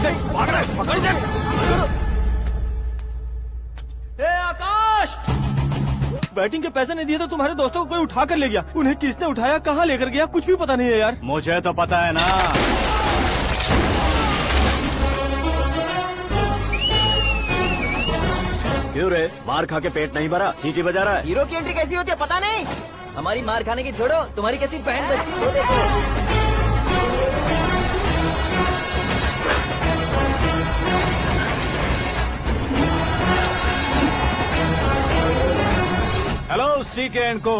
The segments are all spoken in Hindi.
भाग रहा है, पकड़ जा। ए आकाश, बैटिंग के पैसे नहीं दिए तो तुम्हारे दोस्तों को कोई उठा कर ले गया। उन्हें किसने उठाया, कहाँ लेकर गया, कुछ भी पता नहीं है यार। मुझे तो पता है ना। क्यों रे, मार खा के पेट नहीं भरा, सीटी बजा रहा है? हीरो की एंट्री कैसी होती है पता नहीं। हमारी मार खाने की छोड़ो, तुम्हारी कैसी बहन बची वो देखो। हेलो सीके एंड को।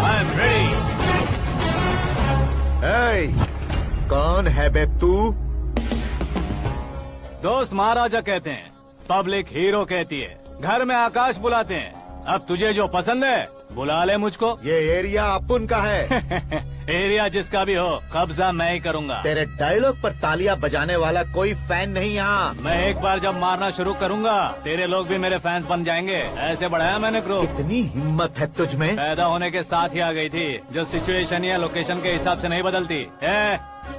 I am ready. कौन है बे तू? दोस्त महाराजा कहते हैं, पब्लिक हीरो कहती है, घर में आकाश बुलाते हैं। अब तुझे जो पसंद है बुला ले मुझको। ये एरिया अपुन का है। एरिया जिसका भी हो, कब्जा मैं ही करूंगा। तेरे डायलॉग पर तालियां बजाने वाला कोई फैन नहीं यहाँ। मैं एक बार जब मारना शुरू करूंगा, तेरे लोग भी मेरे फैंस बन जाएंगे। ऐसे बढ़ाया मैंने ग्रुप। इतनी हिम्मत है तुझ में? पैदा होने के साथ ही आ गई थी, जो सिचुएशन या लोकेशन के हिसाब से नहीं बदलती।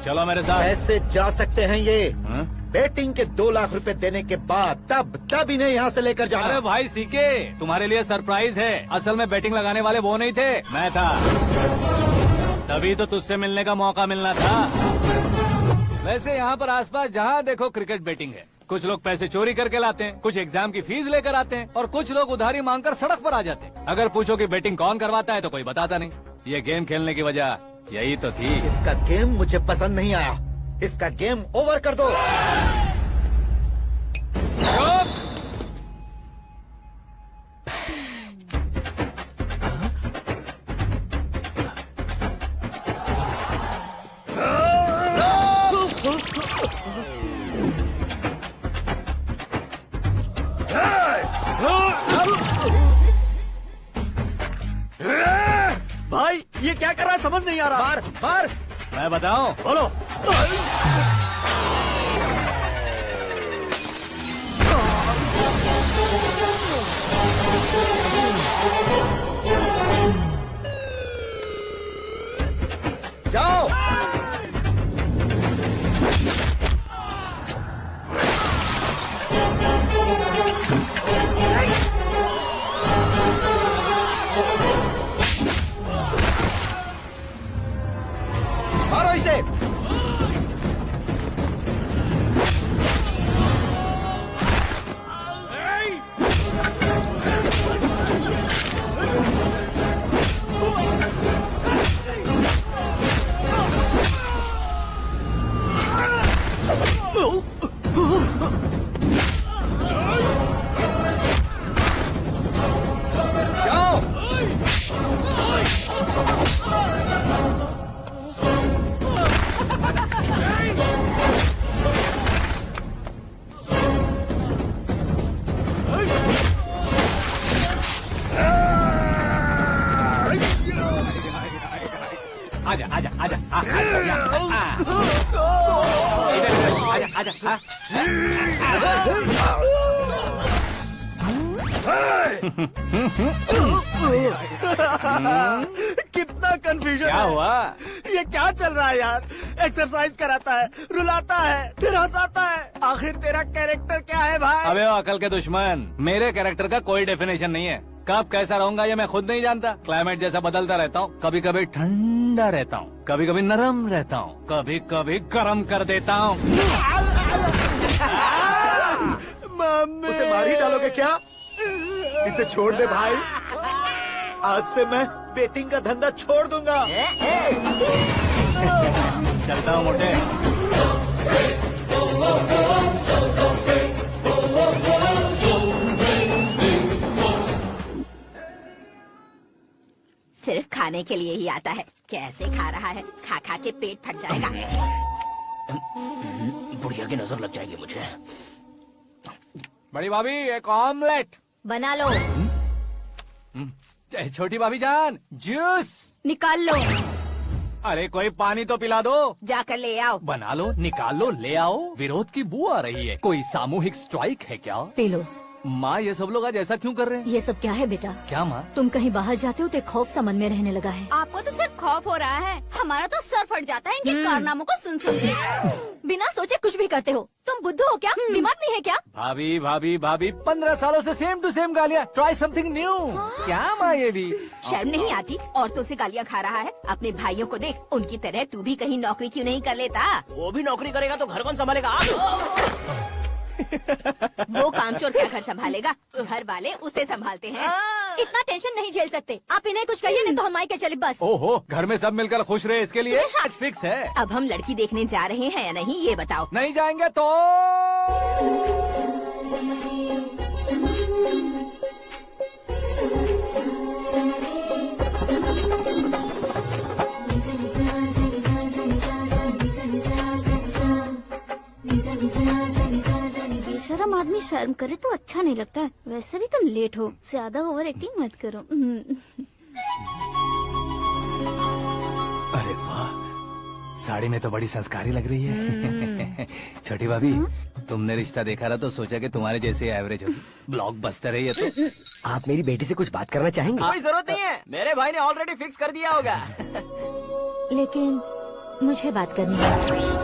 चलो मेरे साथ। ऐसे जा सकते हैं ये? हाँ? बेटिंग के 2 लाख रुपए देने के बाद तब इन्हें यहाँ से लेकर जाना। अरे भाई सीके, तुम्हारे लिए सरप्राइज है। असल में बैटिंग लगाने वाले वो नहीं थे, मैं था। तभी तो तुझसे मिलने का मौका मिलना था। वैसे यहाँ पर आसपास जहाँ देखो क्रिकेट बैटिंग है। कुछ लोग पैसे चोरी करके लाते हैं, कुछ एग्जाम की फीस लेकर आते हैं, और कुछ लोग उधारी मांगकर सड़क पर आ जाते हैं। अगर पूछो कि बैटिंग कौन करवाता है तो कोई बताता नहीं। ये गेम खेलने की वजह यही तो थी। इसका गेम मुझे पसंद नहीं आया। इसका गेम ओवर कर दो। भाई ये क्या कर रहा है, समझ नहीं आ रहा। मार मार। मैं बताऊं? बोलो। जाओ। मारो इसे। जाओ। आजा आजा आजा आजा आजा आजा। कितना कंफ्यूजन क्या है। हुआ? ये क्या चल रहा है यार? एक्सरसाइज कराता है, रुलाता है, फिर हंसाता है। आखिर तेरा कैरेक्टर क्या है भाई? अबे ओ अकल के दुश्मन, मेरे कैरेक्टर का कोई डेफिनेशन नहीं है। कब कैसा रहूंगा ये मैं खुद नहीं जानता। क्लाइमेट जैसा बदलता रहता हूँ। कभी कभी ठंडा रहता हूँ, कभी कभी नरम रहता हूँ, कभी कभी गर्म कर देता हूँ। मम्मी, उसे मार ही डालोगे क्या? इसे छोड़ दे भाई। आज से मैं बेटिंग का धंधा छोड़ दूंगा। चलता हूँ मोटे। सिर्फ खाने के लिए ही आता है। कैसे खा रहा है, खा खा के पेट फट जाएगा। बुढ़िया की नजर लग जाएगी मुझे। बड़ी भाभी एक ऑमलेट। बना लो। छोटी भाभी जान जूस निकाल लो। अरे कोई पानी तो पिला दो। जाकर ले आओ। बना लो, निकाल लो, ले आओ। विरोध की बू आ रही है। कोई सामूहिक स्ट्राइक है क्या? P low. माँ ये सब लोग आज ऐसा क्यों कर रहे हैं? ये सब क्या है बेटा? क्या माँ? तुम कहीं बाहर जाते हो तो एक खौफ सा मन में रहने लगा है। आपको तो सिर्फ खौफ हो रहा है, हमारा तो सर फट जाता है इनके कारनामों को सुन सुन के। बिना सोचे कुछ भी करते हो। तुम बुद्धू हो क्या? दिमाग नहीं है क्या? भाभी भाभी भाभी 15 सालों से सेम टू सेम गालियाँ। Try something new. क्या माँ ये भी? शर्म नहीं आती? औरतों से गालियाँ खा रहा है। अपने भाइयों को देख, उनकी तरह तू भी कहीं नौकरी क्यों नहीं कर लेता? वो भी नौकरी करेगा तो घर कौन संभालेगा? वो कामचोर क्या घर संभालेगा? घर वाले उसे संभालते हैं। इतना टेंशन नहीं झेल सकते। आप इन्हें कुछ कहिए नहीं तो हम मायके चले बस। ओहो, घर में सब मिलकर खुश रहे इसके लिए आज फिक्स है। अब हम लड़की देखने जा रहे हैं या नहीं ये बताओ? नहीं जाएंगे तो बेशरम आदमी शर्म करे तो अच्छा नहीं लगता है। वैसे भी तुम लेट हो, ज्यादा ओवर एक्टिंग मत करो। अरे वाह, साड़ी में तो बड़ी संस्कारी लग रही है। छोटी भाभी, तुमने रिश्ता देखा रहा तो सोचा कि तुम्हारे जैसे एवरेज होगी। ब्लॉकबस्टर है ये तो। आप मेरी बेटी से कुछ बात करना चाहेंगे? कोई जरूरत नहीं है, मेरे भाई ने ऑलरेडी फिक्स कर दिया होगा। लेकिन मुझे बात करनी है।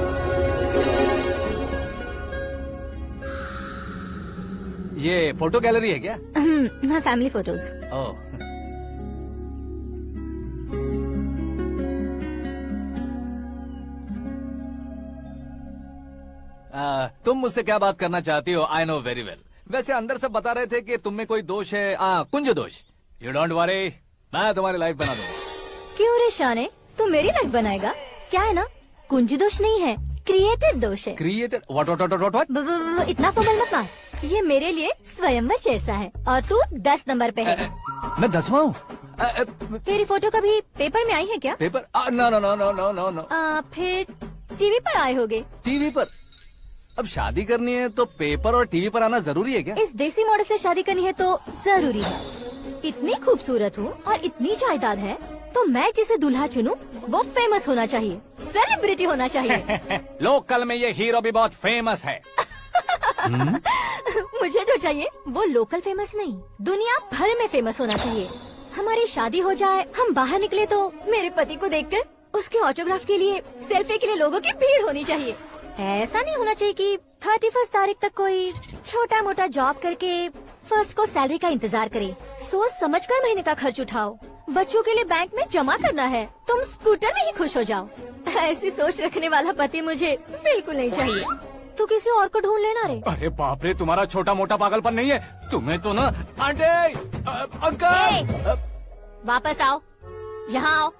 ये फोटो गैलरी है क्या? मैं फैमिली फोटोज। ओह, तुम मुझसे क्या बात करना चाहती हो? I know very well. वैसे अंदर सब बता रहे थे कि तुम में कोई दोष है। कुंज दोष। यू डोंट वरी, मैं तुम्हारी लाइफ बना दूंगा। क्यों रे शाने, तू मेरी लाइफ बनाएगा? क्या है ना, कुंज दोष नहीं है, क्रिएटेड दोष है। क्रिएटेड? व्हाट? इतना फबल मत मार। ये मेरे लिए स्वयंवर जैसा है और तू 10 नंबर पे है। मैं 10वां हूँ? तेरी फोटो कभी पेपर में आई है क्या? Paper? No no no no no no no. फिर टीवी पर आए होगे। टीवी पर? अब शादी करनी है तो पेपर और टीवी पर आना जरूरी है क्या? इस देसी मॉडल से शादी करनी है तो जरूरी है। इतनी खूबसूरत हूँ और इतनी जायदाद है तो मैं जिसे दूल्हा चुनूं वो फेमस होना चाहिए, सेलिब्रिटी होना चाहिए। लोकल में ये हीरो भी बहुत फेमस है। मुझे जो चाहिए वो लोकल फेमस नहीं, दुनिया भर में फेमस होना चाहिए। हमारी शादी हो जाए, हम बाहर निकले तो मेरे पति को देखकर उसके ऑटोग्राफ के लिए, सेल्फी के लिए लोगों की भीड़ होनी चाहिए। ऐसा नहीं होना चाहिए कि 31 तारीख तक कोई छोटा मोटा जॉब करके फर्स्ट को सैलरी का इंतजार करे। सोच समझकर महीने का खर्च उठाओ। बच्चों के लिए बैंक में जमा करना है, तुम स्कूटर में ही खुश हो जाओ। ऐसी सोच रखने वाला पति मुझे बिल्कुल नहीं चाहिए। तू किसी और को ढूंढ लेना रे। अरे बाप रे, तुम्हारा छोटा मोटा पागलपन नहीं है। तुम्हें तो ना आंटी, अंकल। वापस आओ, यहाँ आओ।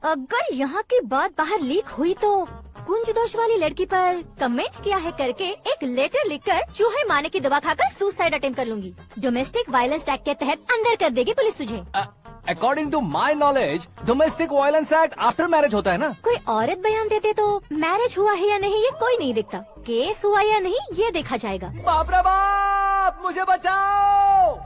अगर यहाँ की बात बाहर लीक हुई तो कुंज दोष वाली लड़की पर कमेंट किया है करके एक लेटर लिखकर चूहे मारने की दवा खाकर सुसाइड अटेम्प्ट कर लूंगी। डोमेस्टिक वायलेंस एक्ट के तहत अंदर कर देगी पुलिस तुझे। According to my knowledge domestic violence act after marriage होता है ना? कोई औरत बयान देते तो मैरिज हुआ है या नहीं ये कोई नहीं देखता, केस हुआ या नहीं ये देखा जाएगा। बाप रे बाप, मुझे बचाओ।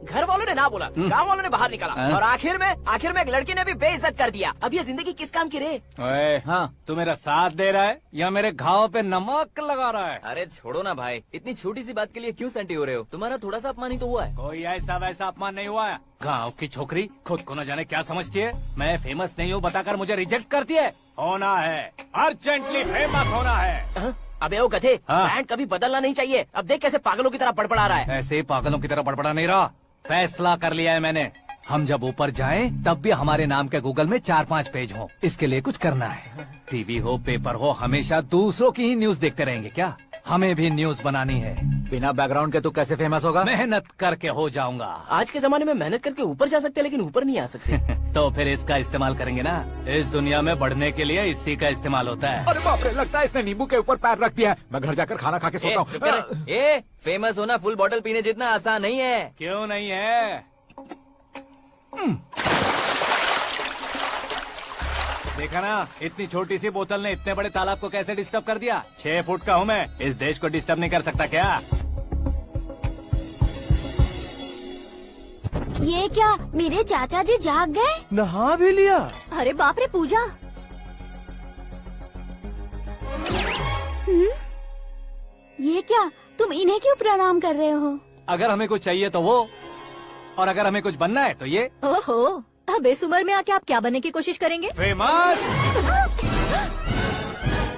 घर वालों ने ना बोला, गाँव वालों ने बाहर निकाला और आखिर में एक लड़की ने भी बेइज्जत कर दिया। अब ये जिंदगी किस काम की रे? ओए, हाँ, तू मेरा साथ दे रहा है या मेरे घाव पे नमक लगा रहा है? अरे छोड़ो ना भाई, इतनी छोटी सी बात के लिए क्यों सैंटी हो रहे हो? तुम्हारा थोड़ा सा अपमान ही तो हुआ है। कोई ऐसा वैसा अपमान नहीं हुआ है। गाँव की छोकरी खुद को न जाने क्या समझती है। मैं फेमस नहीं हूँ बताकर मुझे रिजेक्ट करती है। होना है, अर्जेंटली फेमस होना है। अबे वो गधे, हाँ। ब्रांड कभी बदलना नहीं चाहिए। अब देख कैसे पागलों की तरह बड़बड़ा रहा है। ऐसे पागलों की तरह बड़बड़ा नहीं रहा। फैसला कर लिया है मैंने। हम जब ऊपर जाएं तब भी हमारे नाम के गूगल में 4-5 पेज हो। इसके लिए कुछ करना है। टीवी हो, पेपर हो, हमेशा दूसरों की ही न्यूज देखते रहेंगे क्या? हमें भी न्यूज बनानी है। बिना बैकग्राउंड के तू कैसे फेमस होगा? मेहनत करके हो जाऊंगा। आज के जमाने में मेहनत करके ऊपर जा सकते हैं लेकिन ऊपर नहीं आ सकते। तो फिर इसका इस्तेमाल करेंगे ना। इस दुनिया में बढ़ने के लिए इसी का इस्तेमाल होता है। अरे बाप रे, लगता है इसने नींबू के ऊपर पैर रख दिया है। मैं घर जाकर खाना खा के सोता चुप कर। हूँ। फेमस होना फुल बॉटल पीने जितना आसान नहीं है। क्यों नहीं है? देखा ना, इतनी छोटी सी बोतल ने इतने बड़े तालाब को कैसे डिस्टर्ब कर दिया। 6 फुट का हूँ मैं, इस देश को डिस्टर्ब नहीं कर सकता क्या? ये क्या, मेरे चाचा जी जाग गए? नहा भी लिया? अरे बाप रे पूजा, ये क्या, तुम इन्हें क्यों प्रणाम कर रहे हो? अगर हमें कुछ चाहिए तो वो, और अगर हमें कुछ बनना है तो ये। ओहो, अब इस उम्र में आके आप क्या बनने की कोशिश करेंगे? फेमस।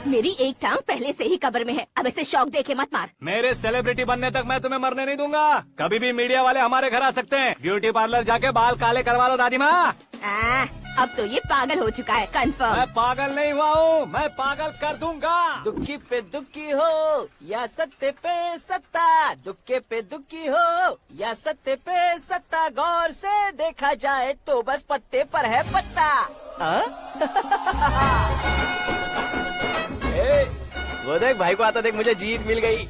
मेरी एक टांग पहले से ही कब्र में है, अब इसे शौक देके मत मार। मेरे सेलिब्रिटी बनने तक मैं तुम्हें मरने नहीं दूंगा। कभी भी मीडिया वाले हमारे घर आ सकते हैं। ब्यूटी पार्लर जाके बाल काले करवा लो दादी माँ। अब तो ये पागल हो चुका है, कंफर्म। मैं पागल नहीं हुआ हूँ, मैं पागल कर दूंगा। दुखी पे दुखी हो या सत्य पे सत्ता, दुखे पे दुखी हो या सत्य पे सत्ता, गौर से देखा जाए तो बस पत्ते पर है पत्ता। वो देख भाई को आता देख, मुझे जीत मिल गई।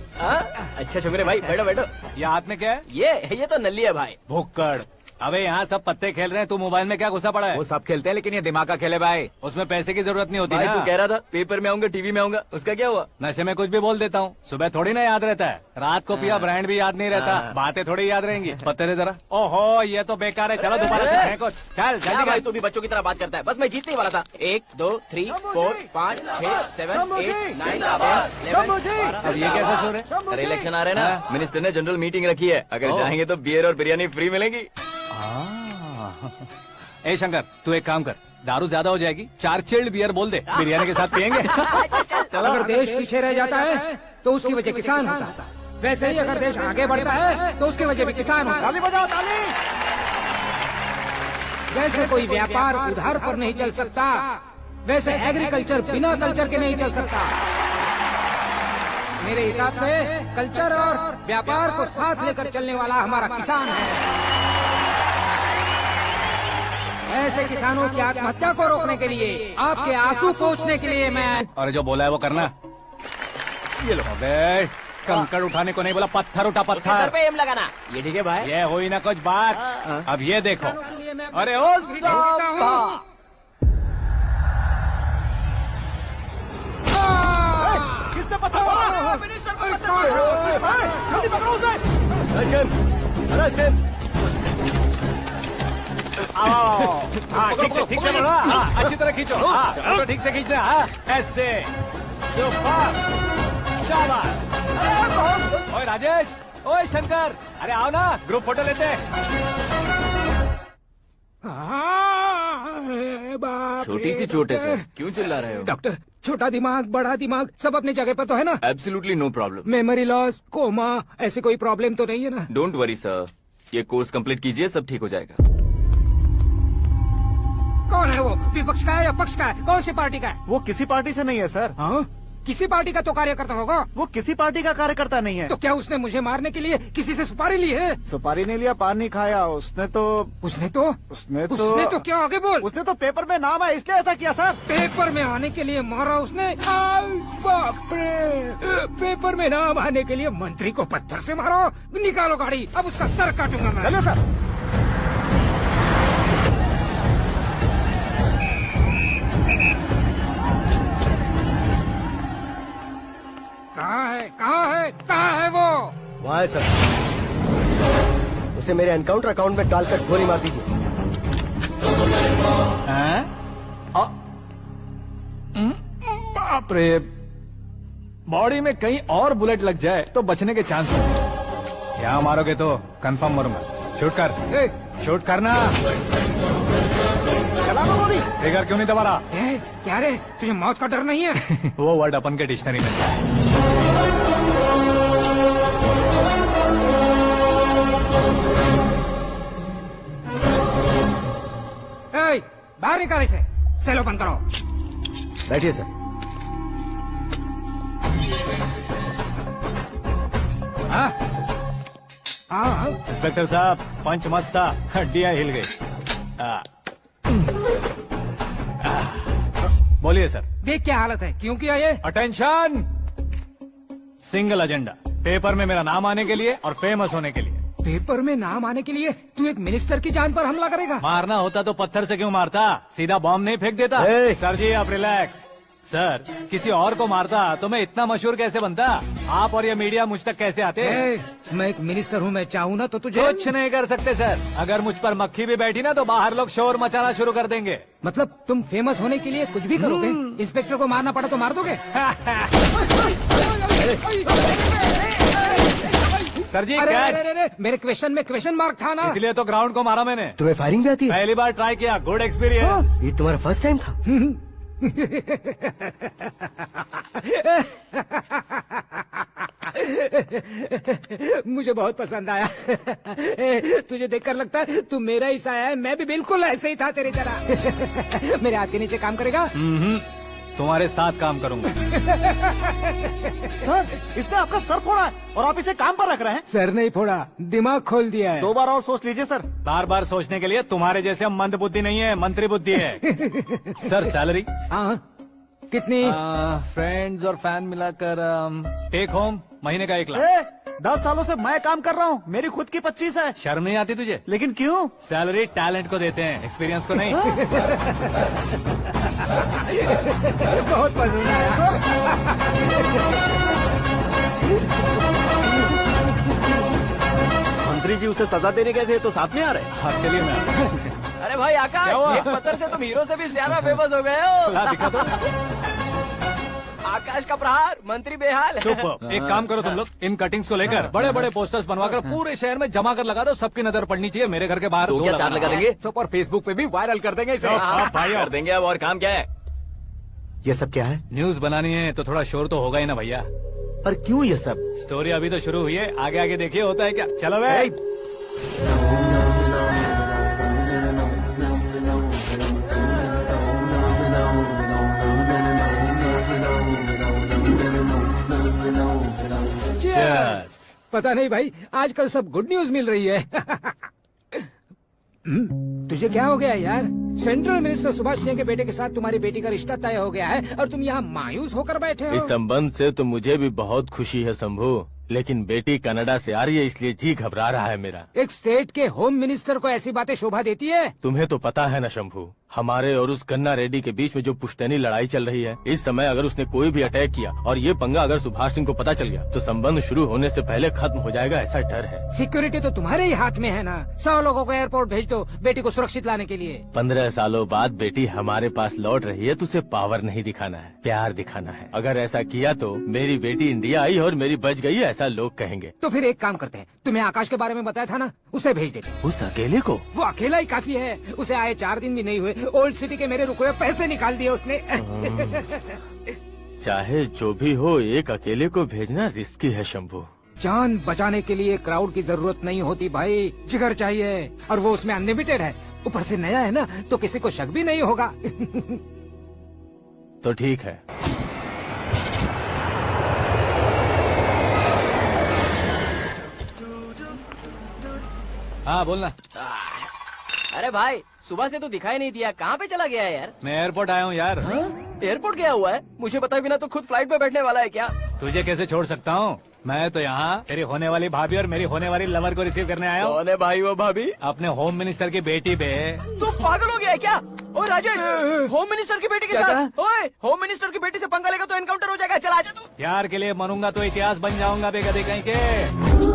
अच्छा शुक्र भाई, बैठो बैठो। ये हाथ में क्या है? ये तो नल्ली है भाई। भुक्कड़। अबे यहाँ सब पत्ते खेल रहे हैं, तू मोबाइल में क्या घुसा पड़ा है? वो सब खेलते हैं लेकिन ये दिमाग का खेल है भाई। उसमें पैसे की जरूरत नहीं होती भाई ना। तू कह रहा था पेपर में आऊंगा, टीवी में आऊंगा, उसका क्या हुआ? नशे में कुछ भी बोल देता हूँ, सुबह थोड़ी ना याद रहता है। रात को पिया ब्रांड भी याद नहीं रहता, बातें थोड़ी याद रहेंगी। पत्ते दे जरा। ओहो ये तो बेकार है, चलो दोबारा से फेंको। चल क्या जल्दी भाई कर। तू भी बच्चों की तरह बात करता है? बस मैं जीतने वाला था। 1 2 3 4 5 6 7 8 9 10 11 अब ये कैसा शोर है? अरे इलेक्शन आ रहे हैं ना, मिनिस्टर ने जनरल मीटिंग रखी है, अगर जाएंगे तो बियर और बिरयानी फ्री मिलेगी। ए शंकर, तू एक काम कर, दारू ज्यादा हो जाएगी, 4 चिल्ड बियर बोल दे, बिरयानी के साथ पियेंगे। चलो। अगर देश पीछे रह जाता है तो उसकी वजह किसान होता है, वैसे ही अगर देश आगे बढ़ता है तो उसकी वजह भी किसान होता है। ताली बजाओ, ताली। जैसे कोई व्यापार उधार पर नहीं चल सकता, वैसे एग्रीकल्चर बिना कल्चर के नहीं चल सकता। मेरे हिसाब से कल्चर और व्यापार को साथ लेकर चलने वाला हमारा किसान है। ऐसे किसानों की आत्महत्या को रोकने के लिए, आपके आंसू पोंछने के लिए मैं। और जो बोला है वो करना। ये लो। अबे कंकड़ उठाने को नहीं बोला, पत्थर उठा, सर पत्थर। पे एम लगाना। ये ठीक है भाई। ये हुई ना कुछ बात। अब ये देखो। अरे ओ साहब, किसने पत्थर मारा? जल्दी पकड़ो उसे। हाँ ठीक से पकड़ो। हाँ अच्छी तरह खींचो। हाँ तो ठीक से खींचना। हाँ ऐसे। सुपर। शाबाश। ओए राजेश, ओए शंकर, अरे आओ ना, ग्रुप फोटो लेते हैं। छोटी सी चोट है सर, क्यों चिल्ला रहे हो? डॉक्टर, छोटा दिमाग बड़ा दिमाग सब अपनी जगह पर तो है ना? Absolutely no problem. Memory loss, coma, ऐसी कोई प्रॉब्लम तो नहीं है ना? डोंट वरी सर, ये कोर्स कंप्लीट कीजिए, सब ठीक हो जाएगा। कौन है वो? विपक्ष का है या पक्ष का है? कौन सी पार्टी का है? वो किसी पार्टी से नहीं है सर। हाँ? किसी पार्टी का तो कार्यकर्ता होगा। वो किसी पार्टी का कार्यकर्ता नहीं है। तो क्या उसने मुझे मारने के लिए किसी से सुपारी ली है? सुपारी नहीं लिया, पान नहीं खाया। उसने तो क्या आगे बोल? उसने तो पेपर में नाम है इसलिए ऐसा किया सर। पेपर में आने के लिए मारा उसने? बाप रे! पेपर में नाम आने के लिए मंत्री को पत्थर से मारो? निकालो गाड़ी, अब उसका सर काटूंगा मैं। चलो सर। कहाँ है वो? वहाँ है सर, उसे मेरे एनकाउंटर अकाउंट में डालकर गोली मार दीजिए। बाप रे, बॉडी में कहीं और बुलेट लग जाए तो बचने के चांस होंगे। यहाँ मारोगे तो कंफर्म मरूंगा। शूट कर, शूट करना। ट्रिगर क्यों नहीं दबा रहा? क्या रे, तुझे मौत का डर नहीं है? वो वर्ड अपन के डिक्शनरी में है। बाहर निकाल इसे, सेलो बंद करो। बैठिए सर। हाँ इंस्पेक्टर साहब, पंच मस्त था, हड्डियां हिल गई। बोलिए सर। देख क्या हालत है, क्यों किया ये? अटेंशन, सिंगल एजेंडा, पेपर में मेरा नाम आने के लिए और फेमस होने के लिए। पेपर में नाम आने के लिए तू एक मिनिस्टर की जान पर हमला करेगा? मारना होता तो पत्थर से क्यों मारता, सीधा बॉम्ब नहीं फेंक देता। सर जी आप रिलैक्स। सर, किसी और को मारता तो मैं इतना मशहूर कैसे बनता? आप और ये मीडिया मुझ तक कैसे आते? मैं एक मिनिस्टर हूँ, मैं चाहूँ ना तो तुझे कुछ नहीं कर सकते सर। अगर मुझ पर मक्खी भी बैठी ना तो बाहर लोग शोर मचाना शुरू कर देंगे। मतलब तुम फेमस होने के लिए कुछ भी करोगे? इंस्पेक्टर को मारना पड़ा तो मार दोगे? सर जी अरे कैच। अरे अरे मेरे क्वेश्चन में क्वेश्चन मार्क था ना। इसलिए तो ग्राउंड को मारा मैंने। तुम्हें फायरिंग भी आती है? पहली बार ट्राई किया, गुड एक्सपीरियंस। ये तुम्हारा फर्स्ट टाइम था? मुझे बहुत पसंद आया। तुझे देखकर लगता है तू मेरा ही साया है। मैं भी बिल्कुल ऐसे ही था तेरी तरह। मेरे हाथ के नीचे काम करेगा? तुम्हारे साथ काम करूंगा। सर, इसने आपका सर फोड़ा है और आप इसे काम पर रख रहे हैं। सर नहीं फोड़ा, दिमाग खोल दिया है। 2 बार और सोच लीजिए सर। बार बार सोचने के लिए तुम्हारे जैसे मंद बुद्धि नहीं है, मंत्री बुद्धि है। Sir salary? हाँ, कितनी? फ्रेंड्स और फैन मिलाकर टेक होम महीने का 1 लाख। 10 सालों से मैं काम कर रहा हूँ, मेरी खुद की 25 है। शर्म नहीं आती तुझे? लेकिन क्यों? सैलरी टैलेंट को देते हैं, एक्सपीरियंस को नहीं। बहुत पसंद आया। मंत्री जी उसे सजा देने गए थे तो साथ में आ रहे। हाँ चलिए मैं आता हूं। अरे भाई आकाश, क्या हुआ? एक पत्थर से तुम हीरो से भी ज्यादा फेमस हो गए हो। ला, दिखा दो। आकाश का प्रहार, मंत्री बेहाल। सुपर। एक काम करो तुम लोग, इन कटिंग्स को लेकर बड़े बड़े पोस्टर्स बनवाकर पूरे शहर में जमा कर लगा दो। सबकी नजर पड़नी चाहिए। मेरे घर के बाहर तो 2 क्या 4 लगा देंगे? और फेसबुक पे भी वायरल कर देंगे इसे। भाई कर देंगे अब। और काम क्या है? ये सब क्या है? न्यूज बनानी है तो थोड़ा शोर तो होगा ही ना भैया। पर क्यों ये सब? स्टोरी अभी तो शुरू हुई है, आगे आगे देखिए होता है क्या। चलो भाई। Cheers. पता नहीं भाई, आजकल सब गुड न्यूज मिल रही है। तुझे क्या हो गया यार? सेंट्रल मिनिस्टर सुभाष सिंह के बेटे के साथ तुम्हारी बेटी का रिश्ता तय हो गया है और तुम यहाँ मायूस होकर बैठे हो। इस संबंध से तो मुझे भी बहुत खुशी है शंभू, लेकिन बेटी कनाडा से आ रही है इसलिए जी घबरा रहा है मेरा। एक स्टेट के होम मिनिस्टर को ऐसी बातें शोभा देती है? तुम्हें तो पता है ना शंभू, हमारे और उस गन्ना रेड्डी के बीच में जो पुश्तैनी लड़ाई चल रही है, इस समय अगर उसने कोई भी अटैक किया और ये पंगा अगर सुभाष सिंह को पता चल गया तो संबंध शुरू होने से पहले खत्म हो जाएगा, ऐसा डर है। सिक्योरिटी तो तुम्हारे ही हाथ में है ना। 100 लोगों को एयरपोर्ट भेज दो बेटी को सुरक्षित लाने के लिए। 15 सालों बाद बेटी हमारे पास लौट रही है तो उसे पावर नहीं दिखाना है, प्यार दिखाना है। अगर ऐसा किया तो मेरी बेटी इंडिया आई और मेरी बच गई, ऐसा लोग कहेंगे। तो फिर एक काम करते हैं, तुम्हें आकाश के बारे में बताया था ना, उसे भेज देते हैं। उस अकेले को? वो अकेला ही काफी है। उसे आए 4 दिन भी नहीं हुए, ओल्ड सिटी के मेरे रुके हुए पैसे निकाल दिए उसने। चाहे जो भी हो, एक अकेले को भेजना रिस्की है शंभू। जान बचाने के लिए क्राउड की जरूरत नहीं होती भाई, जिगर चाहिए, और वो उसमें अनलिमिटेड है। ऊपर से नया है ना, तो किसी को शक भी नहीं होगा। तो ठीक है। हाँ बोलना। अरे भाई, सुबह से तो दिखाई नहीं दिया, कहाँ पे चला गया है यार? मैं एयरपोर्ट आया हूँ यार। एयरपोर्ट गया हुआ है? मुझे बताए बिना तो खुद फ्लाइट पे बैठने वाला है क्या? तुझे कैसे छोड़ सकता हूँ? मैं तो यहाँ तेरी होने वाली भाभी और मेरी होने वाली लवर को रिसीव करने आया हूँ। कौन है भाई वो भाभी? अपने होम मिनिस्टर की बेटी पे। तू पागल हो गया है क्या? ओ राजेश, होम मिनिस्टर की बेटी के साथ? ओए, होम मिनिस्टर की बेटी से पंगा लेगा तो एनकाउंटर हो जाएगा। चल आजा तू। प्यार के लिए मरूंगा तो इतिहास बन जाऊंगा बेगधे कहीं के।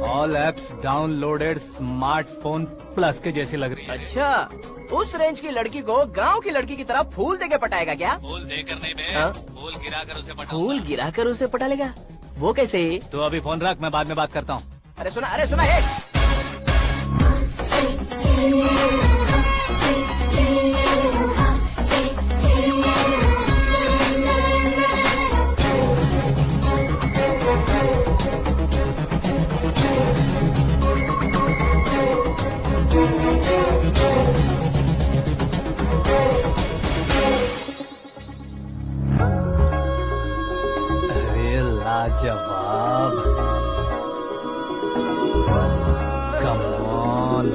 All apps downloaded smartphone plus के जैसी लग रही है। अच्छा, उस रेंज की लड़की को गांव की लड़की की तरह फूल देके पटाएगा क्या? फूल देकर नहीं बे, हाँ? फूल गिराकर उसे पटा। फूल गिराकर उसे पटा लेगा? वो कैसे? तो अभी फोन रख, मैं बाद में बात करता हूँ। अरे सुना हे। अरे लाजवाब, कम ऑन।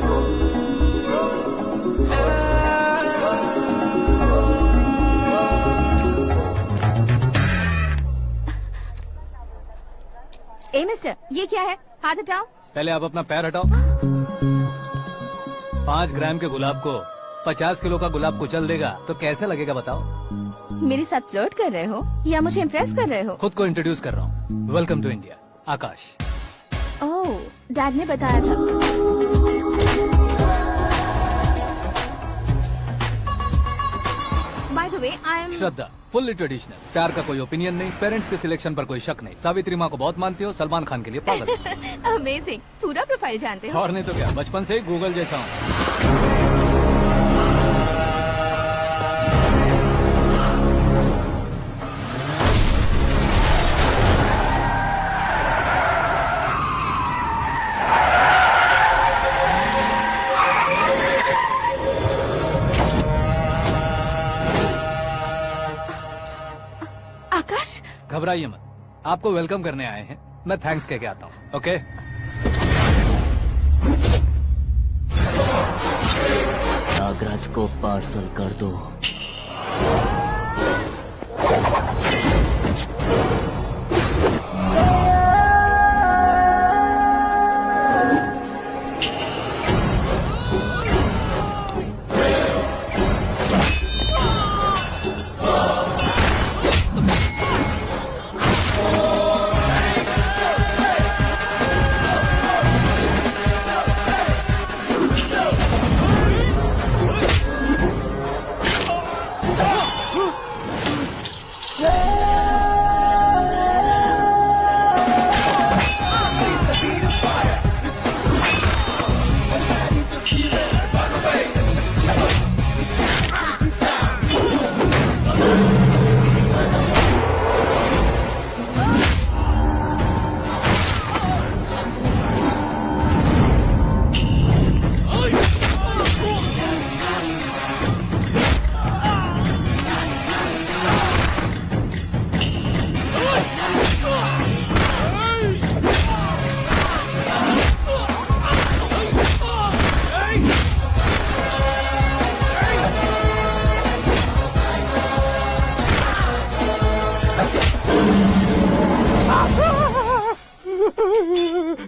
ए मिस्टर, ये क्या है? हाथ हटाओ। पहले आप अपना पैर हटाओ। 5 ग्राम के गुलाब को 50 किलो का गुलाब कुचल देगा तो कैसे लगेगा बताओ? मेरे साथ फ्लर्ट कर रहे हो या मुझे इम्प्रेस कर रहे हो? खुद को इंट्रोड्यूस कर रहा हूँ। Welcome to India, Akash. Oh, dad ने बताया था। By the way, I am Shraddha, fully traditional. प्यार का कोई ओपिनियन नहीं, पेरेंट्स के सिलेक्शन पर कोई शक नहीं। सावित्री माँ को बहुत मानती हो, सलमान खान के लिए पागल हो। अमेजिंग, पूरा प्रोफाइल जानते हो। और नहीं तो क्या, बचपन से ही गूगल जैसा हूँ। आकाश, घबराइए मत, आपको वेलकम करने आए हैं। मैं थैंक्स कह के आता हूँ। ओके, नागराज को पार्सल कर दो।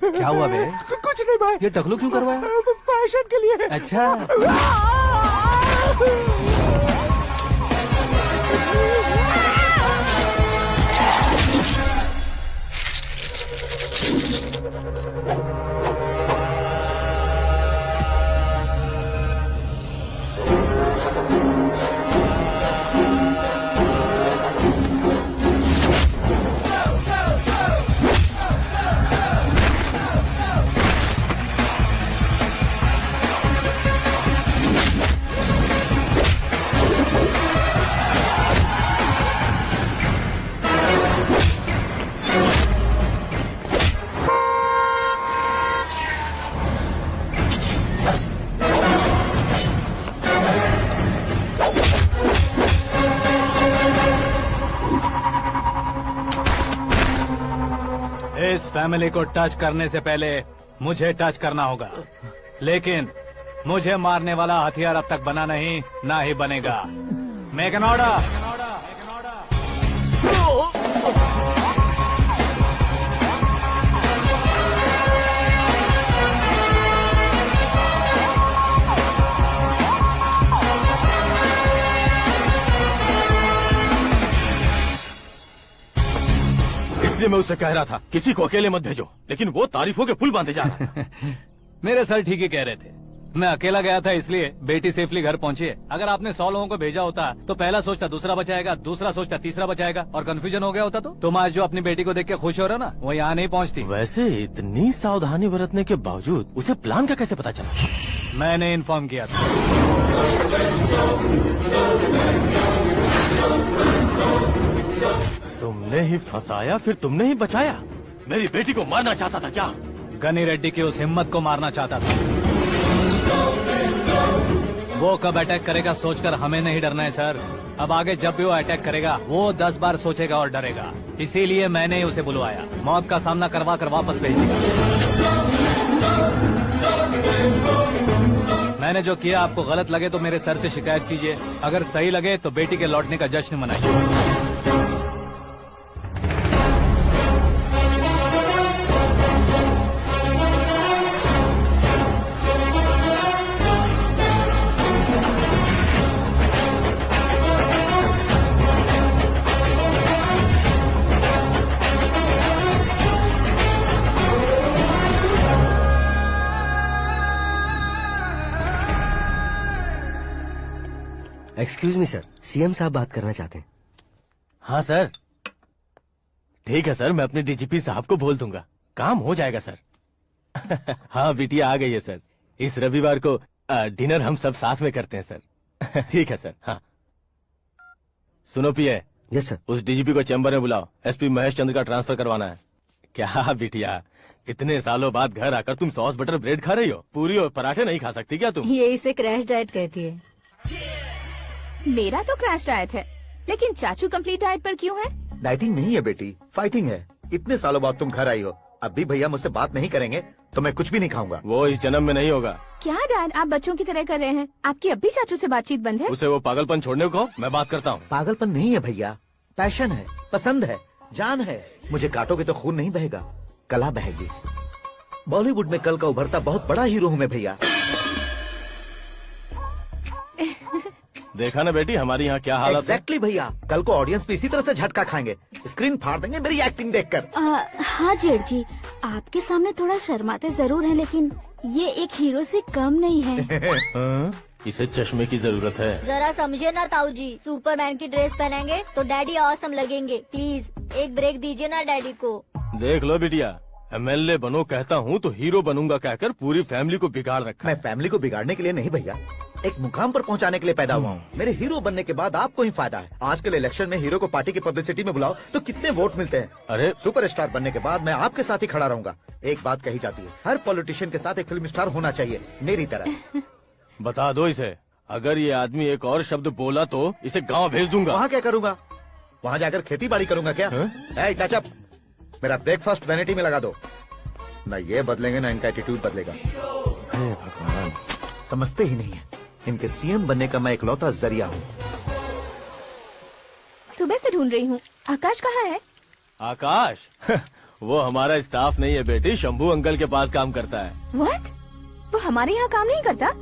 क्या हुआ बे? कुछ नहीं भाई। ये टकलू क्यों करवाया? फैशन के लिए। अच्छा, इस फैमिली को टच करने से पहले मुझे टच करना होगा, लेकिन मुझे मारने वाला हथियार अब तक बना नहीं, ना ही बनेगा। Make an order. इसलिए मैं उससे कह रहा था किसी को अकेले मत भेजो, लेकिन वो तारीफों के पुल बांधे जा रहा है। मेरे सर ठीक ही कह रहे थे। मैं अकेला गया था इसलिए बेटी सेफली घर पहुंची है। अगर आपने 100 लोगों को भेजा होता तो पहला सोचता दूसरा बचाएगा, दूसरा सोचता तीसरा बचाएगा, और कंफ्यूजन हो गया होता तो तुम आज जो अपनी बेटी को देख के खुश हो रहे हो ना, वो यहाँ नहीं पहुँचती। वैसे इतनी सावधानी बरतने के बावजूद उसे प्लान का कैसे पता चला? मैंने इन्फॉर्म किया था। तुमने ही फंसाया, फिर तुमने ही बचाया। मेरी बेटी को मारना चाहता था क्या? गनी रेड्डी की उस हिम्मत को मारना चाहता था। वो कब अटैक करेगा सोचकर हमें नहीं डरना है सर। अब आगे जब भी वो अटैक करेगा वो 10 बार सोचेगा और डरेगा। इसीलिए मैंने उसे बुलवाया, मौत का सामना करवा कर वापस भेज दिया। मैंने जो किया आपको गलत लगे तो मेरे सर से शिकायत कीजिए, अगर सही लगे तो बेटी के लौटने का जश्न मनाइए। एक्सक्यूज मी सर, सीएम साहब बात करना चाहते हैं। हाँ सर, ठीक है सर, मैं अपने डीजीपी साहब को बोल दूंगा, काम हो जाएगा सर। हाँ बिटिया आ गई है सर, इस रविवार को डिनर हम सब साथ में करते हैं सर। ठीक है सर। हाँ सुनो पिए। Yes sir. उस डीजीपी को चैम्बर में बुलाओ, एसपी महेश चंद्र का ट्रांसफर करवाना है। क्या बिटिया, इतने सालों बाद घर आकर तुम सॉस बटर ब्रेड खा रही हो, पूरी और पराठे नहीं खा सकती क्या तुम? ये इसे क्रैश डाइट कहती है। मेरा तो क्रैश डाइट है, लेकिन चाचू कंप्लीट डाइट पर क्यों है? डाइटिंग नहीं है बेटी, फाइटिंग है। इतने सालों बाद तुम घर आई हो, अब भी भैया मुझसे बात नहीं करेंगे तो मैं कुछ भी नहीं खाऊंगा। वो इस जन्म में नहीं होगा। क्या डैड, आप बच्चों की तरह कर रहे हैं? आपकी अब भी चाचू से बातचीत बंद है? उसे वो पागलपन छोड़ने को, मैं बात करता हूँ। पागलपन नहीं है भैया, पैशन है, पसंद है, जान है। मुझे काटोगे तो खून नहीं बहेगा, कला बहेगी। बॉलीवुड में कल का उभरता बहुत बड़ा हीरो हूँ मैं भैया। देखा ना बेटी हमारी यहाँ क्या हालत है। एग्जैक्टली भैया, कल को ऑडियंस भी इसी तरह से झटका खाएंगे, स्क्रीन फाड़ देंगे मेरी एक्टिंग देखकर। हाँ जेठ जी, आपके सामने थोड़ा शर्माते जरूर हैं, लेकिन ये एक हीरो से कम नहीं है। इसे चश्मे की जरूरत है। जरा समझे ना ताऊ जी, सुपरमैन की ड्रेस पहनेंगे तो डैडी ऑसम लगेंगे। प्लीज एक ब्रेक दीजिए ना डैडी को। देख लो बिटिया, एमएलए बनो कहता हूँ तो हीरो बनूंगा कहकर पूरी फैमिली को बिगाड़ रखा। मैं फैमिली को बिगाड़ने के लिए नहीं भैया, एक मुकाम पर पहुंचाने के लिए पैदा हुआ हूँ। मेरे हीरो बनने के बाद आपको ही फायदा है। आजकल इलेक्शन में हीरो को पार्टी की पब्लिसिटी में बुलाओ तो कितने वोट मिलते हैं। अरे सुपरस्टार बनने के बाद मैं आपके साथ ही खड़ा रहूंगा। एक बात कही जाती है, हर पॉलिटिशियन के साथ एक फिल्म स्टार होना चाहिए, मेरी तरह। बता दो इसे, अगर ये आदमी एक और शब्द बोला तो इसे गांव भेज दूंगा। वहाँ क्या करूँगा? वहाँ जाकर खेती बाड़ी करूँगा क्या? टच अप, मेरा ब्रेकफास्ट वैनिटी में लगा दो। न ये बदलेंगे न इनका एटीट्यूड बदलेगा। समझते ही नहीं है, इनके सीएम बनने का मैं इकलौता जरिया हूँ। सुबह से ढूंढ रही हूँ, आकाश कहाँ है? आकाश? वो हमारा स्टाफ नहीं है बेटी, शंभू अंकल के पास काम करता है। व्हाट? वो हमारे यहाँ काम नहीं करता?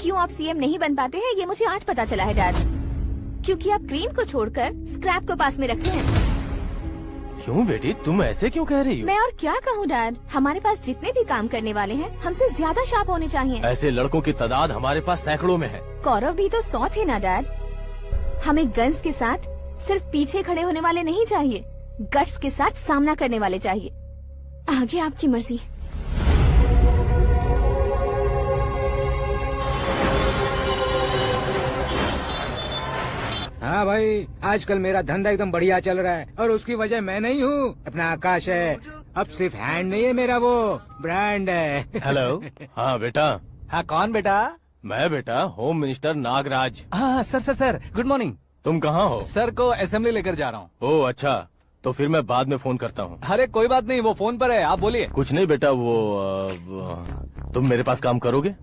क्यों आप सीएम नहीं बन पाते हैं, ये मुझे आज पता चला है डैड। क्योंकि आप क्रीम को छोड़कर स्क्रैप को पास में रखते हैं। क्यों बेटी, तुम ऐसे क्यों कह रही हो? मैं और क्या कहूँ डैड, हमारे पास जितने भी काम करने वाले हैं हमसे ज्यादा शार्प होने चाहिए। ऐसे लड़कों की तादाद हमारे पास सैकड़ों में है। कौरव भी तो 100 थे ना डैड। हमें गन्स के साथ सिर्फ पीछे खड़े होने वाले नहीं चाहिए, गट्स के साथ सामना करने वाले चाहिए। आगे आपकी मर्जी। हाँ भाई, आजकल मेरा धंधा एकदम बढ़िया चल रहा है और उसकी वजह मैं नहीं हूँ, अपना आकाश है। अब सिर्फ हैंड नहीं है मेरा, वो ब्रांड है। हेलो। हाँ बेटा। हाँ कौन बेटा? मैं बेटा होम मिनिस्टर नागराज। हाँ सर गुड मॉर्निंग। तुम कहाँ हो? सर को असेंबली लेकर जा रहा हूँ। ओह अच्छा, तो फिर मैं बाद में फोन करता हूँ। अरे कोई बात नहीं, वो फोन पर है, आप बोलिए। कुछ नहीं बेटा, तुम मेरे पास काम करोगे?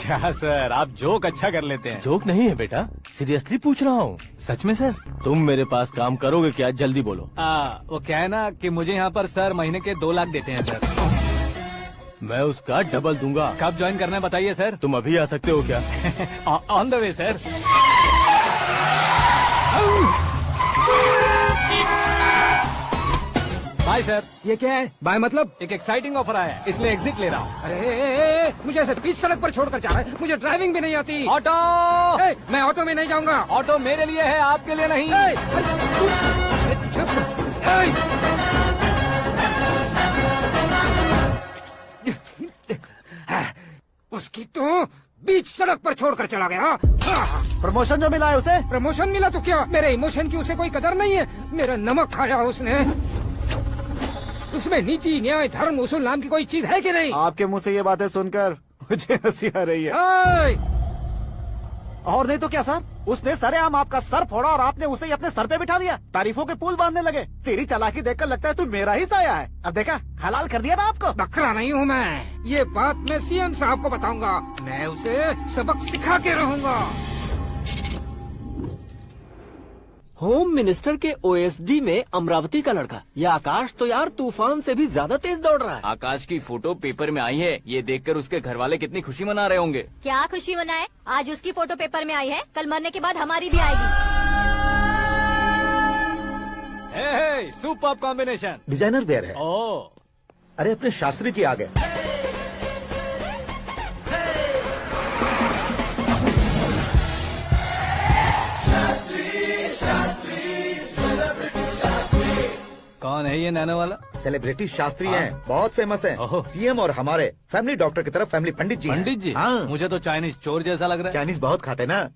क्या सर, आप जोक अच्छा कर लेते हैं। जोक नहीं है बेटा, सीरियसली पूछ रहा हूँ। सच में सर? तुम मेरे पास काम करोगे क्या? जल्दी बोलो। वो क्या है ना कि मुझे यहाँ पर सर महीने के 2 लाख देते हैं सर। मैं उसका डबल दूंगा। कब ज्वाइन करना है बताइए सर। तुम अभी आ सकते हो क्या? On the way sir. Bye sir. ये क्या है? बाय मतलब? एक एक्साइटिंग ऑफर आया है, इसलिए एग्जिट ले रहा हूँ। अरे मुझे ऐसे बीच सड़क पर छोड़कर जा रहा है, मुझे ड्राइविंग भी नहीं आती। ऑटो! मैं ऑटो में नहीं जाऊंगा। ऑटो मेरे लिए है, आपके लिए नहीं। उसकी तो बीच सड़क पर छोड़कर चला गया। प्रमोशन जो मिला है उसे? प्रमोशन मिला तो क्या, मेरे इमोशन की उसे कोई कदर नहीं है। मेरा नमक खाया उसने। उसमें नीति, न्याय, धर्म, उसूल नाम की कोई चीज है कि नहीं? आपके मुंह से ये बातें सुनकर मुझे हंसी आ रही है। और नहीं तो क्या सर, उसने सरेआम आपका सर फोड़ा और आपने उसे ही अपने सर पे बिठा लिया। तारीफों के पुल बांधने लगे। तेरी चालाकी देखकर लगता है तू मेरा ही साया है। अब देखा, हलाल कर दिया ना आपको। बकरा नहीं हूँ मैं, ये बात मैं सीएम साहब को बताऊंगा। मैं उसे सबक सिखा के रहूंगा। होम मिनिस्टर के ओएसडी में अमरावती का लड़का, ये आकाश तो यार तूफान से भी ज्यादा तेज दौड़ रहा है। आकाश की फोटो पेपर में आई है, ये देखकर उसके घर वाले कितनी खुशी मना रहे होंगे। क्या खुशी मनाए? आज उसकी फोटो पेपर में आई है, कल मरने के बाद हमारी भी आएगी। Super combination. डिजाइनर वेयर है। ओह, अरे अपने शास्त्री जी आ गए। कौन है ये नैनो वाला? सेलिब्रिटी शास्त्री हैं, बहुत फेमस हैं। ओहो। सीएम और हमारे फैमिली डॉक्टर की तरफ फैमिली पंडित जी हैं। पंडित जी? हाँ, मुझे तो चाइनीज चोर जैसा लग रहा है। चाइनीज बहुत खाते ना।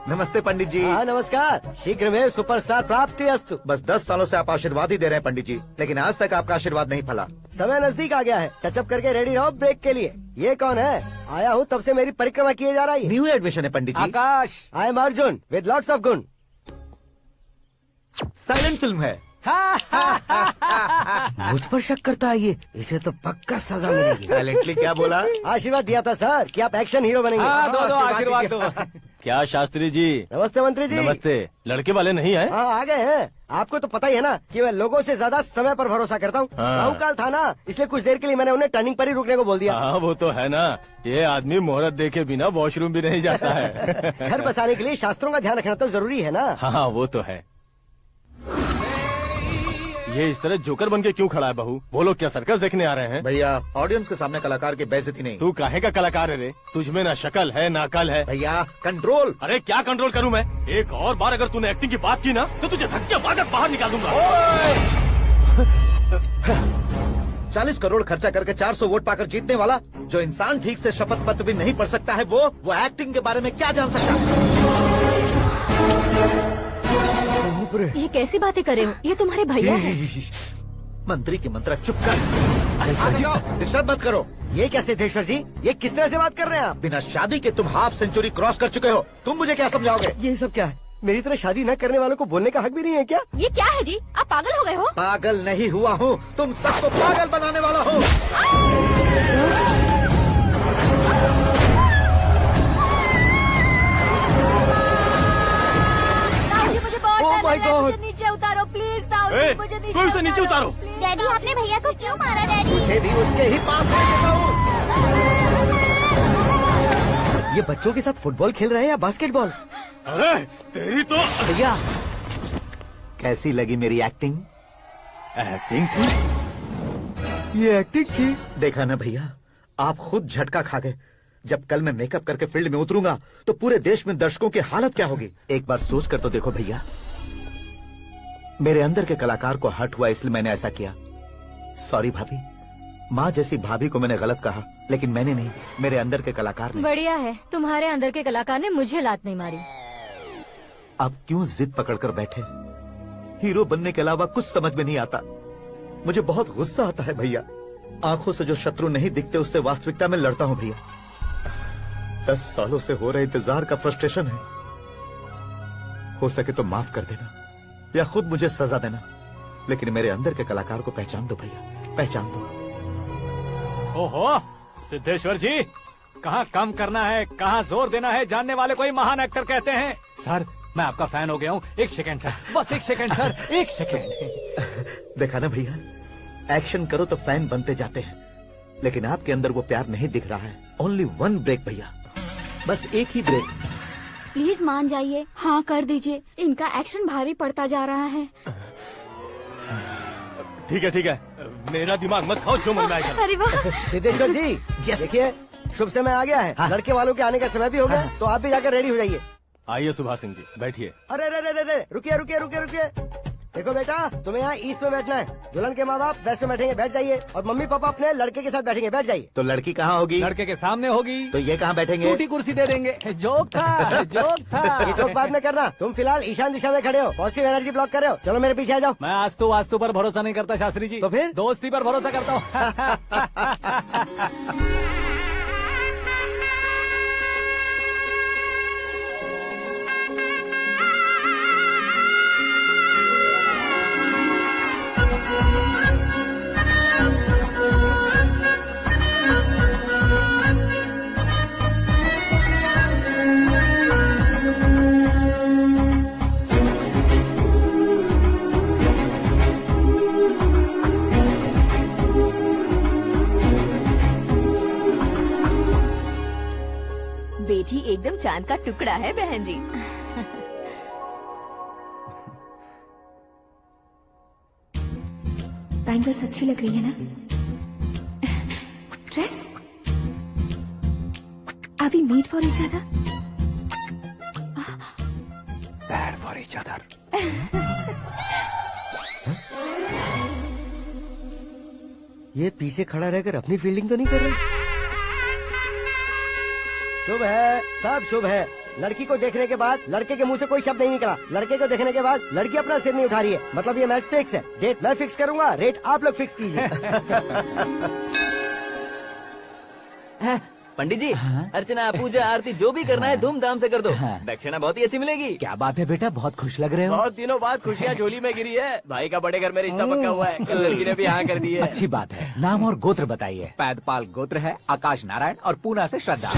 नमस्ते पंडित जी। हाँ नमस्कार, शीघ्र में सुपरस्टार प्राप्ति अस्तु। बस 10 सालों से आप आशीर्वाद ही दे रहे हैं पंडित जी, लेकिन आज तक आपका आशीर्वाद नहीं फला। समय नजदीक आ गया है, टचअप करके रेडी रहो ब्रेक के लिए। ये कौन है? आया हूँ तब से मेरी परिक्रमा किए जा रही है। न्यू एडमिशन है Pandit ji. Aakash. I am Arjun with lots of गुण। साइलेंट फिल्म है। मुझ पर शक करता है ये, इसे तो पक्का सजा मिलेगी। साइलेंटली क्या बोला? आशीर्वाद दिया था सर कि आप एक्शन हीरो बनेंगे। हाँ, दो आशीर्वाद दो। क्या शास्त्री जी? नमस्ते मंत्री जी। नमस्ते। लड़के वाले नहीं है? हाँ आ गए हैं। आपको तो पता ही है ना कि मैं लोगों से ज्यादा समय पर भरोसा करता हूँ। हाँ। राहु काल था ना, इसलिए कुछ देर के लिए मैंने उन्हें टर्निंग पर ही रुकने को बोल दिया। हाँ वो तो है ना, ये आदमी मुहूर्त देखे बिना वॉशरूम भी नहीं जाता है। घर बसाने के लिए शास्त्रों का ध्यान रखना तो जरूरी है ना। हाँ वो तो है। ये इस तरह जोकर बन के क्यों खड़ा है बहू? वो लोग क्या सर्कस देखने आ रहे हैं? भैया ऑडियंस के सामने कलाकार की बेइज्जती नहीं। तू काहे का कलाकार है रे? तुझमें ना शक्ल है ना अकल है। भैया कंट्रोल। अरे क्या कंट्रोल करूं मैं? एक और बार अगर तूने एक्टिंग की बात की ना तो तुझे धक्के मारकर बाहर निकाल दूंगा। 40 करोड़ खर्चा करके 400 वोट पाकर जीतने वाला, जो इंसान ठीक से शपथ पत्र भी नहीं पढ़ सकता है, वो एक्टिंग के बारे में क्या जान सकता है? ये कैसी बातें कर रहे हो? ये तुम्हारे भैया हैं। मंत्री की मंत्रा चुप कर। डिस्टर्ब मत करो। ये क्या सिद्धेश्वर जी, ये किस तरह से बात कर रहे हैं आप? बिना शादी के तुम हाफ सेंचुरी क्रॉस कर चुके हो, तुम मुझे क्या समझाओगे? ये सब क्या है? मेरी तरह शादी न करने वालों को बोलने का हक भी नहीं है क्या? ये क्या है जी? आप पागल हो गए हो? पागल नहीं हुआ हूँ, तुम सबको पागल बनाने वाला हूँ। मुझे बहुत Oh डर my लग रहा है। God! मुझे नीचे उतारो प्लीज। ताऊ ए, जी मुझे नीचे कोई उसे नीचे उतारो। please। डैडी आपने भैया को क्यों मारा डैडी? मुझे भी उसके ही पास लेके जाऊँ। ये बच्चों के साथ फुटबॉल खेल रहे हैं या बास्केटबॉल? अरे तेरी तो भैया कैसी लगी मेरी एक्टिंग? एक्टिंग थी। ये एक्टिंग थी। देखा ना भैया, आप खुद झटका खा गए। जब कल मैं मेकअप करके फील्ड में उतरूंगा तो पूरे देश में दर्शकों की हालत क्या होगी? एक बार सोच कर तो देखो भैया। मेरे अंदर के कलाकार को हर्ट हुआ इसलिए मैंने ऐसा किया। सॉरी भाभी। माँ जैसी भाभी को मैंने गलत कहा, लेकिन मैंने नहीं, मेरे अंदर के कलाकार ने। बढ़िया है, तुम्हारे अंदर के कलाकार ने मुझे लात नहीं मारी। आप क्यों जिद पकड़कर बैठे? हीरो बनने के अलावा कुछ समझ में नहीं आता। मुझे बहुत गुस्सा आता है भैया। आंखों से जो शत्रु नहीं दिखते उससे वास्तविकता में लड़ता हूँ भैया। 10 सालों से हो रहे इंतजार का फ्रस्ट्रेशन है। हो सके तो माफ कर देना या खुद मुझे सजा देना, लेकिन मेरे अंदर के कलाकार को पहचान दो भैया, पहचान दो। ओहो सिद्धेश्वर जी, कहाँ कम करना है कहाँ जोर देना है, जानने वाले को ही महान एक्टर कहते हैं। सर मैं आपका फैन हो गया हूँ। एक सेकंड सर, बस एक सेकंड सर, एक सेकंड। देखा ना भैया, एक्शन करो तो फैन बनते जाते हैं, लेकिन आपके अंदर वो प्यार नहीं दिख रहा है। ओनली 1 ब्रेक भैया, बस एक ही ब्रेक। प्लीज मान जाइए, हाँ कर दीजिए। इनका एक्शन भारी पड़ता जा रहा है। ठीक है, मेरा दिमाग मत खाओ, जो मन में आएगा। अरे वाह! सिद्धेश्वर जी देखिए, शुभ समय आ गया है। हाँ। लड़के वालों के आने का समय भी हो गया, तो आप भी जाकर रेडी हो जाइए। आइए सुभाष सिंह जी, बैठिए। अरे रे रुकिए। देखो बेटा, तुम्हें यहाँ ईस्ट में बैठना है। दुल्हन के माँ बाप वेस्ट में बैठेंगे, बैठ जाइए। और मम्मी पापा अपने लड़के के साथ बैठेंगे, बैठ जाइए। तो लड़की कहाँ होगी? लड़के के सामने होगी। तो ये कहाँ बैठेंगे? टूटी कुर्सी दे देंगे। जोक था, जोक ये था। चौक बाद में करना। तुम फिलहाल ईशान दिशा में खड़े हो, पॉजिटिव एनर्जी ब्लॉक कर रहे हो। चलो मेरे पीछे आ जाओ। मैं वास्तु पर भरोसा नहीं करता शास्त्री जी। तो फिर? दोस्ती पर भरोसा करता हूँ। बेटी एकदम चांद का टुकड़ा है बहन जी। बैंगल्स अच्छी लग रही है ना? Dress? Are we made for each other? Bad for each other. ये पीछे खड़ा रहकर अपनी फील्डिंग तो नहीं कर रहा? शुभ है, सब शुभ है। लड़की को देखने के बाद लड़के के मुंह से कोई शब्द नहीं निकला। लड़के को देखने के बाद लड़की अपना सिर नहीं उठा रही है। मतलब ये मैच फिक्स है। डेट मैं फिक्स करूंगा, रेट आप लोग फिक्स कीजिए। पंडित जी, अर्चना, पूजा, आरती जो भी करना है धूमधाम से कर दो। दक्षिणा बहुत ही अच्छी मिलेगी। क्या बात है बेटा, बहुत खुश लग रहे हो। बहुत दिनों बाद खुशियाँ झोली में गिरी है। भाई का बड़े घर में रिश्ता पक्का हुआ है। कल लड़की ने भी हाँ कर दी है। अच्छी बात है। नाम और गोत्र बताइए। पैदपाल गोत्र है, आकाश नारायण, और पूना से श्रद्धा।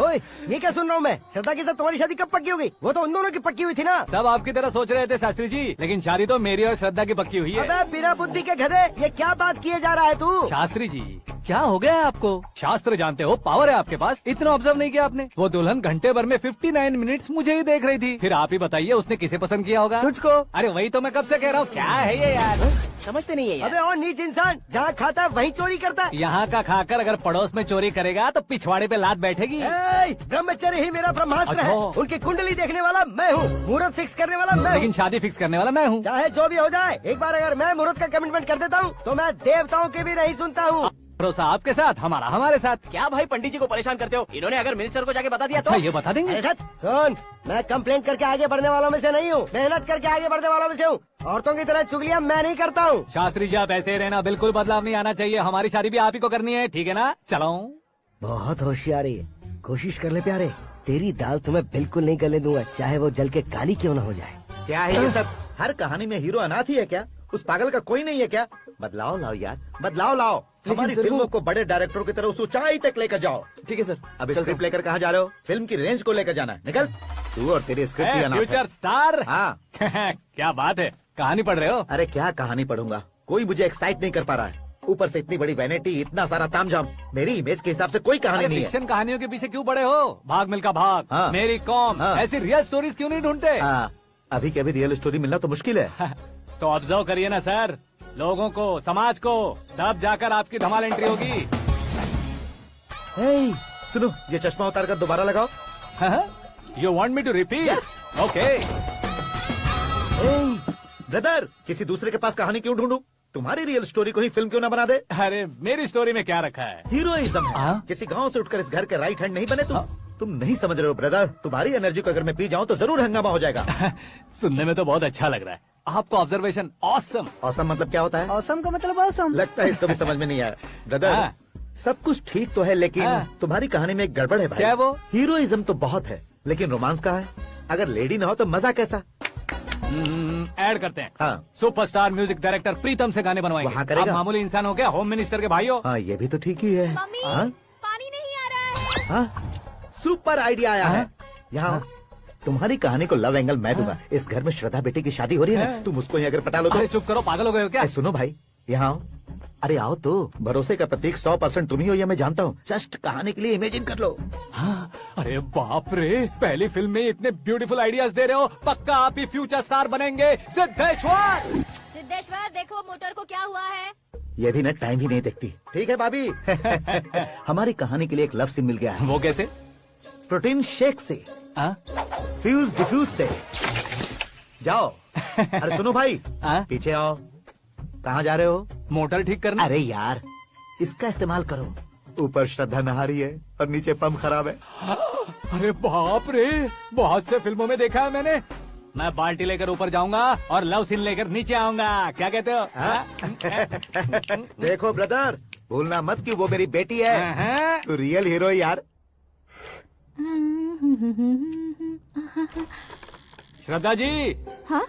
ओए, ये क्या सुन रहा हूँ मैं? श्रद्धा के साथ तुम्हारी शादी कब पक्की हो गई? वो तो उन दोनों की पक्की हुई थी ना। सब आपकी तरह सोच रहे थे शास्त्री जी, लेकिन शादी तो मेरी और श्रद्धा की पक्की हुई है। अबे बिना बुद्धि के गधे, ये क्या बात किए जा रहा है तू? शास्त्री जी, क्या हो गया है आपको? शास्त्र जानते हो, पावर है आपके पास। इतना ऑब्जर्व नहीं किया आपने? वो दुल्हन घंटे भर में 59 मिनट्स मुझे ही देख रही थी। फिर आप ही बताइए उसने किसे पसंद किया होगा? तुझको। अरे वही तो मैं कब से कह रहा हूँ, क्या है ये यार, समझते नहीं है यार। अबे और नीच इंसान, जहाँ खाता है वहीं चोरी करता है। यहाँ का खाकर अगर पड़ोस में चोरी करेगा तो पिछवाड़े पे लात बैठेगी। ब्रह्मचर्य ही मेरा ब्रह्मास्त्र है। अच्छा। उनकी कुंडली देखने वाला मैं हूँ, मुहूर्त फिक्स करने वाला मैं हूँ। लेकिन शादी फिक्स करने वाला मैं हूँ। चाहे जो भी हो जाए, एक बार अगर मैं मुहूर्त का कमिटमेंट कर देता हूँ तो मैं देवताओं की भी नहीं सुनता हूँ। भरोसा आपके साथ, हमारा हमारे साथ। क्या भाई पंडित जी को परेशान करते हो? इन्होंने अगर मिनिस्टर को जाके बता दिया अच्छा, ये बता देंगे? अरे धत, सुन, मैं कंप्लेंट करके आगे बढ़ने वालों में से नहीं हूँ, मेहनत करके आगे बढ़ने वालों में से हूँ। औरतों की तरह चुगलियाँ मैं नहीं करता हूँ। शास्त्री जी, आप ऐसे ही रहना, बिल्कुल बदलाव नहीं आना चाहिए। हमारी शादी भी आप ही को करनी है, ठीक है ना? चलो। बहुत होशियारी है, कोशिश कर ले प्यारे। तेरी दाल तुम्हें बिल्कुल नहीं गलने दूंगा, चाहे वो जल के काली क्यों न हो जाए। क्या है ये सब? हर कहानी में हीरो अनाथ ही है क्या? उस पागल का कोई नहीं है क्या? बदलाव लाओ यार, बदलाव लाओ। हमारी फिल्मों को बड़े डायरेक्टरों की तरह उस ऊंचाई तक लेकर जाओ। ठीक है सर। अब स्क्रिप्ट लेकर कहाँ जा रहे हो? फिल्म की रेंज को लेकर जाना है। निकल तू और तेरी स्क्रिप्ट भी अनाथ है। Future star. हाँ। क्या बात है, कहानी पढ़ रहे हो? अरे क्या कहानी पढ़ूंगा, कोई मुझे एक्साइट नहीं कर पा रहा है। ऊपर से इतनी बड़ी वैनिटी, इतना सारा तामझाम। मेरी इमेज के हिसाब से कोई कहानी नहीं है। फिक्शन कहानियों के पीछे क्यों पड़े हो? भाग मिल्खा भाग, हाँ। मेरी कॉम, हाँ। ऐसी रियल स्टोरीज क्यों नहीं ढूंढते? हाँ, अभी के अभी रियल स्टोरी मिलना तो मुश्किल है। तो ऑब्जर्व करिए ना सर, लोगों को, समाज को, तब जाकर आपकी धमाल एंट्री होगी। सुनो, ये चश्मा उतार कर दोबारा लगाओ। You want me to repeat? Okay. Brother, किसी दूसरे के पास कहानी क्यों ढूंढूं? तुम्हारी रियल स्टोरी को ही फिल्म क्यों ना बना दे? अरे मेरी स्टोरी में क्या रखा है? हीरोइज्म है। हाँ? किसी गांव से उठकर इस घर के राइट हैंड नहीं बने तुम? तुम नहीं समझ रहे हो ब्रदर, तुम्हारी एनर्जी को अगर मैं पी जाऊं तो जरूर हंगामा हो जाएगा। सुनने में तो बहुत अच्छा लग रहा है। आपको ऑब्जर्वेशन ऑसम। ऑसम मतलब क्या होता है? औसम का मतलब औसम। लगता है इसको भी समझ में नहीं आया। ब्रदर, हाँ। सब कुछ ठीक तो है, लेकिन हाँ। तुम्हारी कहानी में एक गड़बड़ है भाई। क्या है वो? हीरोइज्म तो बहुत है, लेकिन रोमांस कहाँ है? अगर लेडी ना हो तो मजा कैसा? ऐड करते हैं। हाँ। सुपरस्टार म्यूजिक डायरेक्टर प्रीतम से गाने बनवाएंगे। वहाँ करेगा? आप मामूली इंसान हो क्या, होम मिनिस्टर के भाई हो? हाँ, ये भी तो ठीक ही है। मम्मी, हाँ? पानी नहीं आ रहा है। हाँ? सुपर आइडिया आया है। यहाँ आओ। तुम्हारी कहानी को लव एंगल मैं दूंगा। इस घर में श्रद्धा बेटी की शादी हो रही है ना, तुम उसको ही अगर पटा लो तो। अरे चुप करो, पागल हो गए हो क्या? सुनो भाई, यहाँ आओ। अरे आओ तो, भरोसे का प्रतीक 100% तुम ही हो, ये मैं जानता हूँ। जस्ट कहानी के लिए इमेजिन कर लो। हाँ, अरे बाप रे, पहली फिल्म में इतने ब्यूटीफुल आइडियाज दे रहे हो, पक्का आप ही फ्यूचर स्टार बनेंगे। सिद्धेश्वर, सिद्धेश्वर देखो मोटर को क्या हुआ है। ये भी ना टाइम ही नहीं देखती। ठीक है भाभी। हमारी कहानी के लिए एक लव सीन मिल गया है। वो कैसे? प्रोटीन शेक से, हाँ? फ्यूज डिफ्यूज से। जाओ। अरे सुनो भाई, हाँ? पीछे आओ। कहाँ जा रहे हो? मोटर ठीक करना। अरे यार, इसका इस्तेमाल करो। ऊपर श्रद्धा नहा रही है और नीचे पंप खराब है। अरे बाप रे, बहुत से फिल्मों में देखा है मैंने। मैं बाल्टी लेकर ऊपर जाऊंगा और लव सीन लेकर नीचे आऊंगा। क्या कहते हो? देखो ब्रदर, भूलना मत कि वो मेरी बेटी है। तू रियल हीरो है यार। श्रद्धा जी, हाँ?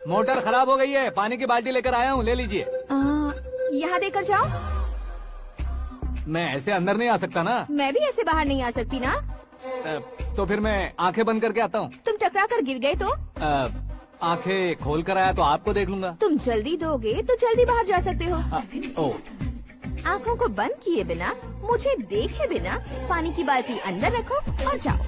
मोटर खराब हो गई है, पानी की बाल्टी लेकर आया हूँ, ले लीजिए। यहाँ देकर जाओ। मैं ऐसे अंदर नहीं आ सकता ना। मैं भी ऐसे बाहर नहीं आ सकती ना। तो फिर मैं आंखें बंद करके आता हूँ। तुम टकरा कर गिर गए तो? आंखें खोल कर आया तो आपको देख लूंगा। तुम जल्दी दोगे तो जल्दी बाहर जा सकते हो। ओ, आँखों को बंद किए बिना, मुझे देखे बिना पानी की बाल्टी अंदर रखो और जाओ।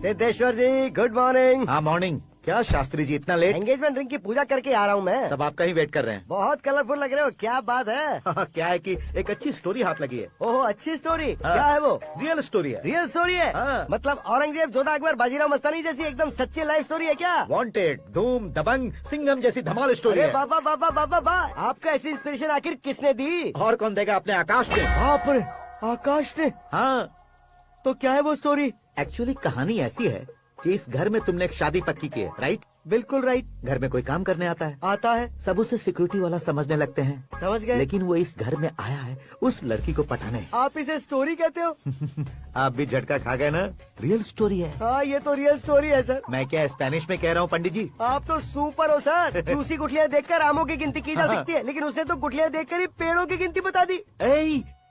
सिद्धेश्वर जी गुड मॉर्निंग। हाँ मॉर्निंग। क्या शास्त्री जी इतना लेट? एंगेजमेंट रिंग की पूजा करके आ रहा हूँ मैं। सब आपका ही वेट कर रहे हैं। बहुत कलरफुल लग रहे हो, क्या बात है? क्या है कि एक अच्छी स्टोरी हाथ लगी है। ओहो अच्छी स्टोरी। हाँ। क्या है वो? रियल स्टोरी है। रियल स्टोरी है? हाँ। मतलब औरंगजेब, जोधा अकबर, बाजीराव मस्तानी जैसी एकदम सच्ची लाइफ स्टोरी है क्या? वांटेड, धूम, दबंग, सिंघम जैसी धमाल स्टोरी अरे है। बाबा बाबा बाबा बा, आपका ऐसी इंस्पिरेशन आखिर किसने दी? और कौन देगा? अपने आकाश ने। बाप रे, आकाश ने। हाँ, तो क्या है वो स्टोरी? एक्चुअली कहानी ऐसी है कि इस घर में तुमने एक शादी पक्की की है, राइट? बिल्कुल राइट। घर में कोई काम करने आता है, आता है, सब उसे सिक्योरिटी वाला समझने लगते हैं। समझ गए। लेकिन वो इस घर में आया है उस लड़की को पटाने। आप इसे स्टोरी कहते हो? आप भी झटका खा गए ना? रियल स्टोरी है। हाँ ये तो रियल स्टोरी है सर। मैं क्या स्पेनिश में कह रहा हूँ पंडित जी? आप तो सुपर हो सर। चूसी गुठलियाँ देखकर आमों की गिनती की जा हाँ। सकती है, लेकिन उसने तो गुठलियाँ देखकर ही पेड़ों की गिनती बता दी।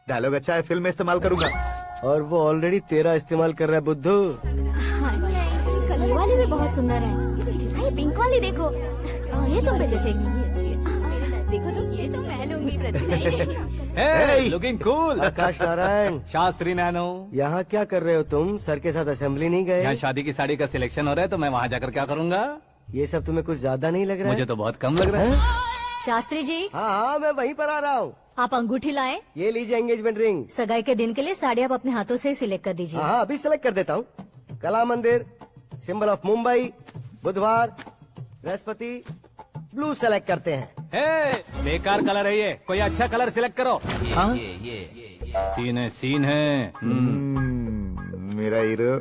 डायलॉग अच्छा है, फिल्म में इस्तेमाल करूंगा। और वो ऑलरेडी तेरा इस्तेमाल कर रहा है बुद्धू। कलर वाली भी बहुत सुंदर है। ये पिंक वाली देखो, और ये तुम पे जचेगी। देखो तो ये तो मैं लूंगी Hey, looking cool. आकाश नारायण, शास्त्री नैनो, यहाँ क्या कर रहे हो तुम? सर के साथ असेंबली नहीं यहाँ गए? शादी की साड़ी का सिलेक्शन हो रहा है तो मैं वहाँ जाकर क्या करूँगा? ये सब तुम्हें कुछ ज्यादा नहीं लग रहा मुझे है? तो बहुत कम लग रहा है। शास्त्री जी हाँ हाँ मैं वहीं पर आ रहा हूँ। आप अंगूठी लाएं। ये लीजिए एंगेजमेंट रिंग। सगाई के दिन के लिए साड़ी आप अपने हाथों से ही सिलेक्ट कर दीजिए। हाँ अभी सेलेक्ट कर देता हूँ। कला मंदिर, सिंबल ऑफ मुंबई, बुधवार, बृहस्पति, ब्लू सेलेक्ट करते हैं। हे, बेकार कलर है ये, कोई अच्छा कलर सिलेक्ट करो। हाँ? सीन है। मेरा हीरो।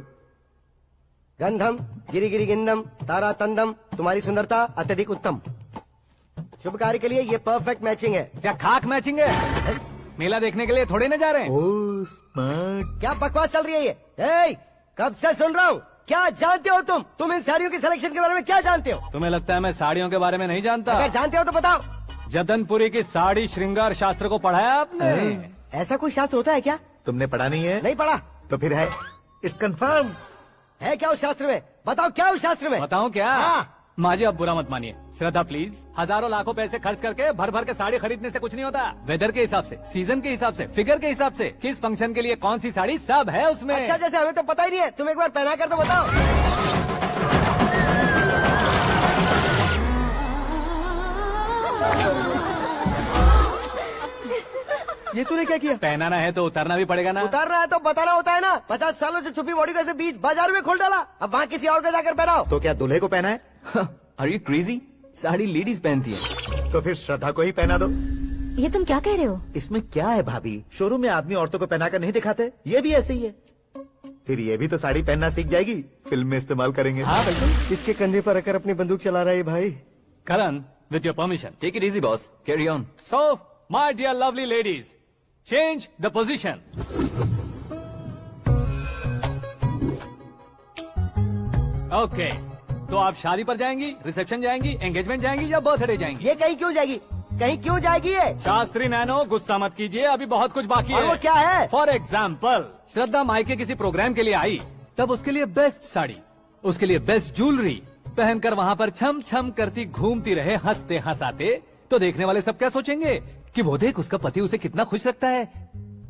गंधम, गिरी गिरी गिंदम, तारा तंदम, तुम्हारी सुंदरता अत्यधिक उत्तम। शुभ कार्य के लिए ये परफेक्ट मैचिंग है। क्या खाक मैचिंग है? मेला देखने के लिए थोड़े न जा रहे हैं। Oh smart. क्या बकवास चल रही है ये? ए, कब से सुन रहा हूँ। क्या जानते हो तुम इन साड़ियों की सिलेक्शन के बारे में क्या जानते हो? तुम्हें लगता है मैं साड़ियों के बारे में नहीं जानता? अगर जानते हो तो बताओ। जदनपुरी की साड़ी श्रृंगार शास्त्र को पढ़ा है आपने? ऐसा कोई शास्त्र होता है क्या? तुमने पढ़ा नहीं है? नहीं पढ़ा। तो फिर है, इट्स कंफर्म। है क्या उस शास्त्र में? बताओ क्या उस शास्त्र में? बताऊं क्या? हाँ। माजी अब बुरा मत मानिए। श्रद्धा प्लीज, हजारों लाखों पैसे खर्च करके भर भर के साड़ी खरीदने से कुछ नहीं होता। वेदर के हिसाब से, सीजन के हिसाब से, फिगर के हिसाब से, किस फंक्शन के लिए कौन सी साड़ी, सब है उसमें। अच्छा जैसे हमें तो पता ही नहीं है, तुम एक बार पहना कर तो बताओ। ये तूने क्या किया? पहनाना है तो उतारना भी पड़ेगा ना। उतारना है तो बताना होता है ना। 50 सालों से छुपी बॉडी को ऐसे बीच बाजार में खोल डाला, अब वहाँ किसी और को जाकर पहनाओ। तो क्या दूल्हे को पहना है? Are you crazy? Sari ladies पहनती है। तो फिर श्रद्धा को ही पहना दो। ये तुम क्या कह रहे हो? इसमें क्या है भाभी? शोरूम में आदमी औरतों को पहनाकर नहीं दिखाते, ये भी ऐसे ही है। फिर ये भी तो साड़ी पहनना सीख जाएगी, फिल्म में इस्तेमाल करेंगे। हाँ बिल्कुल। इसके कंधे पर रखकर अपनी बंदूक चला रहा है भाई। Karan, with your permission. Take it easy boss, carry on. So, my dear lovely ladies, change the position. Okay, तो आप शादी पर जाएंगी, रिसेप्शन जाएंगी, एंगेजमेंट जाएंगी या बर्थडे जाएंगी? ये कहीं क्यों जाएगी? कहीं क्यों जाएगी ये? शास्त्री नैनो, गुस्सा मत कीजिए, अभी बहुत कुछ बाकी और है। वो क्या है? फॉर एग्जाम्पल, श्रद्धा मायके किसी प्रोग्राम के लिए आई, तब उसके लिए बेस्ट साड़ी, उसके लिए बेस्ट ज्वेलरी पहनकर वहाँ पर छम छम करती घूमती रहे हंसते हंसाते, तो देखने वाले सब क्या सोचेंगे कि वो देख उसका पति उसे कितना खुश रखता है।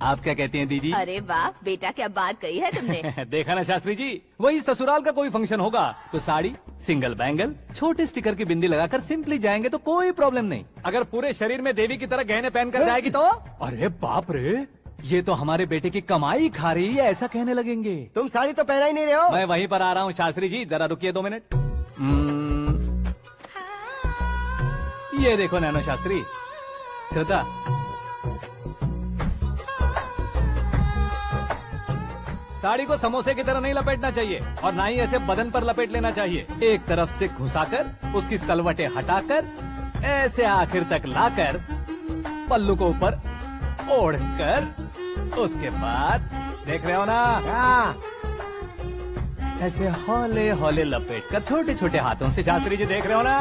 आप क्या कहती हैं दीदी? अरे वाह बेटा, क्या बात कही है तुमने। देखा ना शास्त्री जी, वही ससुराल का कोई फंक्शन होगा तो साड़ी, सिंगल बैंगल, छोटे स्टिकर की बिंदी लगाकर सिंपली जाएंगे तो कोई प्रॉब्लम नहीं। अगर पूरे शरीर में देवी की तरह गहने पहनकर जाएगी तो अरे बाप रे, ये तो हमारे बेटे की कमाई खा रही है, ऐसा कहने लगेंगे। तुम साड़ी तो पहना ही नहीं रहे हो। मैं वहीं पर आ रहा हूँ शास्त्री जी, जरा रुकिए 2 मिनट। ये देखो नैनो शास्त्री, श्रद्धा, साड़ी को समोसे की तरह नहीं लपेटना चाहिए और ना ही ऐसे बदन पर लपेट लेना चाहिए। एक तरफ से घुसाकर, उसकी सलवटें हटाकर, ऐसे आखिर तक लाकर, पल्लू को ऊपर ओढ़कर, उसके बाद देख रहे हो ना, ऐसे हौले हौले लपेट कर छोटे छोटे हाथों से, शास्त्री जी देख रहे हो ना।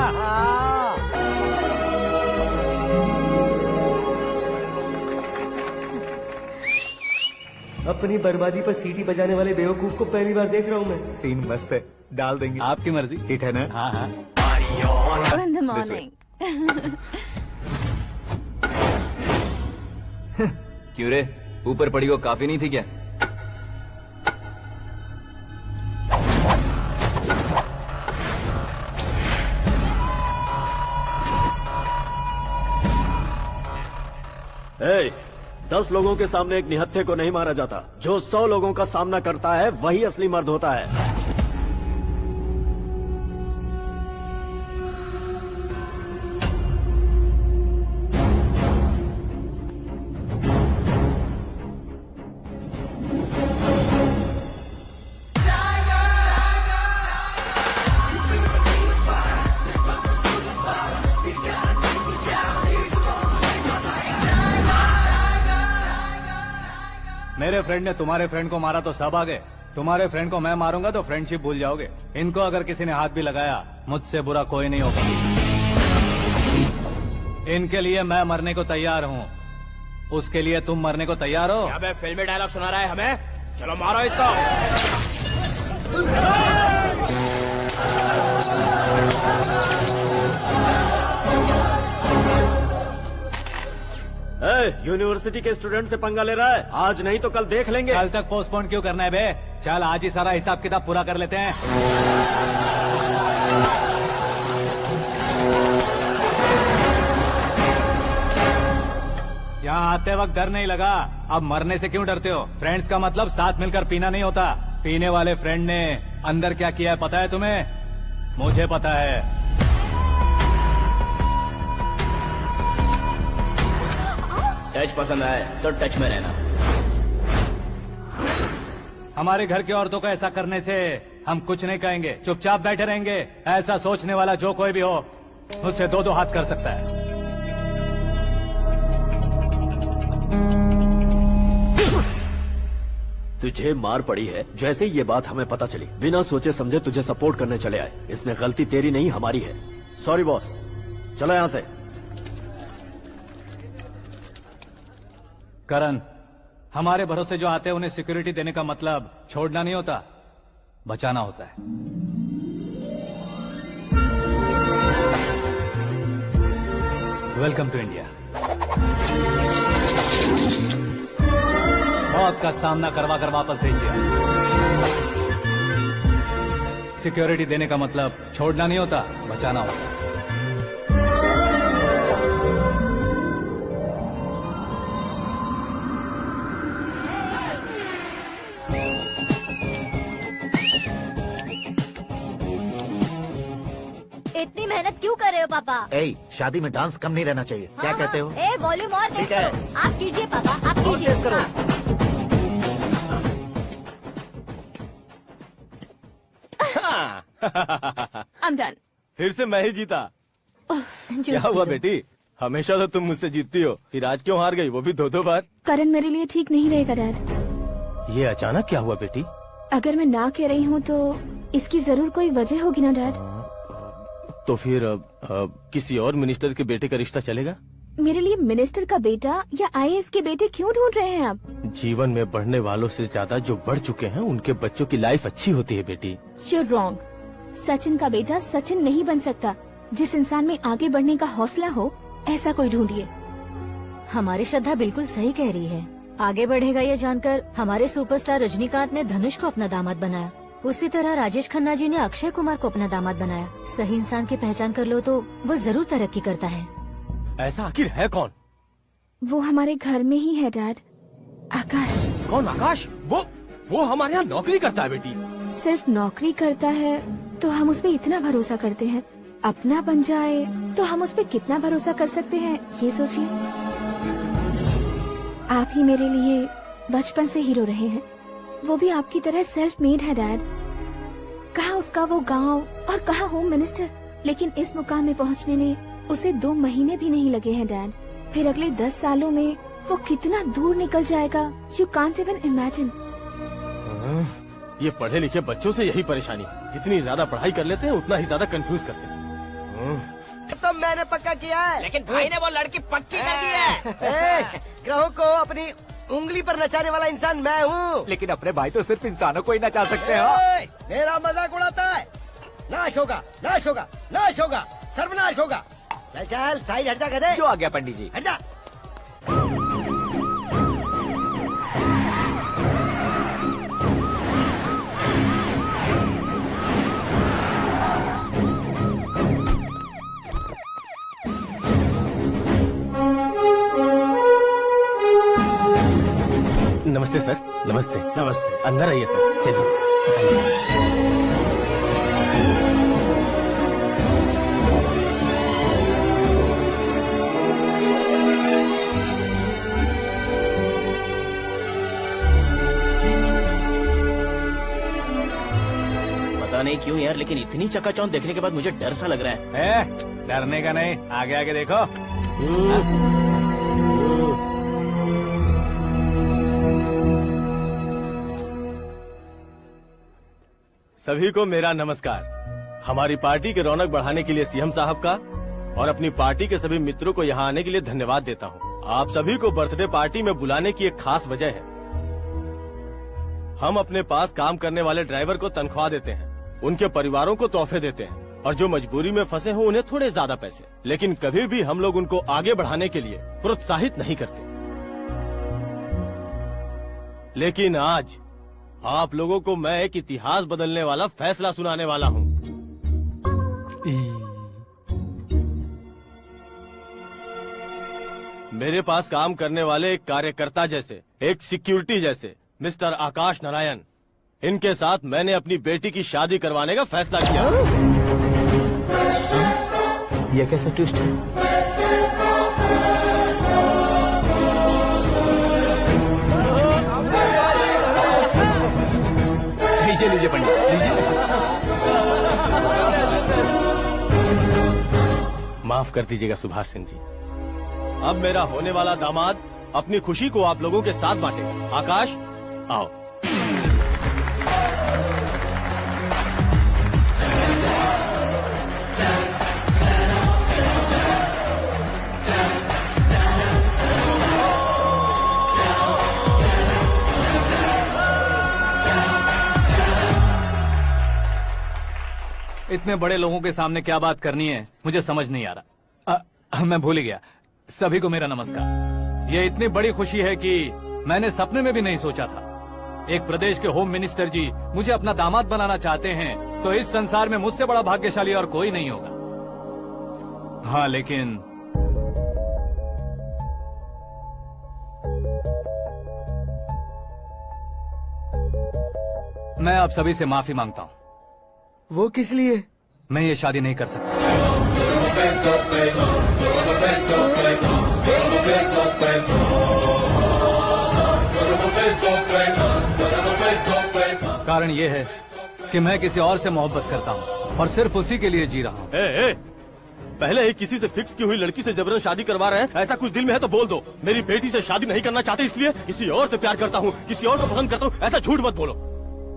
अपनी बर्बादी पर सीटी बजाने वाले बेवकूफ को पहली बार देख रहा हूँ मैं। सीन मस्त है, डाल देंगे। आपकी मर्जी। हिट है ना? हाँ हाँ। In the morning. क्यों रे, ऊपर पड़ी वो काफी नहीं थी क्या? 10 लोगों के सामने एक निहत्थे को नहीं मारा जाता। जो 100 लोगों का सामना करता है वही असली मर्द होता है। मेरे फ्रेंड ने तुम्हारे फ्रेंड को मारा तो सब आ गए। तुम्हारे फ्रेंड को मैं मारूंगा तो फ्रेंडशिप भूल जाओगे। इनको अगर किसी ने हाथ भी लगाया, मुझसे बुरा कोई नहीं होगा। इनके लिए मैं मरने को तैयार हूँ। उसके लिए तुम मरने को तैयार हो? अबे फिल्मी डायलॉग सुना रहा है हमें। चलो मारो इसको। यूनिवर्सिटी के स्टूडेंट से पंगा ले रहा है। आज नहीं तो कल देख लेंगे। कल तक पोस्टपोन क्यों करना है बे? चल आज ही सारा हिसाब किताब पूरा कर लेते हैं। यहाँ आते वक्त डर नहीं लगा, अब मरने से क्यों डरते हो? फ्रेंड्स का मतलब साथ मिलकर पीना नहीं होता। पीने वाले फ्रेंड ने अंदर क्या किया है पता है तुम्हें? मुझे पता है। टच पसंद आए तो टच में रहना। हमारे घर की औरतों को ऐसा करने से हम कुछ नहीं कहेंगे, चुपचाप बैठे रहेंगे। ऐसा सोचने वाला जो कोई भी हो, उससे 2-2 हाथ कर सकता है। तुझे मार पड़ी है। जैसे ही ये बात हमें पता चली, बिना सोचे समझे तुझे सपोर्ट करने चले आए। इसमें गलती तेरी नहीं हमारी है। सॉरी बॉस, चलो यहाँ से। करण, हमारे भरोसे जो आते हैं उन्हें सिक्योरिटी देने का मतलब छोड़ना नहीं होता, बचाना होता है। Welcome to India. मौत का सामना करवा कर वापस भेज दिया। सिक्योरिटी देने का मतलब छोड़ना नहीं होता, बचाना होता है। इतनी मेहनत क्यों कर रहे हो पापा? शादी में डांस कम नहीं रहना चाहिए। क्या कहते हो? वॉल्यूम और तेज ठीक है। करो। आप कीजिए पापा, आप कीजिए। तेज करो। I'm done. फिर से मैं ही जीता। क्या हुआ बेटी? हमेशा तो तुम मुझसे जीतती हो, फिर आज क्यों हार गई, वो भी 2-2 बार? करण मेरे लिए ठीक नहीं रहेगा डैड। ये अचानक क्या हुआ बेटी? अगर मैं ना कह रही हूँ तो इसकी जरूर कोई वजह होगी ना डैड। तो फिर किसी और मिनिस्टर के बेटे का रिश्ता चलेगा? मेरे लिए मिनिस्टर का बेटा या आईएएस के बेटे क्यों ढूंढ रहे हैं आप? जीवन में बढ़ने वालों से ज्यादा जो बढ़ चुके हैं उनके बच्चों की लाइफ अच्छी होती है बेटी। You're wrong. सचिन का बेटा सचिन नहीं बन सकता। जिस इंसान में आगे बढ़ने का हौसला हो, ऐसा कोई ढूंढिए। हमारी श्रद्धा बिल्कुल सही कह रही है। आगे बढ़ेगा ये जानकर हमारे सुपरस्टार रजनीकांत ने धनुष को अपना दामाद बनाया। उसी तरह राजेश खन्ना जी ने अक्षय कुमार को अपना दामाद बनाया। सही इंसान की पहचान कर लो तो वो जरूर तरक्की करता है। ऐसा आखिर है कौन? वो हमारे घर में ही है डैड। आकाश। कौन आकाश? वो हमारे यहाँ नौकरी करता है बेटी। सिर्फ नौकरी करता है तो हम उस पर इतना भरोसा करते हैं। अपना बन जाए तो हम उस पर कितना भरोसा कर सकते हैं, ये सोचिए। आप ही मेरे लिए बचपन से हीरो रहे हैं। वो भी आपकी तरह सेल्फ मेड है डैड। कहाँ उसका वो गांव और कहाँ होम मिनिस्टर, लेकिन इस मुकाम में पहुँचने में उसे 2 महीने भी नहीं लगे हैं डैड। फिर अगले 10 सालों में वो कितना दूर निकल जाएगा, यू कांट इवन इमेजिन। ये पढ़े लिखे बच्चों से यही परेशानी, जितनी ज्यादा पढ़ाई कर लेते हैं उतना ही ज्यादा कंफ्यूज करते हैं। तो मैंने पक्का किया है। लेकिन भाई ने वो लड़की पक्की कर दी है। ग्रहों को अपनी उंगली पर नचाने वाला इंसान मैं हूँ। लेकिन अपने भाई तो सिर्फ इंसानों को ही नचा सकते हैं। मेरा मजाक उड़ाता है। नाश होगा, नाश होगा, नाश होगा, सर्वनाश होगा। चल चल साइड हट जा गधे। जो आ गया पंडित जी। हट जा। नमस्ते। नमस्ते। अंदर आइए सर, चलिए। पता नहीं क्यों यार, लेकिन इतनी चकाचौंध देखने के बाद मुझे डर सा लग रहा है। डरने का नहीं, आगे आगे देखो। सभी को मेरा नमस्कार। हमारी पार्टी की रौनक बढ़ाने के लिए सीएम साहब का और अपनी पार्टी के सभी मित्रों को यहाँ आने के लिए धन्यवाद देता हूँ। आप सभी को बर्थडे पार्टी में बुलाने की एक खास वजह है। हम अपने पास काम करने वाले ड्राइवर को तनख्वाह देते हैं, उनके परिवारों को तोहफे देते हैं और जो मजबूरी में फंसे हो उन्हें थोड़े ज्यादा पैसे, लेकिन कभी भी हम लोग उनको आगे बढ़ाने के लिए प्रोत्साहित नहीं करते। लेकिन आज आप लोगों को मैं एक इतिहास बदलने वाला फैसला सुनाने वाला हूँ। मेरे पास काम करने वाले एक कार्यकर्ता जैसे, एक सिक्योरिटी जैसे मिस्टर आकाश नारायण, इनके साथ मैंने अपनी बेटी की शादी करवाने का फैसला किया। ये कैसा ट्विस्ट है? लीजिए लीजिए पंडित, लीजिए। माफ कर दीजिएगा सुभाष सिंह जी। अब मेरा होने वाला दामाद अपनी खुशी को आप लोगों के साथ बांटेगा। आकाश, आओ। इतने बड़े लोगों के सामने क्या बात करनी है मुझे समझ नहीं आ रहा। मैं भूल गया। सभी को मेरा नमस्कार। ये इतनी बड़ी खुशी है कि मैंने सपने में भी नहीं सोचा था। एक प्रदेश के होम मिनिस्टर जी मुझे अपना दामाद बनाना चाहते हैं तो इस संसार में मुझसे बड़ा भाग्यशाली और कोई नहीं होगा। हाँ, लेकिन मैं आप सभी से माफी मांगता हूँ। वो किस लिए? मैं ये शादी नहीं कर सकता। कारण ये है कि मैं किसी और से मोहब्बत करता हूँ और सिर्फ उसी के लिए जी रहा हूँ। पहले ही किसी से फिक्स की हुई लड़की से जबरन शादी करवा रहे हैं। ऐसा कुछ दिल में है तो बोल दो। मेरी बेटी से शादी नहीं करना चाहते इसलिए किसी और से प्यार करता हूँ, किसी और को पसंद करता हूँ, ऐसा झूठ मत बोलो।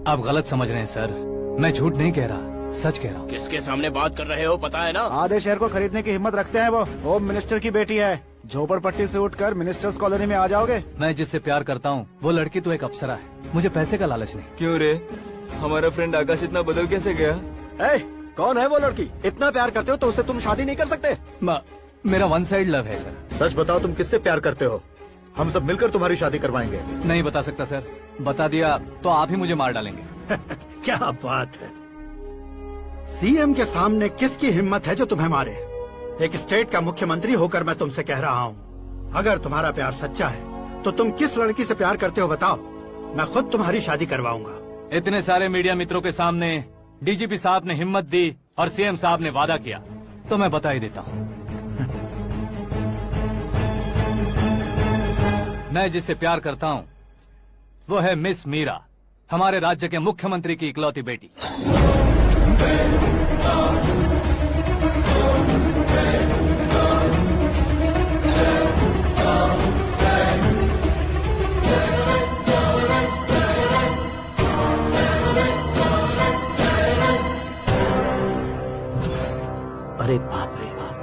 आप गलत समझ रहे हैं सर। मैं झूठ नहीं कह रहा, सच कह रहा हूँ। किसके सामने बात कर रहे हो पता है ना? आधे शहर को खरीदने की हिम्मत रखते हैं वो। होम मिनिस्टर की बेटी है। झोपड़पट्टी से उठकर मिनिस्टर्स कॉलोनी में आ जाओगे। मैं जिससे प्यार करता हूँ वो लड़की तो एक अप्सरा है। मुझे पैसे का लालच नहीं। क्यों रे, हमारा फ्रेंड आकाश इतना बदल कैसे गया? कौन है वो लड़की? इतना प्यार करते हो तो उससे तुम शादी नहीं कर सकते? मेरा वन साइड लव है सर। सच बताओ, तुम किससे प्यार करते हो? हम सब मिलकर तुम्हारी शादी करवाएंगे। नहीं बता सकता सर। बता दिया तो आप ही मुझे मार डालेंगे। क्या बात है। सीएम के सामने किसकी हिम्मत है जो तुम्हें मारे? एक स्टेट का मुख्यमंत्री होकर मैं तुमसे कह रहा हूँ, अगर तुम्हारा प्यार सच्चा है तो तुम किस लड़की से प्यार करते हो बताओ, मैं खुद तुम्हारी शादी करवाऊंगा। इतने सारे मीडिया मित्रों के सामने डीजीपी साहब ने हिम्मत दी और सीएम साहब ने वादा किया तो मैं बता ही देता हूँ। मैं जिससे प्यार करता हूँ वो है मिस मीरा, हमारे राज्य के मुख्यमंत्री की इकलौती बेटी। अरे बाप रे बाप,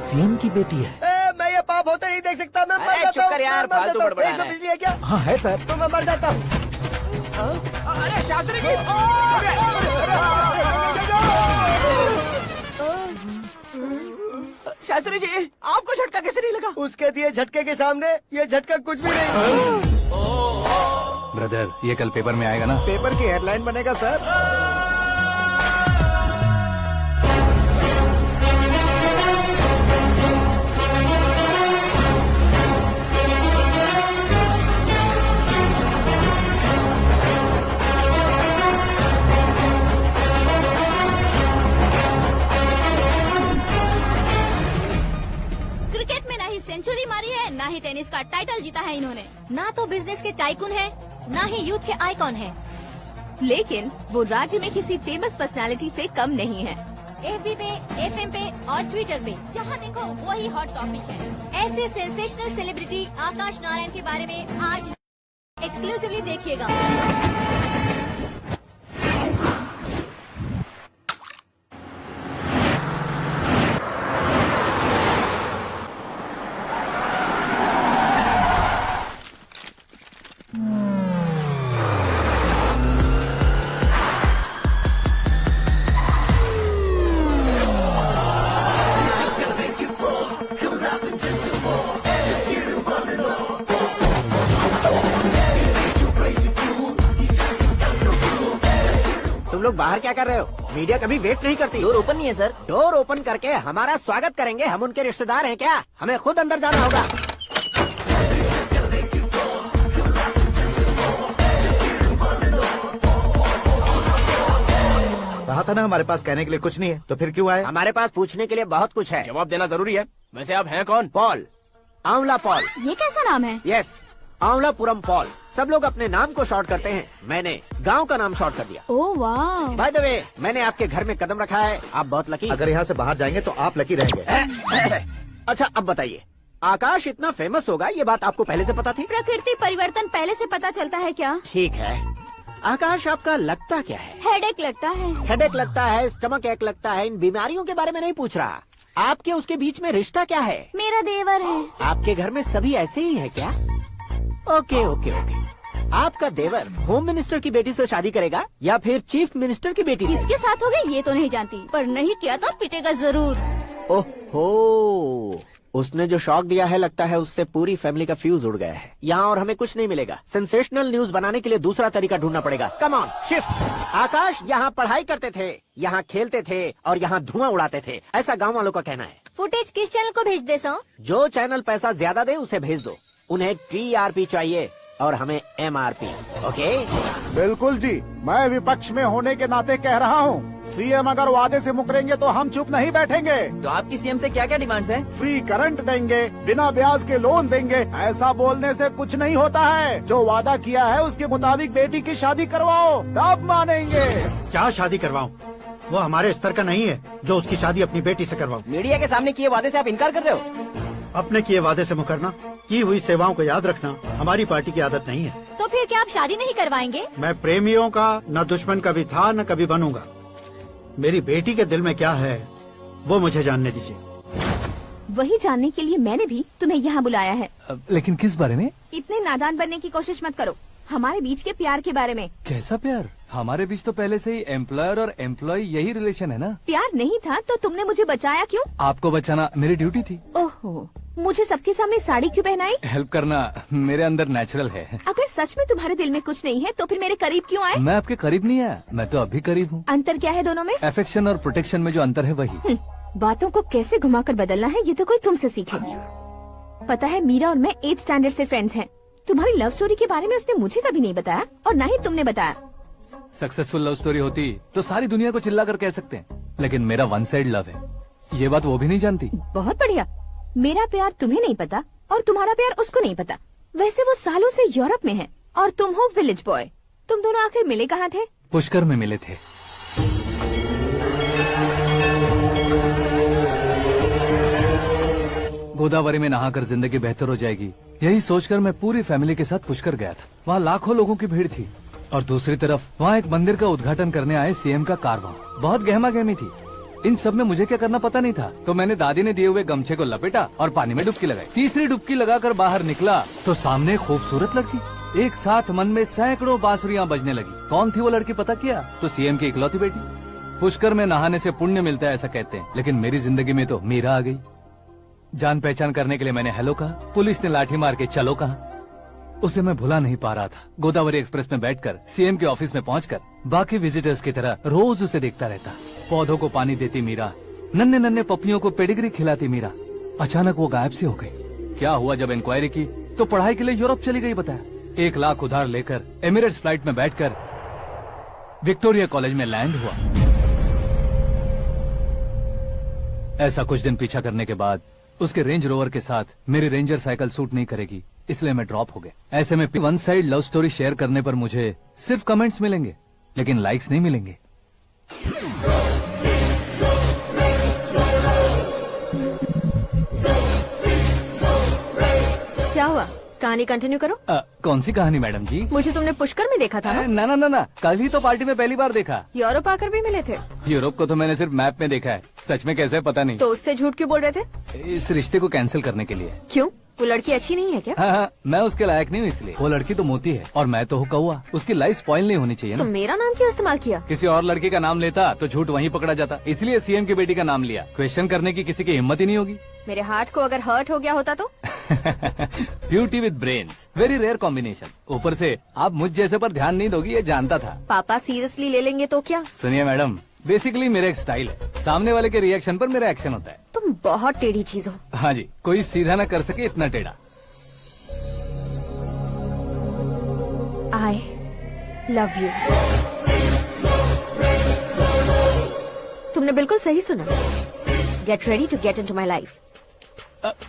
सीएम की बेटी है। मैं ये पाप होते नहीं देख सकता। मैं मर जाता चुप कर यार, फालतू बड़बड़ा रहा है। बिजली है क्या? हाँ है सर। तो मैं मर जाता हूँ। अरे शास्त्री जी, शास्त्री जी आपको झटका कैसे नहीं लगा? उसके दिए झटके के सामने ये झटका कुछ भी नहीं। ब्रदर, ये कल पेपर में आएगा ना? पेपर की हेडलाइन बनेगा सर। ही टेनिस का टाइटल जीता है इन्होंने। ना तो बिजनेस के टाइकून है, ना ही यूथ के आइकॉन है। लेकिन वो राज्य में किसी फेमस पर्सनालिटी से कम नहीं है। FB पे, FM पे और ट्विटर पे जहाँ देखो वही हॉट टॉपिक है। ऐसे सेंसेशनल सेलिब्रिटी आकाश नारायण के बारे में आज एक्सक्लूसिवली देखिएगा। तुम लोग बाहर क्या कर रहे हो? मीडिया कभी वेट नहीं करती। डोर ओपन नहीं है सर। डोर ओपन करके हमारा स्वागत करेंगे? हम उनके रिश्तेदार हैं क्या? हमें खुद अंदर जाना होगा। कहा था ना हमारे पास कहने के लिए कुछ नहीं है, तो फिर क्यों आए? हमारे पास पूछने के लिए बहुत कुछ है। जवाब देना जरूरी है। वैसे आप हैं कौन? पॉल, आंवला पॉल। ये कैसा नाम है? Yes, Aanwalapuram Paul. सब लोग अपने नाम को शॉर्ट करते हैं, मैंने गांव का नाम शॉर्ट कर दिया। ओह वाह। बाय द वे, मैंने आपके घर में कदम रखा है, आप बहुत लकी। अगर यहाँ से बाहर जाएंगे तो आप लकी रहेंगे। अच्छा अब बताइए, आकाश इतना फेमस होगा ये बात आपको पहले से पता थी? प्रकृति परिवर्तन पहले से पता चलता है क्या? ठीक है, आकाश आपका लगता क्या है? हेडेक लगता है। हेडेक लगता है, स्टमक एक लगता है, इन बीमारियों के बारे में नहीं पूछ रहा। आपके उसके बीच में रिश्ता क्या है? मेरा देवर है। आपके घर में सभी ऐसे ही है क्या? Okay okay okay. आपका देवर होम मिनिस्टर की बेटी से शादी करेगा या फिर चीफ मिनिस्टर की बेटी से? किसके साथ होगा ये तो नहीं जानती, पर नहीं किया तो पिटेगा जरूर। ओहो, उसने जो शॉक दिया है लगता है उससे पूरी फैमिली का फ्यूज उड़ गया है। यहाँ और हमें कुछ नहीं मिलेगा। सेंसेशनल न्यूज बनाने के लिए दूसरा तरीका ढूंढना पड़ेगा। Come on shift. आकाश यहाँ पढ़ाई करते थे, यहाँ खेलते थे और यहाँ धुआं उड़ाते थे, ऐसा गाँव वालों का कहना है। फुटेज किस चैनल को भेज दे सो? जो चैनल पैसा ज्यादा दे उसे भेज दो। उन्हें TRP चाहिए और हमें MRP। ओके? बिल्कुल जी, मैं विपक्ष में होने के नाते कह रहा हूँ, सीएम अगर वादे से मुकरेंगे तो हम चुप नहीं बैठेंगे। तो आपकी सीएम से क्या क्या डिमांड्स हैं? फ्री करंट देंगे, बिना ब्याज के लोन देंगे। ऐसा बोलने से कुछ नहीं होता है। जो वादा किया है उसके मुताबिक बेटी की शादी करवाओ, तब मानेंगे। क्या शादी करवाऊं? वो हमारे स्तर का नहीं है जो उसकी शादी अपनी बेटी से करवाऊं। मीडिया के सामने किए वादे से आप इनकार कर रहे हो? अपने किए वादे से मुकरना, की हुई सेवाओं को याद रखना हमारी पार्टी की आदत नहीं है। तो फिर क्या आप शादी नहीं करवाएंगे? मैं प्रेमियों का न दुश्मन कभी था न कभी बनूंगा। मेरी बेटी के दिल में क्या है वो मुझे जानने दीजिए। वही जानने के लिए मैंने भी तुम्हें यहाँ बुलाया है। लेकिन किस बारे में? इतने नादान बनने की कोशिश मत करो। हमारे बीच के प्यार के बारे में। कैसा प्यार? हमारे बीच तो पहले से ही एम्प्लॉयर और एम्प्लॉय यही रिलेशन है ना। प्यार नहीं था तो तुमने मुझे बचाया क्यों? आपको बचाना मेरी ड्यूटी थी। ओहो, मुझे सबके सामने साड़ी क्यों पहनाई? हेल्प करना मेरे अंदर नेचुरल है। अगर सच में तुम्हारे दिल में कुछ नहीं है तो फिर मेरे करीब क्यों आए? मैं आपके करीब नहीं आया, मैं तो अभी करीब हूँ। अंतर क्या है दोनों में? अफेक्शन और प्रोटेक्शन में जो अंतर है वही। बातों को कैसे घुमाकर बदलना है ये तो कोई तुमसे सीखे। पता है, मीरा और मैं 8th स्टैंडर्ड से फ्रेंड्स हैं। तुम्हारी लव स्टोरी के बारे में उसने मुझे कभी नहीं बताया और न ही तुमने बताया। सक्सेसफुल लव स्टोरी होती तो सारी दुनिया को चिल्ला कर कह सकते हैं, लेकिन मेरा वन साइड लव है, ये बात वो भी नहीं जानती। बहुत बढ़िया। मेरा प्यार तुम्हें नहीं पता और तुम्हारा प्यार उसको नहीं पता। वैसे वो सालों से यूरोप में है और तुम हो विलेज बॉय। तुम दोनों आखिर मिले कहाँ थे? पुष्कर में मिले थे। गोदावरी में नहाकर जिंदगी बेहतर हो जाएगी, यही सोचकर मैं पूरी फैमिली के साथ पुष्कर गया था। वहाँ लाखों लोगों की भीड़ थी और दूसरी तरफ वहाँ एक मंदिर का उद्घाटन करने आए सीएम का कारवां। बहुत गहमा गहमी थी। इन सब में मुझे क्या करना पता नहीं था, तो मैंने दादी ने दिए हुए गमछे को लपेटा और पानी में डुबकी लगाई। तीसरी डुबकी लगाकर बाहर निकला तो सामने खूबसूरत लड़की। एक साथ मन में सैकड़ों बांसुरियां बजने लगी। कौन थी वो लड़की पता किया? तो सीएम की इकलौती बेटी। पुष्कर में नहाने से पुण्य मिलता है ऐसा कहते हैं, लेकिन मेरी जिंदगी में तो मीरा आ गई। जान पहचान करने के लिए मैंने हेलो कहा, पुलिस ने लाठी मार के चलो कहा। उसे मैं भुला नहीं पा रहा था। गोदावरी एक्सप्रेस में बैठकर सीएम के ऑफिस में पहुंचकर बाकी विजिटर्स की तरह रोज उसे देखता रहता। पौधों को पानी देती मीरा, नन्हे नन्हे पपियों को पेडिग्री खिलाती मीरा। अचानक वो गायब सी हो गई। क्या हुआ? जब इंक्वायरी की तो पढ़ाई के लिए यूरोप चली गई बताया। 1 लाख उधार लेकर एमिरेट्स फ्लाइट में बैठकर विक्टोरिया कॉलेज में लैंड हुआ। ऐसा कुछ दिन पीछा करने के बाद उसके रेंज रोवर के साथ मेरी रेंजर साइकिल सूट नहीं करेगी, इसलिए मैं ड्रॉप हो गया। ऐसे में one side love story share करने पर मुझे सिर्फ कमेंट्स मिलेंगे, लेकिन लाइक्स नहीं मिलेंगे। क्या हुआ? कहानी कंटिन्यू करो। कौन सी कहानी मैडम जी? मुझे तुमने पुष्कर में देखा था ना? ना ना ना, कल ही तो पार्टी में पहली बार देखा। यूरोप आकर भी मिले थे? यूरोप को तो मैंने सिर्फ मैप में देखा है, सच में कैसे पता नहीं। तो उससे झूठ क्यों बोल रहे थे? इस रिश्ते को कैंसिल करने के लिए। क्यों? वो लड़की अच्छी नहीं है क्या? हाँ, मैं उसके लायक नहीं हूँ इसलिए। वो लड़की तो मोती है और मैं तो हूँ कौवा। उसकी लाइफ स्पॉइल नहीं होनी चाहिए तो ना। मेरा नाम क्यों इस्तेमाल किया? किसी और लड़की का नाम लेता तो झूठ वहीं पकड़ा जाता, इसलिए सीएम की बेटी का नाम लिया। क्वेश्चन करने की किसी की हिम्मत ही नहीं होगी। मेरे हार्ट को अगर हर्ट हो गया होता तो? Beauty with brains, very rare combination. ऊपर से आप मुझ जैसे पर ध्यान नहीं दोगी, ये जानता था। पापा सीरियसली ले लेंगे तो क्या? सुनिए मैडम, बेसिकली मेरा एक स्टाइल है, सामने वाले के रिएक्शन पर मेरा एक्शन होता है। तुम बहुत टेढ़ी चीज हो। हाँ जी, कोई सीधा न कर सके इतना टेढ़ा। I love you। तुमने बिल्कुल सही सुना। Get ready to get into my life।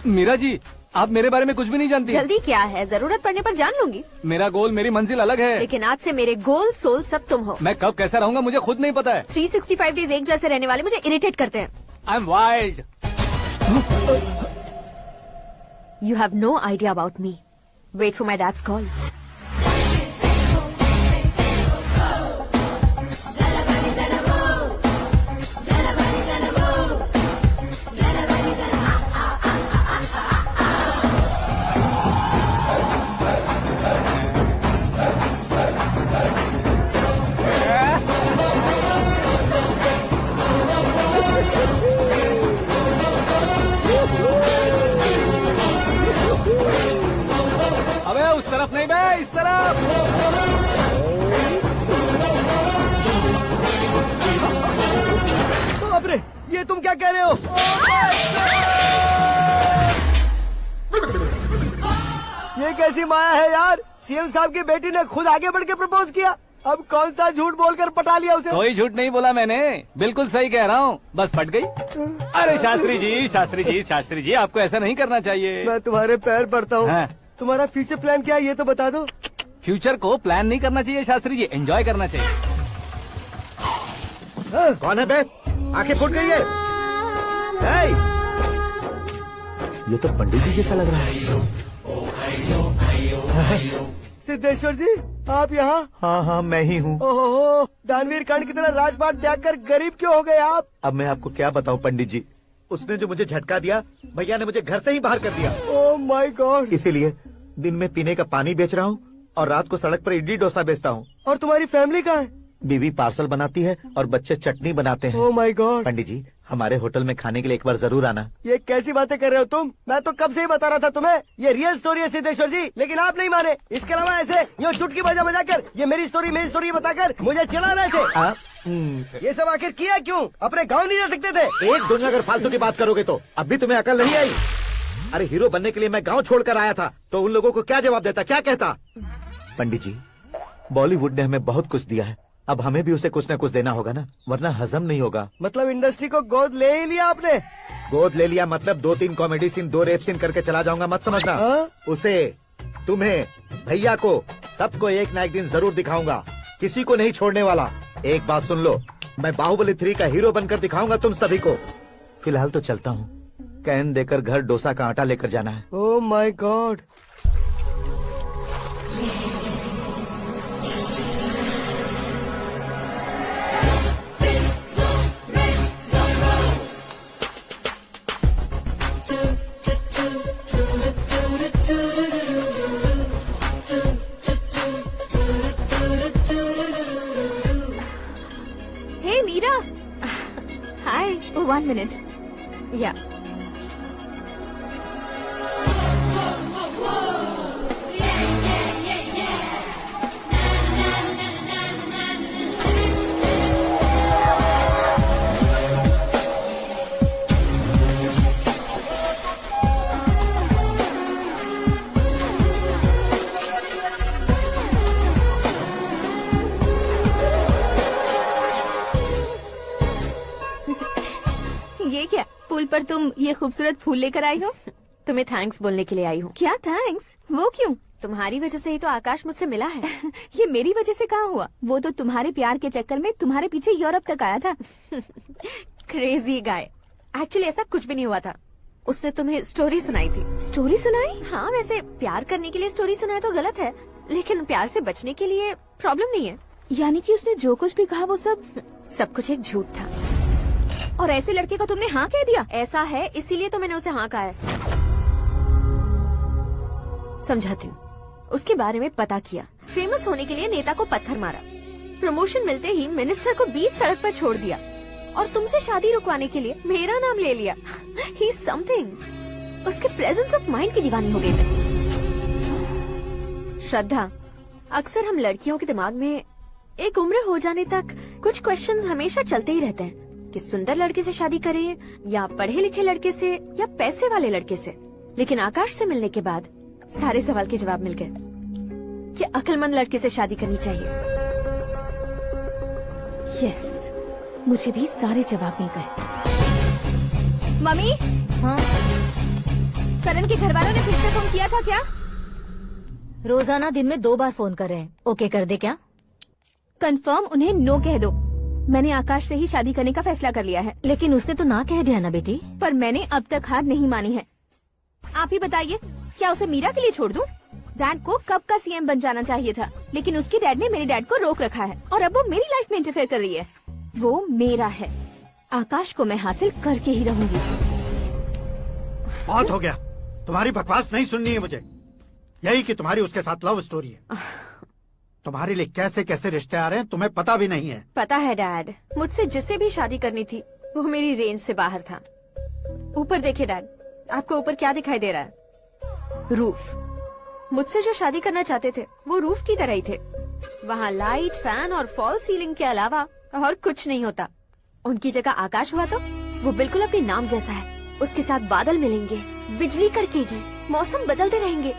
Meera ji, आप मेरे बारे में कुछ भी नहीं जानती। जल्दी क्या है, जरूरत पड़ने पर जान लूंगी। मेरा गोल, मेरी मंजिल अलग है। लेकिन आज से मेरे गोल सोल सब तुम हो। मैं कब कैसा रहूंगा मुझे खुद नहीं पता है। 365 डेज एक जैसे रहने वाले मुझे इरिटेट करते हैं। I am wild. You have no idea about me। Wait for my dad's call। अबे उस तरफ नहीं बे, इस तरफ। बाप रे, ये तुम क्या कह रहे हो? ये कैसी माया है यार? सीएम साहब की बेटी ने खुद आगे बढ़ के प्रपोज किया। अब कौन सा झूठ बोलकर पटा लिया उसे? कोई झूठ नहीं बोला मैंने, बिल्कुल सही कह रहा हूँ, बस फट गई। अरे शास्त्री जी, शास्त्री जी, शास्त्री जी, आपको ऐसा नहीं करना चाहिए। मैं तुम्हारे पैर पड़ता हूँ। हाँ। तुम्हारा फ्यूचर प्लान क्या है ये तो बता दो। फ्यूचर को प्लान नहीं करना चाहिए शास्त्री जी, एंजॉय करना चाहिए। कौन है बे? आंखें फूट गई है। ये तो पंडित जी जैसा लग रहा है। सिद्धेश्वर जी, आप यहाँ? हाँ हाँ, मैं ही हूँ। ओहो, दानवीर कर्ण की तरह राजपाट त्याग कर गरीब क्यों हो गए आप? अब मैं आपको क्या बताऊँ पंडित जी, उसने जो मुझे झटका दिया, भैया ने मुझे घर से ही बाहर कर दिया। Oh my God. इसीलिए दिन में पीने का पानी बेच रहा हूँ और रात को सड़क पर इडली डोसा बेचता हूँ। और तुम्हारी फैमिली कहाँ है? बीवी पार्सल बनाती है और बच्चे चटनी बनाते हैं। Oh my God. पंडित जी, हमारे होटल में खाने के लिए एक बार जरूर आना। ये कैसी बातें कर रहे हो तुम? मैं तो कब से ही बता रहा था तुम्हें, ये रियल स्टोरी है सिद्धेश्वर जी, लेकिन आप नहीं माने। इसके अलावा ऐसे ये चुटकी बजा बजा कर ये मेरी स्टोरी बताकर मुझे चिढ़ा रहे थे। ये सब आखिर किया क्यों? अपने गाँव नहीं जा सकते थे? एक दिन अगर फालतू की बात करोगे तो अब भी तुम्हें अकल नहीं आई। अरे हीरो बनने के लिए मैं गाँव छोड़कर आया था, तो उन लोगों को क्या जवाब देता, क्या कहता? पंडित जी, बॉलीवुड ने हमें बहुत कुछ दिया है, अब हमें भी उसे कुछ न कुछ देना होगा ना, वरना हजम नहीं होगा। मतलब इंडस्ट्री को गोद ले ही लिया आपने? गोद ले लिया मतलब 2-3 कॉमेडी सीन, 2 रेप सीन करके चला जाऊंगा मत समझना। उसे, तुम्हें, भैया को, सबको एक ना एक दिन जरूर दिखाऊंगा, किसी को नहीं छोड़ने वाला। एक बात सुन लो, मैं बाहुबली 3 का हीरो बनकर दिखाऊंगा तुम सभी को। फिलहाल तो चलता हूँ, कैन देकर घर डोसा का आटा लेकर जाना है। Oh my God. Hey Meera. Hi. Oh, 1 minute. Yeah. पुल पर तुम ये खूबसूरत फूल लेकर आई हो? तुम्हें थैंक्स बोलने के लिए आई हूँ। क्या थैंक्स? वो क्यों? तुम्हारी वजह से ही तो आकाश मुझसे मिला है। ये मेरी वजह से कहाँ हुआ? वो तो तुम्हारे प्यार के चक्कर में तुम्हारे पीछे यूरोप तक आया था। Crazy guy. एक्चुअली ऐसा कुछ भी नहीं हुआ था। उसने तुम्हें स्टोरी सुनाई थी। स्टोरी सुनाई? हाँ, वैसे प्यार करने के लिए स्टोरी सुनाए तो गलत है, लेकिन प्यार से बचने के लिए प्रॉब्लम नहीं है। यानी कि उसने जो कुछ भी कहा वो सब कुछ एक झूठ था। और ऐसे लड़के को तुमने हाँ कह दिया? ऐसा है, इसीलिए तो मैंने उसे हाँ कहा है। समझाती हूँ। उसके बारे में पता किया, फेमस होने के लिए नेता को पत्थर मारा, प्रमोशन मिलते ही मिनिस्टर को बीच सड़क पर छोड़ दिया और तुमसे शादी रुकवाने के लिए मेरा नाम ले लिया। He is something. उसके प्रेजेंस ऑफ माइंड की दीवानी हो गई मैं। श्रद्धा, अक्सर हम लड़कियों के दिमाग में एक उम्र हो जाने तक कुछ क्वेश्चंस हमेशा चलते ही रहते हैं कि सुंदर लड़के से शादी करें या पढ़े लिखे लड़के से या पैसे वाले लड़के से। लेकिन आकाश से मिलने के बाद सारे सवाल के जवाब मिल गए कि अक्लमंद लड़के से शादी करनी चाहिए। यस, मुझे भी सारे जवाब मिल गए। मम्मी, हाँ? करण के घर वालों ने फिर से फोन किया था क्या? रोजाना दिन में 2 बार फोन कर रहे हैं। ओके कर दे क्या? कंफर्म उन्हें नो कह दो। मैंने आकाश से ही शादी करने का फैसला कर लिया है। लेकिन उसने तो ना कह दिया ना बेटी। पर मैंने अब तक हार नहीं मानी है। आप ही बताइए, क्या उसे मीरा के लिए छोड़ दूं? डैड को कब का सीएम बन जाना चाहिए था, लेकिन उसके डैड ने मेरे डैड को रोक रखा है और अब वो मेरी लाइफ में इंटरफेयर कर रही है। वो मेरा है। आकाश को मैं हासिल करके ही रहूंगी। बहुत हो गया, तुम्हारी बकवास नहीं सुननी है मुझे। यही कि तुम्हारी उसके साथ लव स्टोरी है। तुम्हारे लिए कैसे कैसे रिश्ते आ रहे हैं तुम्हें पता भी नहीं है। पता है डैड, मुझसे जिससे भी शादी करनी थी वो मेरी रेंज से बाहर था। ऊपर देखिए डैड, आपको ऊपर क्या दिखाई दे रहा है? रूफ। मुझसे जो शादी करना चाहते थे वो रूफ की तरह ही थे। वहाँ लाइट, फैन और फॉल सीलिंग के अलावा और कुछ नहीं होता। उनकी जगह आकाश हुआ तो वो बिल्कुल अपने नाम जैसा है। उसके साथ बादल मिलेंगे, बिजली कड़केगी, मौसम बदलते रहेंगे।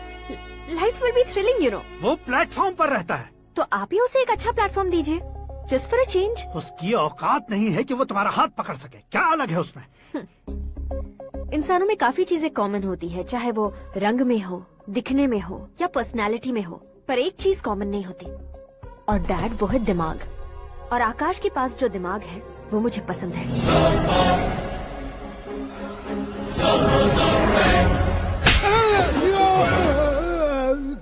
Life will be thrilling, you know. वो प्लेटफॉर्म पर रहता है तो आप ही उसे एक अच्छा प्लेटफॉर्म दीजिए, जस्ट फॉर अ चेंज। उसकी औकात नहीं है कि वो तुम्हारा हाथ पकड़ सके। क्या अलग है उसमें? इंसानों में काफी चीजें कॉमन होती है, चाहे वो रंग में हो, दिखने में हो या पर्सनालिटी में हो, पर एक चीज कॉमन नहीं होती, और डैड वो है दिमाग। और आकाश के पास जो दिमाग है वो मुझे पसंद है।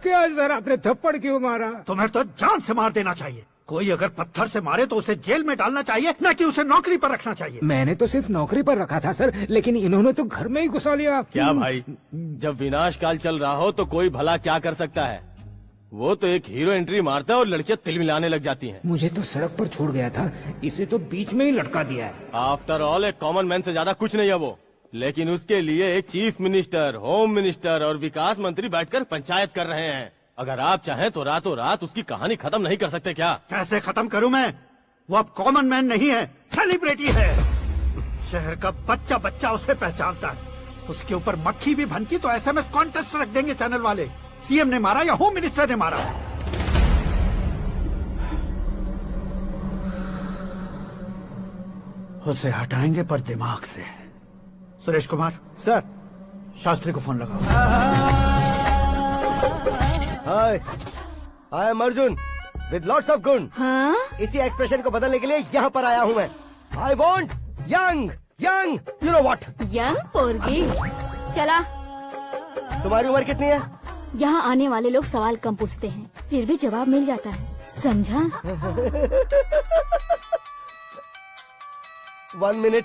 क्या सर, आपने थप्पड़ क्यों मारा? तुम्हें तो जान से मार देना चाहिए। कोई अगर पत्थर से मारे तो उसे जेल में डालना चाहिए, न कि उसे नौकरी पर रखना चाहिए। मैंने तो सिर्फ नौकरी पर रखा था सर, लेकिन इन्होंने तो घर में ही घुसा लिया। क्या भाई, जब विनाश काल चल रहा हो तो कोई भला क्या कर सकता है? वो तो एक हीरो एंट्री मारता है और लड़कियां तिल मिलाने लग जाती हैं। मुझे तो सड़क पर छोड़ गया था, इसे तो बीच में ही लटका दिया है। आफ्टर ऑल एक कॉमन मैन से ज्यादा कुछ नहीं है वो। लेकिन उसके लिए एक चीफ मिनिस्टर, होम मिनिस्टर और विकास मंत्री बैठकर पंचायत कर रहे हैं। अगर आप चाहें तो रातों रात उसकी कहानी खत्म नहीं कर सकते क्या? कैसे खत्म करूं मैं? वो अब कॉमन मैन नहीं है, सेलिब्रिटी है। शहर का बच्चा बच्चा उसे पहचानता है। उसके ऊपर मक्खी भी भनकी तो एसएमएस कॉन्टेस्ट रख देंगे चैनल वाले। सीएम ने मारा या होम मिनिस्टर ने मारा। उसे हटाएंगे पर दिमाग से। सुरेश कुमार सर, शास्त्री को फोन लगाओ। Hi, I am Arjun with lots of गुण। हाँ? इसी एक्सप्रेशन को बदलने के लिए यहाँ पर आया हूँ मैं। I want young young, you know what? Young पोरगी। चला। तुम्हारी उम्र कितनी है? यहाँ आने वाले लोग सवाल कम पूछते हैं, फिर भी जवाब मिल जाता है, समझा? 1 मिनट।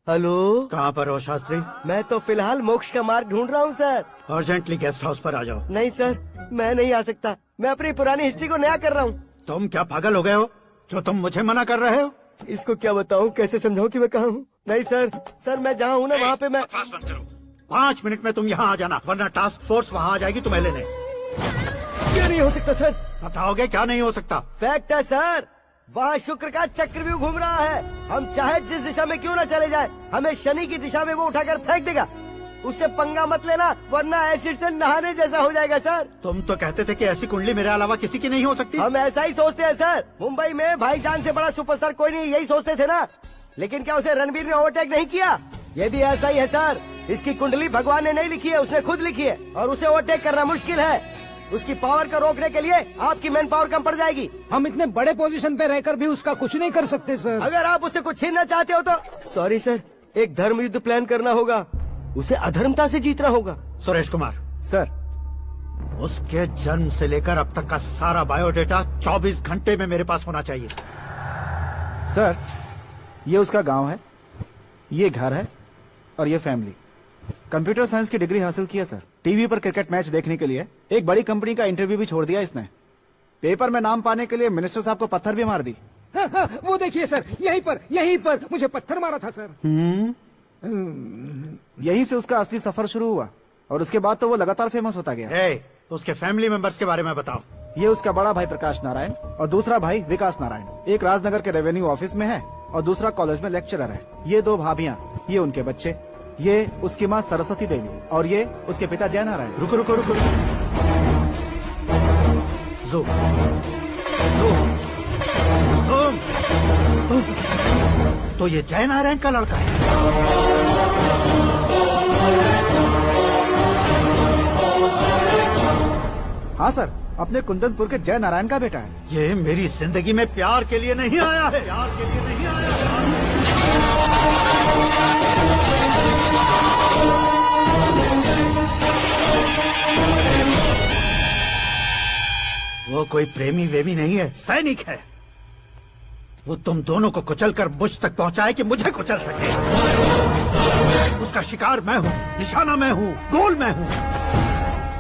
हेलो, कहाँ पर हो शास्त्री? मैं तो फिलहाल मोक्ष का मार्ग ढूंढ रहा हूँ सर। अर्जेंटली गेस्ट हाउस पर आ जाओ। नहीं सर, मैं नहीं आ सकता। मैं अपनी पुरानी हिस्ट्री को नया कर रहा हूँ। तुम क्या पागल हो गए हो जो तुम मुझे मना कर रहे हो? इसको क्या बताऊँ, कैसे समझाऊँ कि मैं कहाँ हूँ? नहीं सर, सर मैं जहाँ हूँ ना वहाँ पे मैं। 5 मिनट में तुम यहाँ आ जाना, वरना टास्क फोर्स वहाँ आ जाएगी तुम्हें लेने। क्या नहीं हो सकता सर? बताओगे क्या नहीं हो सकता? फैक्ट है सर, वहाँ शुक्र का चक्रव्यूह घूम रहा है। हम चाहे जिस दिशा में क्यों न चले जाए, हमें शनि की दिशा में वो उठाकर फेंक देगा। उससे पंगा मत लेना, वरना एसिड से नहाने जैसा हो जाएगा सर। तुम तो कहते थे कि ऐसी कुंडली मेरे अलावा किसी की नहीं हो सकती। हम ऐसा ही सोचते हैं सर। मुंबई में भाईजान से बड़ा सुपरस्टार कोई नहीं, यही सोचते थे ना। लेकिन क्या उसे रणवीर ने ओवरटेक नहीं किया? ये भी ऐसा ही है सर। इसकी कुंडली भगवान ने नहीं लिखी है, उसने खुद लिखी है और उसे ओवरटेक करना मुश्किल है। उसकी पावर को रोकने के लिए आपकी मैन पावर कम पड़ जाएगी। हम इतने बड़े पोजीशन पे रहकर भी उसका कुछ नहीं कर सकते सर। अगर आप उससे कुछ छीनना चाहते हो तो सॉरी सर, एक धर्म युद्ध प्लान करना होगा। उसे अधर्मता से जीतना होगा। सुरेश कुमार सर, उसके जन्म से लेकर अब तक का सारा बायोडेटा 24 घंटे में मेरे पास होना चाहिए। सर, ये उसका गांव है, ये घर है और ये फैमिली। कंप्यूटर साइंस की डिग्री हासिल की है सर। टीवी पर क्रिकेट मैच देखने के लिए एक बड़ी कंपनी का इंटरव्यू भी छोड़ दिया इसने। पेपर में नाम पाने के लिए मिनिस्टर साहब को पत्थर भी मार दी। वो देखिए सर, यहीं पर मुझे पत्थर मारा था सर। यहीं से उसका असली सफर शुरू हुआ और उसके बाद तो वो लगातार फेमस होता गया। उसके फैमिली मेंबर्स के बारे में बताओ। ये उसका बड़ा भाई प्रकाश नारायण और दूसरा भाई विकास नारायण। एक राजनगर के रेवेन्यू ऑफिस में है और दूसरा कॉलेज में लेक्चरर है। ये 2 भाभियां, ये उनके बच्चे, ये उसकी माँ सरस्वती देवी और ये उसके पिता जय नारायण। रुको रुको रुको, जो तो ये जय नारायण का लड़का है। हाँ सर, अपने कुंदनपुर के जय नारायण का बेटा है। ये मेरी जिंदगी में प्यार के लिए नहीं आया है, प्यार के लिए नहीं आया है। वो कोई प्रेमी वेमी नहीं है, सैनिक है। वो तुम दोनों को कुचलकर मुझ तक पहुंचाए कि मुझे कुचल सके। उसका शिकार मैं हूँ, निशाना मैं हूँ, गोल मैं हूँ।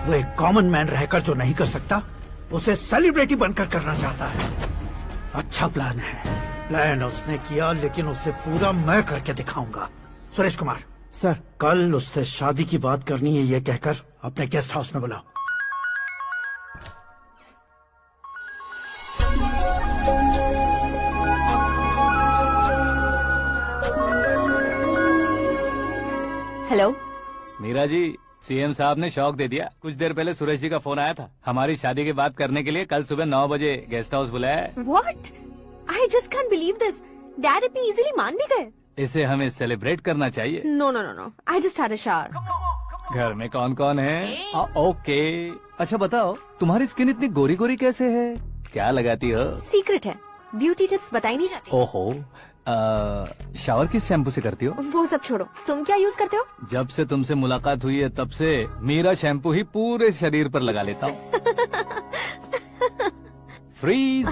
वो एक कॉमन मैन रहकर जो नहीं कर सकता, उसे सेलिब्रिटी बनकर करना चाहता है। अच्छा प्लान है। प्लान उसने किया, लेकिन उसे पूरा मैं करके दिखाऊंगा। सुरेश कुमार सर, कल उससे शादी की बात करनी है, ये कहकर अपने गेस्ट हाउस में बुलाओ। हेलो मीरा जी, सीएम साहब ने शौक दे दिया। कुछ देर पहले सुरेश जी का फोन आया था, हमारी शादी की बात करने के लिए कल सुबह 9 बजे गेस्ट हाउस बुलाया है। What? I just can't believe this. Dad इतनी इजीली मान भी गए। इसे हमें सेलिब्रेट करना चाहिए। No, no, no, no. I just had a shower. घर में कौन कौन है? ओके। अच्छा बताओ, तुम्हारी स्किन इतनी गोरी गोरी कैसे है? क्या लगाती हो? सीक्रेट है, ब्यूटी टिप्स बताई नहीं जाती। ओहो, शावर किस शैम्पू से करती हो? वो सब छोड़ो, तुम क्या यूज करते हो? जब से तुमसे मुलाकात हुई है तब से मीरा शैम्पू ही पूरे शरीर पर लगा लेता हूँ। फ्रीज।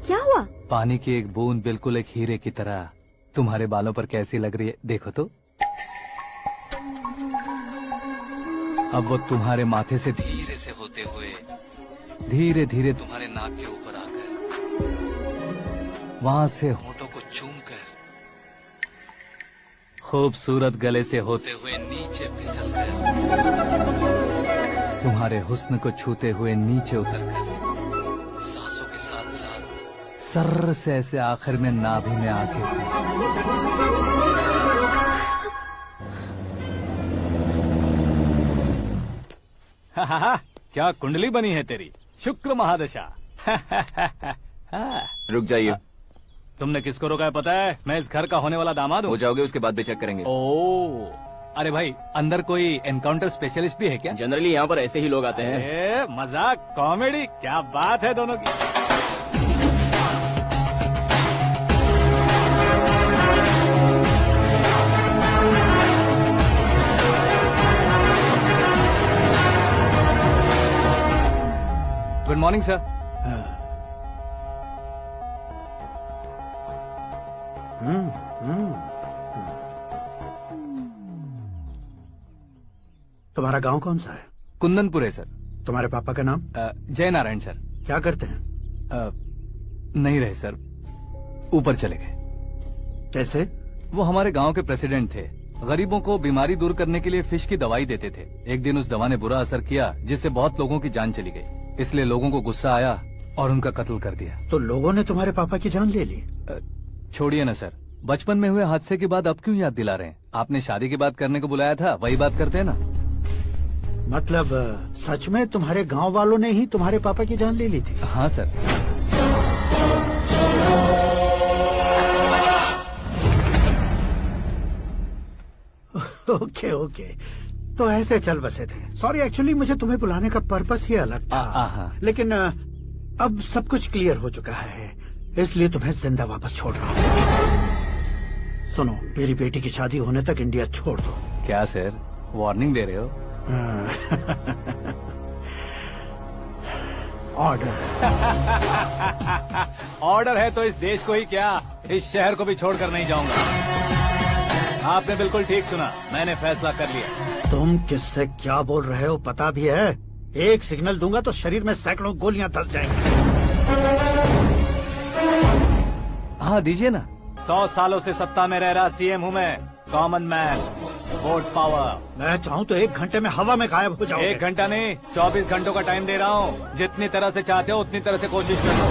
क्या हुआ? पानी की एक बूंद बिल्कुल एक हीरे की तरह तुम्हारे बालों पर कैसी लग रही है, देखो तो। अब वो तुम्हारे माथे से धीरे से होते हुए धीरे धीरे तुम्हारे नाक के ऊपर आकर वहां से होठों को चूमकर खूबसूरत गले से होते हुए नीचे फिसलकर तुम्हारे हुस्न को छूते हुए नीचे उतरकर सांसों के साथ साथ सर्र से ऐसे आखिर में नाभि में आके क्या कुंडली बनी है तेरी, शुक्र महादशा। रुक जाइए। तुमने किसको रोका है पता है? मैं इस घर का होने वाला दामाद हूँ। हो जाओगे उसके बाद भी चेक करेंगे। ओ, अरे भाई, अंदर कोई एनकाउंटर स्पेशलिस्ट भी है क्या? जनरली यहाँ पर ऐसे ही लोग आते हैं। मजाक, कॉमेडी, क्या बात है दोनों की। Good morning sir. तुम्हारा गांव कौन सा है? कुंदनपुर है सर। तुम्हारे पापा का नाम? जय नारायण सर। क्या करते हैं? नहीं रहे सर, ऊपर चले गए। कैसे? वो हमारे गांव के प्रेसिडेंट थे। गरीबों को बीमारी दूर करने के लिए फिश की दवाई देते थे। एक दिन उस दवा ने बुरा असर किया जिससे बहुत लोगों की जान चली गई। इसलिए लोगों को गुस्सा आया और उनका कत्ल कर दिया। तो लोगों ने तुम्हारे पापा की जान ले ली? छोड़िए ना सर, बचपन में हुए हादसे के बाद अब क्यों याद दिला रहे हैं? आपने शादी की बात करने को बुलाया था, वही बात करते हैं ना। मतलब सच में तुम्हारे गांव वालों ने ही तुम्हारे पापा की जान ले ली थी? हाँ सर। ओके ओके, तो ऐसे चल बसे थे। सॉरी, एक्चुअली मुझे तुम्हें बुलाने का पर्पस ही अलग था, लेकिन अब सब कुछ क्लियर हो चुका है, इसलिए तुम्हें जिंदा वापस छोड़ रहा हूँ। सुनो, मेरी बेटी की शादी होने तक इंडिया छोड़ दो। क्या सर, वार्निंग दे रहे हो? ऑर्डर। ऑर्डर है तो इस देश को ही क्या, इस शहर को भी छोड़कर नहीं जाऊंगा। आपने बिल्कुल ठीक सुना, मैंने फैसला कर लिया। तुम किससे क्या बोल रहे हो पता भी है? एक सिग्नल दूंगा तो शरीर में सैकड़ों गोलियां धस जाएंगी। हाँ दीजिए ना। 100 सालों से सत्ता में रह रहा सीएम हूँ मैं, कॉमन मैन, वोट पावर। मैं चाहूँ तो 1 घंटे में हवा में गायब हो जाओगे। 1 घंटा नहीं, 24 घंटों का टाइम दे रहा हूँ। जितनी तरह से चाहते हो उतनी तरह से कोशिश कर लो।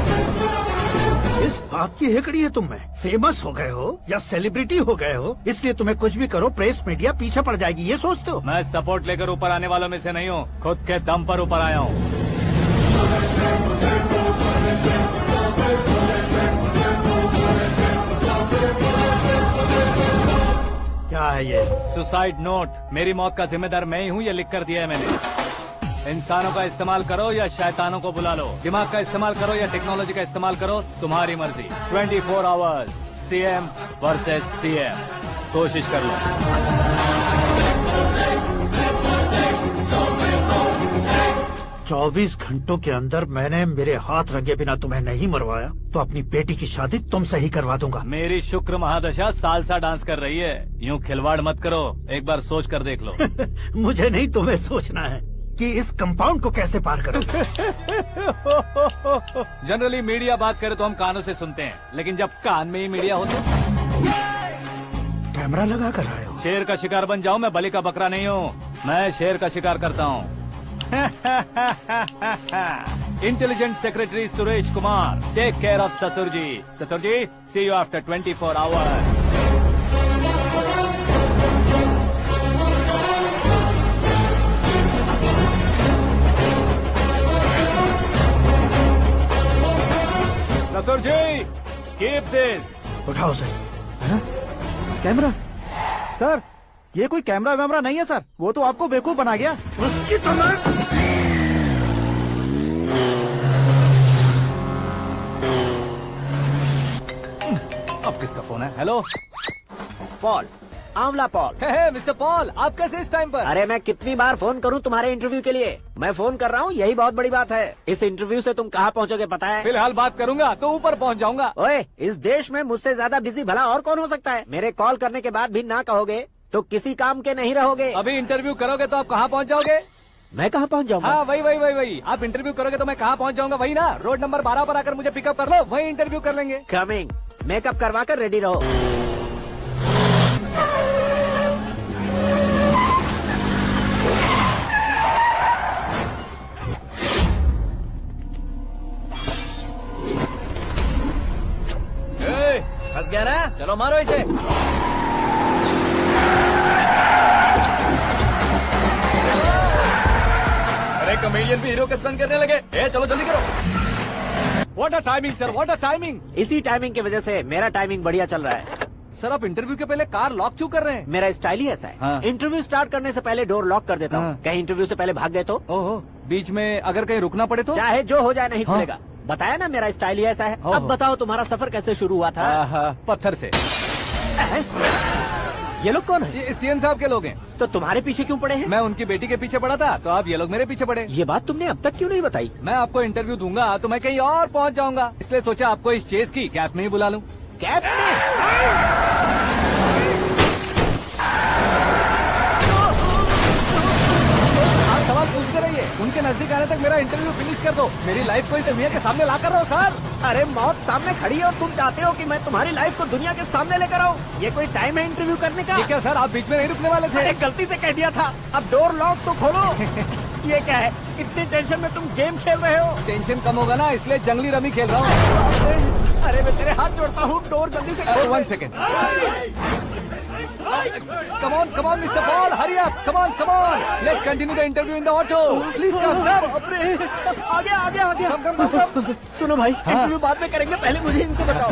इस बात की हेकड़ी है तुम में? फेमस हो गए हो या सेलिब्रिटी हो गए हो, इसलिए तुम्हें कुछ भी करो प्रेस मीडिया पीछे पड़ जाएगी, ये सोचते हो? मैं सपोर्ट लेकर ऊपर आने वालों में से नहीं हूँ, खुद के दम पर ऊपर आया हूँ। क्या है ये? Suicide note. मेरी मौत का जिम्मेदार मैं ही हूँ, ये लिख कर दिया है मैंने। इंसानों का इस्तेमाल करो या शैतानों को बुला लो, दिमाग का इस्तेमाल करो या टेक्नोलॉजी का इस्तेमाल करो, तुम्हारी मर्जी। 24 आवर्स, सीएम वर्सेस सीएम, कोशिश कर लो। 24 घंटों के अंदर मैंने मेरे हाथ रंगे बिना तुम्हें नहीं मरवाया तो अपनी बेटी की शादी तुमसे ही करवा दूंगा। मेरी शुक्र महादशा सालसा डांस कर रही है, यूँ खिलवाड़ मत करो, एक बार सोच कर देख लो। मुझे नहीं, तुम्हें सोचना है कि इस कंपाउंड को कैसे पार करूं। जनरली मीडिया बात करे तो हम कानों से सुनते हैं, लेकिन जब कान में ही मीडिया हो तो कैमरा लगा कर आए हो। शेर का शिकार बन जाऊं, मैं बलि का बकरा नहीं हूँ, मैं शेर का शिकार करता हूँ। Intelligent secretary Suresh Kumar, take care of ससुर जी। ससुर जी, सी यू आफ्टर 24 आवर्स। ससुर जी, कीप दिस। उठाओ सर। कैमरा? सर, ये कोई कैमरा वैमरा नहीं है सर, वो तो आपको बेवकूफ बना गया। उसकी तो मैं... अब किसका फोन है? हेलो पॉल, आंवला पॉल। मिस्टर पॉल, आप कैसे इस टाइम पर? अरे मैं कितनी बार फोन करूं तुम्हारे इंटरव्यू के लिए? मैं फोन कर रहा हूं, यही बहुत बड़ी बात है। इस इंटरव्यू से तुम कहां पहुंचोगे पता है? फिलहाल बात करूंगा तो ऊपर पहुंच जाऊंगा। ओए, इस देश में मुझसे ज्यादा बिजी भला और कौन हो सकता है? मेरे कॉल करने के बाद भी ना कहोगे तो किसी काम के नहीं रहोगे। अभी इंटरव्यू करोगे तो आप कहाँ पहुँच जाओगे? मैं कहाँ पहुँच जाऊंगा? हाँ वही। आप इंटरव्यू करोगे तो मैं कहाँ पहुँच जाऊंगा? वही ना, रोड नंबर 12 पर आकर मुझे पिकअप कर लो, वही इंटरव्यू कर लेंगे। कमिंग। मेकअप करवा कर रेडी रहो। फंस गया ना, चलो मारो इसे। अरे कमेडियन भी हीरो का स्टंट करने लगे। चलो जल्दी करो। What a timing sir, what a timing. इसी टाइमिंग की वजह से मेरा टाइमिंग बढ़िया चल रहा है। सर, आप इंटरव्यू के पहले कार लॉक क्यों कर रहे हैं? मेरा स्टाइल ही ऐसा है। हाँ। इंटरव्यू स्टार्ट करने से पहले डोर लॉक कर देता हूँ। हाँ। कहीं इंटरव्यू से पहले भाग गए तो? ओहो, बीच में अगर कहीं रुकना पड़े तो? चाहे जो हो जाए नहीं हाँ। खुलेगा। बताया ना, मेरा स्टाइल ही ऐसा है। ओहो। अब बताओ तुम्हारा सफर कैसे शुरू हुआ था? पत्थर से। ये लोग कौन है? ये सीएम साहब के लोग हैं। तो तुम्हारे पीछे क्यों पड़े हैं? मैं उनकी बेटी के पीछे पड़ा था, तो आप ये लोग मेरे पीछे पड़े। ये बात तुमने अब तक क्यों नहीं बताई? मैं आपको इंटरव्यू दूंगा तो मैं कहीं और पहुंच जाऊंगा, इसलिए सोचा आपको इस चेस की कैप में ही बुला लूं। कैप में? आप सवाल पूछते रहिए, उनके नजदीक आने तक मेरा इंटरव्यू फिनिश कर दो। मेरी लाइफ को इस दुनिया के सामने ला कर रहो सर। अरे मौत सामने खड़ी है और तुम चाहते हो कि मैं तुम्हारी लाइफ को दुनिया के सामने लेकर आऊं? ये कोई टाइम है इंटरव्यू करने का? ये क्या सर, आप बीच में नहीं रुकने वाले थे? अरे गलती से कह दिया था, अब डोर लॉक तो खोलो। ये क्या है, इतनी टेंशन में तुम गेम खेल रहे हो? टेंशन कम होगा ना, इसलिए जंगली रमी खेल रहा हूँ। अरे मैं तेरे हाथ जोड़ता हूँ, डोर जल्दी से खोलो। 1 second. Come on, Mr. Paul, hurry up. Come on. Let's continue the interview in the auto. Please come, sir. आ गया। Come. सुनो भाई, इंटरव्यू बाद में करेंगे, पहले मुझे इनसे बताओ।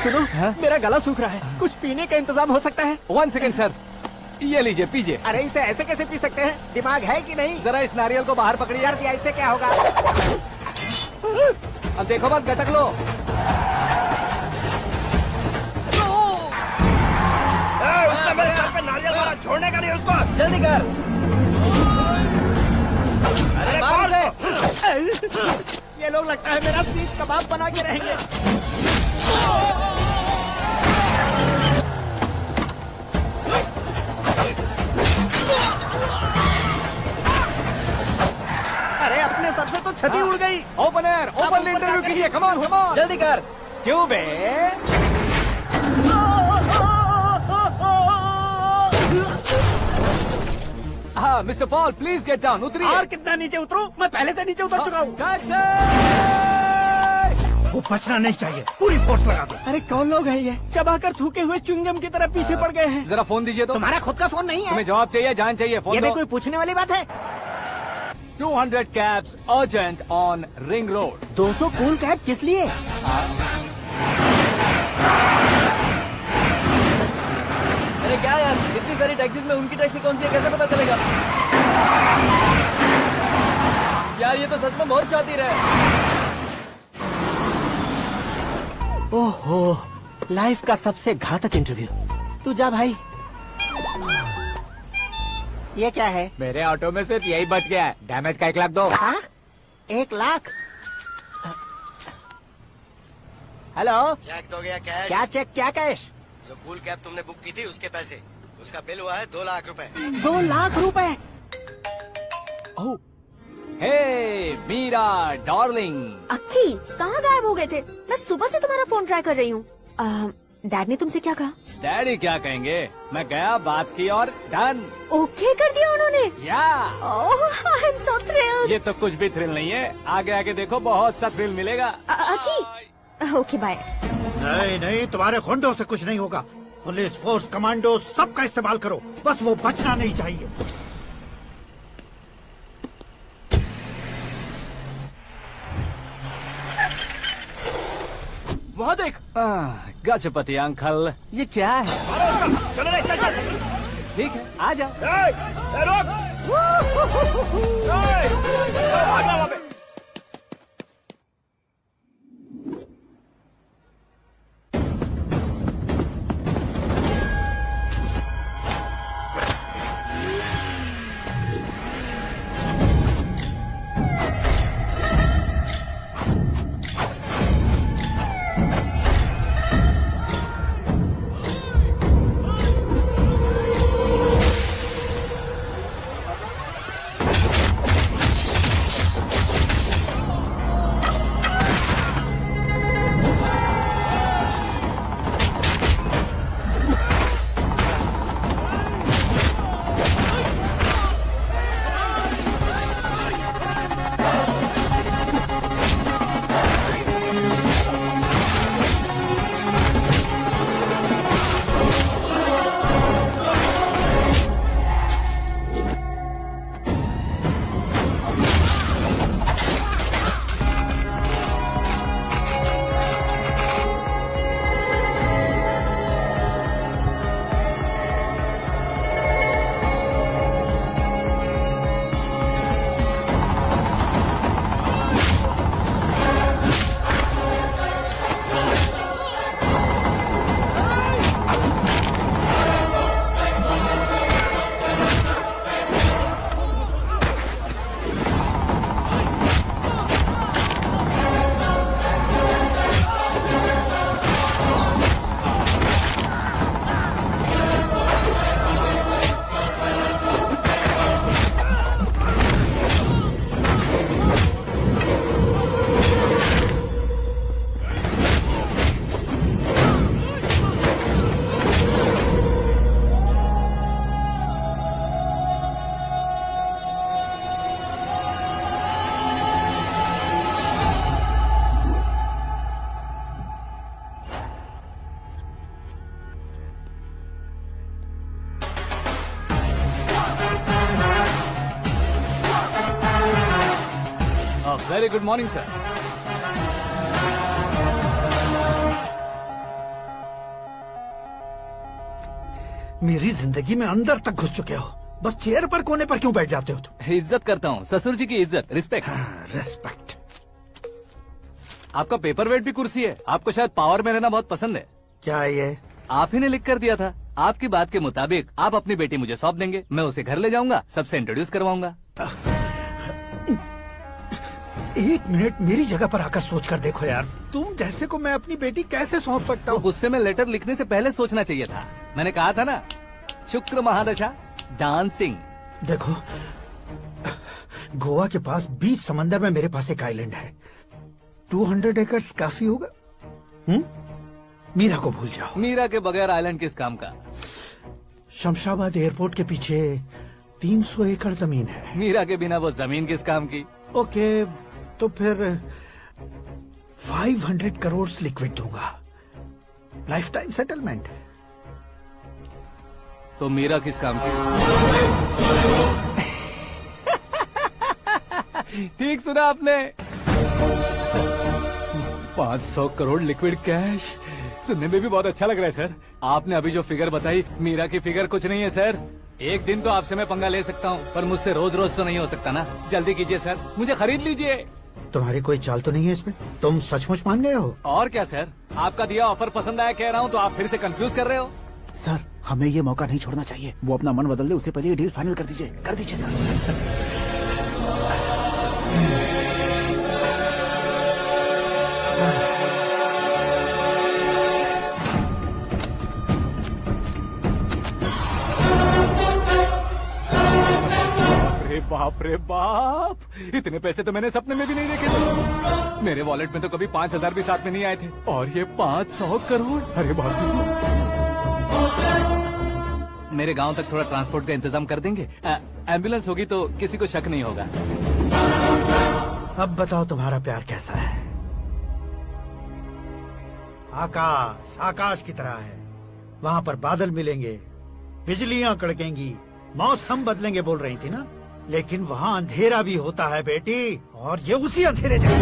सुनो, मेरा गला सूख रहा है, कुछ पीने का इंतजाम हो सकता है? 1 सेकेंड सर, ये लीजिए पीजिए। अरे इसे ऐसे कैसे पी सकते हैं? दिमाग है कि नहीं? जरा इस नारियल को बाहर पकड़िए। यार दिया, इससे क्या होगा? अब देखो बस, गटक लो। उसने मेरे सर पे नारियल मारा, छोड़ने का नहीं उसको। जल्दी कर। अरे मार दे। ये लोग लगता है मेरा सीख कबाब बना के रहेंगे। अरे अपने सर से तो छती उड़ गई। ओपन एयर, ओपन इंटरव्यू कीजिए। कम ऑन कम ऑन, जल्दी कर। क्यों बे? हाँ mister Paul, please get down. उतरिए। और कितना नीचे उतरूं? मैं पहले से नीचे उतर चुका हूँ। वो बचना नहीं चाहिए, पूरी फोर्स लगा दो। अरे कौन लोग हैं ये? चबाकर थूके हुए च्युइंगम की तरह पीछे पड़ गए हैं। जरा फोन दीजिए तो। तुम्हारा खुद का फोन नहीं है? तुम्हें जवाब चाहिए, जान चाहिए, फोन ये भी दो। कोई पूछने वाली बात है? 200 cabs urgent on Ring Road। 200 cool cab किस लिए? अरे क्या यार, इतनी सारी टैक्सीज में उनकी टैक्सी कौन सी है, कैसे पता चलेगा? यार ये तो सच में बहुत शातिर है। ओहो, लाइफ का सबसे घातक इंटरव्यू। तू जा भाई। ये क्या है? मेरे ऑटो में सिर्फ यही बच गया है। डैमेज का 1 लाख दो। 1 लाख? हेलो, चेक तो गया कैश। क्या चेक, क्या कैश? जो कूल कैब तुमने बुक की थी उसके पैसे, उसका बिल हुआ है 2 लाख रुपए। 2 लाख रुपए? हे मीरा डार्लिंग। अक्की, कहाँ गायब हो गए थे? मैं सुबह से तुम्हारा फोन ट्राई कर रही हूँ। डैड ने तुमसे क्या कहा? डैडी क्या कहेंगे, मैं गया, बात की और डन। ओके कर दिया उन्होंने? या आई एम सो थ्रिल्ड। ये तो कुछ भी थ्रिल नहीं है, आगे आगे देखो बहुत सा थ्रिल मिलेगा। अक्की, ओके बाय। नहीं नहीं, तुम्हारे गुंडों से कुछ नहीं होगा। पुलिस फोर्स, कमांडो, सबका इस्तेमाल करो, बस वो बचना नहीं चाहिए। वहाँ देख। गजपति अंकल, ये क्या है? चलो रे, चल चल। ठीक है, आ जा। Very good morning sir. मेरी जिंदगी में अंदर तक घुस चुके हो, बस चेयर पर कोने पर क्यों बैठ जाते हो तुम? इज्जत करता हूँ, ससुर जी की इज्जत, रिस्पेक्ट। रिस्पेक्ट। आपका पेपर वेट भी कुर्सी है। आपको शायद पावर में रहना बहुत पसंद है। क्या ये? आप ही ने लिख कर दिया था। आपकी बात के मुताबिक आप अपनी बेटी मुझे सौंप देंगे, मैं उसे घर ले जाऊंगा, सबसे इंट्रोड्यूस करवाऊंगा। 1 मिनट मेरी जगह पर आकर सोच कर देखो यार, तुम जैसे को मैं अपनी बेटी कैसे सौंप सकता हूँ? तो गुस्से में लेटर लिखने से पहले सोचना चाहिए था। मैंने कहा था ना, शुक्र महादशा डांसिंग। देखो, गोवा के पास बीच समंदर में मेरे पास एक आइलैंड है, 200 एकर्स काफी होगा। मीरा को भूल जाओ। मीरा के बगैर आइलैंड किस काम का? शमशाबाद एयरपोर्ट के पीछे 300 एकड़ जमीन है। मीरा के बिना वो जमीन किस काम की? ओके, तो फिर 500 करोड़ लिक्विड दूंगा, लाइफ टाइम सेटलमेंट। तो मीरा किस काम की? ठीक सुना आपने, 500 करोड़ लिक्विड कैश। सुनने में भी बहुत अच्छा लग रहा है सर। आपने अभी जो फिगर बताई, मीरा की फिगर कुछ नहीं है सर। एक दिन तो आपसे मैं पंगा ले सकता हूँ, पर मुझसे रोज रोज तो नहीं हो सकता ना। जल्दी कीजिए सर, मुझे खरीद लीजिए। तुम्हारी कोई चाल तो नहीं है इसमें? तुम सचमुच मान गए हो? और क्या सर, आपका दिया ऑफर पसंद आया कह रहा हूँ, तो आप फिर से कंफ्यूज कर रहे हो। सर, हमें ये मौका नहीं छोड़ना चाहिए। वो अपना मन बदल दे, उससे पहले ये डील फाइनल कर दीजिए। कर दीजिए सर। बाप रे बाप, इतने पैसे तो मैंने सपने में भी नहीं देखे थे। मेरे वॉलेट में तो कभी 5,000 भी साथ में नहीं आए थे, और ये 500 करोड़। अरे बाप रे। मेरे गांव तक थोड़ा ट्रांसपोर्ट का इंतजाम कर देंगे? एम्बुलेंस होगी तो किसी को शक नहीं होगा। अब बताओ तुम्हारा प्यार कैसा है? आकाश आकाश की तरह है, वहाँ पर बादल मिलेंगे, बिजलियाँ कड़केंगी, मौसम बदलेंगे बोल रही थी ना, लेकिन वहाँ अंधेरा भी होता है बेटी, और ये उसी अंधेरे जैसा।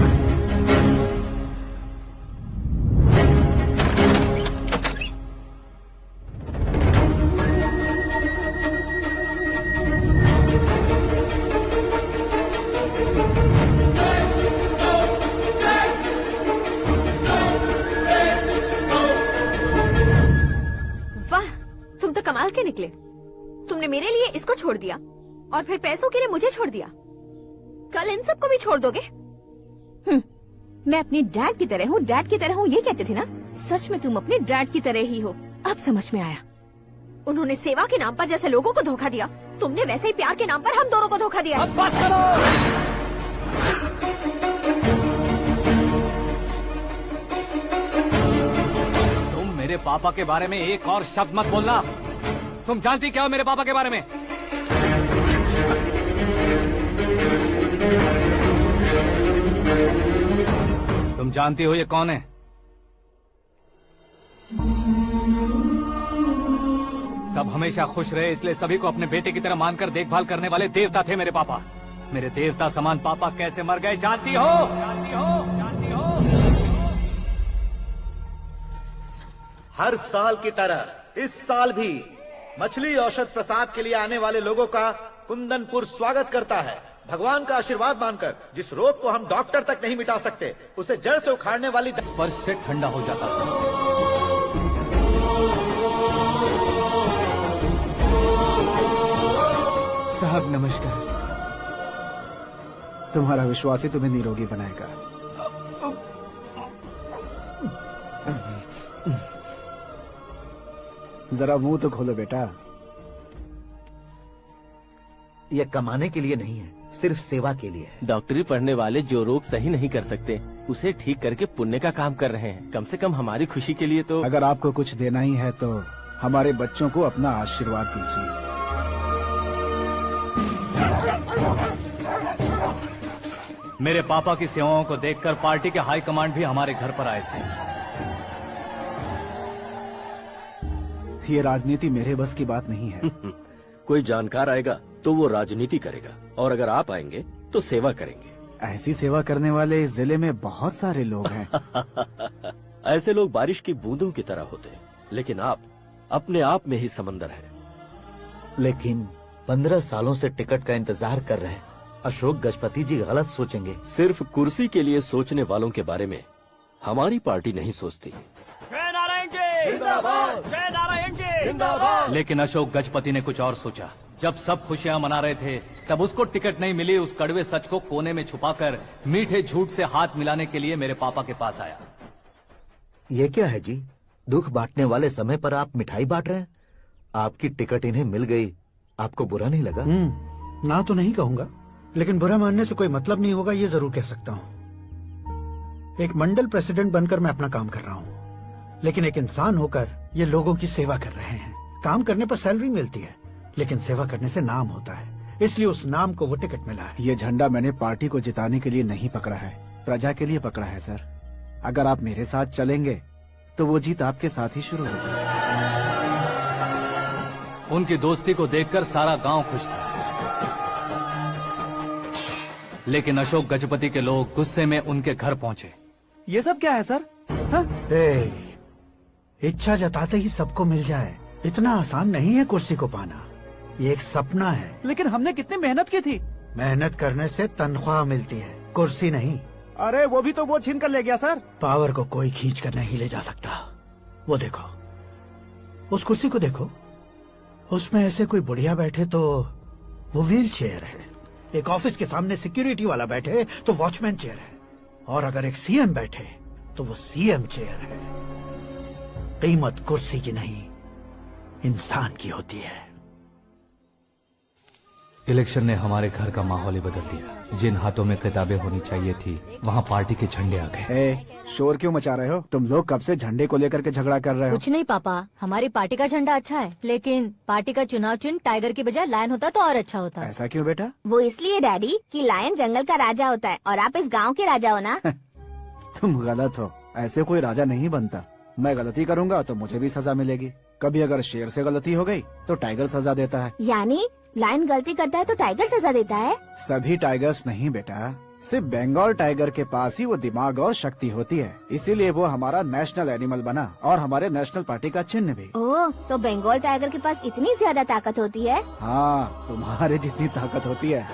वाह, तुम तो कमाल के निकले। तुमने मेरे लिए इसको छोड़ दिया और फिर पैसों के लिए मुझे छोड़ दिया। कल इन सबको भी छोड़ दोगे? मैं अपने डैड की तरह हूँ, डैड की तरह हूँ, ये कहते थे ना। सच में तुम अपने डैड की तरह ही हो। अब समझ में आया। उन्होंने सेवा के नाम पर जैसे लोगों को धोखा दिया, तुमने वैसे ही प्यार के नाम पर हम दोनों को धोखा दिया। अब बस करो। तुम मेरे पापा के बारे में एक और शब्द मत बोलना। तुम जानती क्या हो मेरे पापा के बारे में? तुम जानती हो ये कौन है? सब हमेशा खुश रहे, इसलिए सभी को अपने बेटे की तरह मानकर देखभाल करने वाले देवता थे मेरे पापा। मेरे देवता समान पापा कैसे मर गए जानती हो? जानती हो? जानती हो? हर साल की तरह इस साल भी मछली औषध प्रसाद के लिए आने वाले लोगों का कुंदनपुर स्वागत करता है। भगवान का आशीर्वाद मानकर जिस रोग को हम डॉक्टर तक नहीं मिटा सकते, उसे जड़ से उखाड़ने वाली स्पर्श से ठंडा हो जाता था। साहब नमस्कार। तुम्हारा विश्वास ही तुम्हें निरोगी बनाएगा। जरा मुंह तो खोलो बेटा। यह कमाने के लिए नहीं है, सिर्फ सेवा के लिए है। डॉक्टरी पढ़ने वाले जो रोग सही नहीं कर सकते, उसे ठीक करके पुण्य का काम कर रहे हैं। कम से कम हमारी खुशी के लिए तो। अगर आपको कुछ देना ही है तो हमारे बच्चों को अपना आशीर्वाद दीजिए। मेरे पापा की सेवाओं को देखकर पार्टी के हाई कमांड भी हमारे घर पर आए थे। ये राजनीति मेरे बस की बात नहीं है। कोई जानकार आएगा तो वो राजनीति करेगा, और अगर आप आएंगे तो सेवा करेंगे। ऐसी सेवा करने वाले इस जिले में बहुत सारे लोग हैं। ऐसे लोग बारिश की बूंदों की तरह होते हैं, लेकिन आप अपने आप में ही समंदर है। लेकिन 15 सालों से टिकट का इंतजार कर रहे हैं। अशोक गजपति जी गलत सोचेंगे। सिर्फ कुर्सी के लिए सोचने वालों के बारे में हमारी पार्टी नहीं सोचती। लेकिन अशोक गजपति ने कुछ और सोचा। जब सब खुशियां मना रहे थे तब उसको टिकट नहीं मिली। उस कड़वे सच को कोने में छुपाकर मीठे झूठ से हाथ मिलाने के लिए मेरे पापा के पास आया। ये क्या है जी? दुख बांटने वाले समय पर आप मिठाई बांट रहे हैं। आपकी टिकट इन्हें मिल गई, आपको बुरा नहीं लगा? ना तो नहीं कहूंगा, लेकिन बुरा मानने से कोई मतलब नहीं होगा, ये जरूर कह सकता हूँ। एक मंडल प्रेसिडेंट बनकर मैं अपना काम कर रहा हूँ, लेकिन एक इंसान होकर ये लोगों की सेवा कर रहे हैं। काम करने पर सैलरी मिलती है, लेकिन सेवा करने से नाम होता है, इसलिए उस नाम को वो टिकट मिला है। ये झंडा मैंने पार्टी को जिताने के लिए नहीं पकड़ा है, प्रजा के लिए पकड़ा है सर। अगर आप मेरे साथ चलेंगे तो वो जीत आपके साथ ही शुरू होगी। उनकी दोस्ती को देखकर सारा गांव खुश था, लेकिन अशोक गजपति के लोग गुस्से में उनके घर पहुंचे। ये सब क्या है सर? इच्छा जताते ही सबको मिल जाए, इतना आसान नहीं है कुर्सी को पाना। ये एक सपना है। लेकिन हमने कितनी मेहनत की थी। मेहनत करने से तनख्वाह मिलती है, कुर्सी नहीं। अरे वो भी तो वो छीन कर ले गया सर। पावर को कोई खींच कर नहीं ले जा सकता। वो देखो, उस कुर्सी को देखो, उसमें ऐसे कोई बुढ़िया बैठे तो वो व्हील चेयर है। एक ऑफिस के सामने सिक्योरिटी वाला बैठे तो वॉचमैन चेयर है, और अगर एक सीएम बैठे तो वो सीएम चेयर है। कीमत कुर्सी की नहीं, इंसान की होती है। इलेक्शन ने हमारे घर का माहौल ही बदल दिया। जिन हाथों में किताबें होनी चाहिए थी, वहाँ पार्टी के झंडे आ गए। शोर क्यों मचा रहे हो? तुम लोग कब से झंडे को लेकर के झगड़ा कर रहे हो? कुछ नहीं पापा, हमारी पार्टी का झंडा अच्छा है, लेकिन पार्टी का चुनाव चिन्ह टाइगर की बजाय लायन होता तो और अच्छा होता। ऐसा क्यों बेटा? वो इसलिए डैडी कि लायन जंगल का राजा होता है और आप इस गांव के राजा हो ना। तुम गलत हो, ऐसे कोई राजा नहीं बनता। मैं गलती करूंगा तो मुझे भी सजा मिलेगी। कभी अगर शेर से गलती हो गई तो टाइगर सजा देता है। यानी लायन गलती करता है तो टाइगर सजा देता है? सभी टाइगर्स नहीं बेटा, सिर्फ बंगाल टाइगर के पास ही वो दिमाग और शक्ति होती है, इसीलिए वो हमारा नेशनल एनिमल बना और हमारे नेशनल पार्टी का चिन्ह भी। ओह, तो बंगाल टाइगर के पास इतनी ज्यादा ताकत होती है? हाँ, तुम्हारे जितनी ताकत होती है।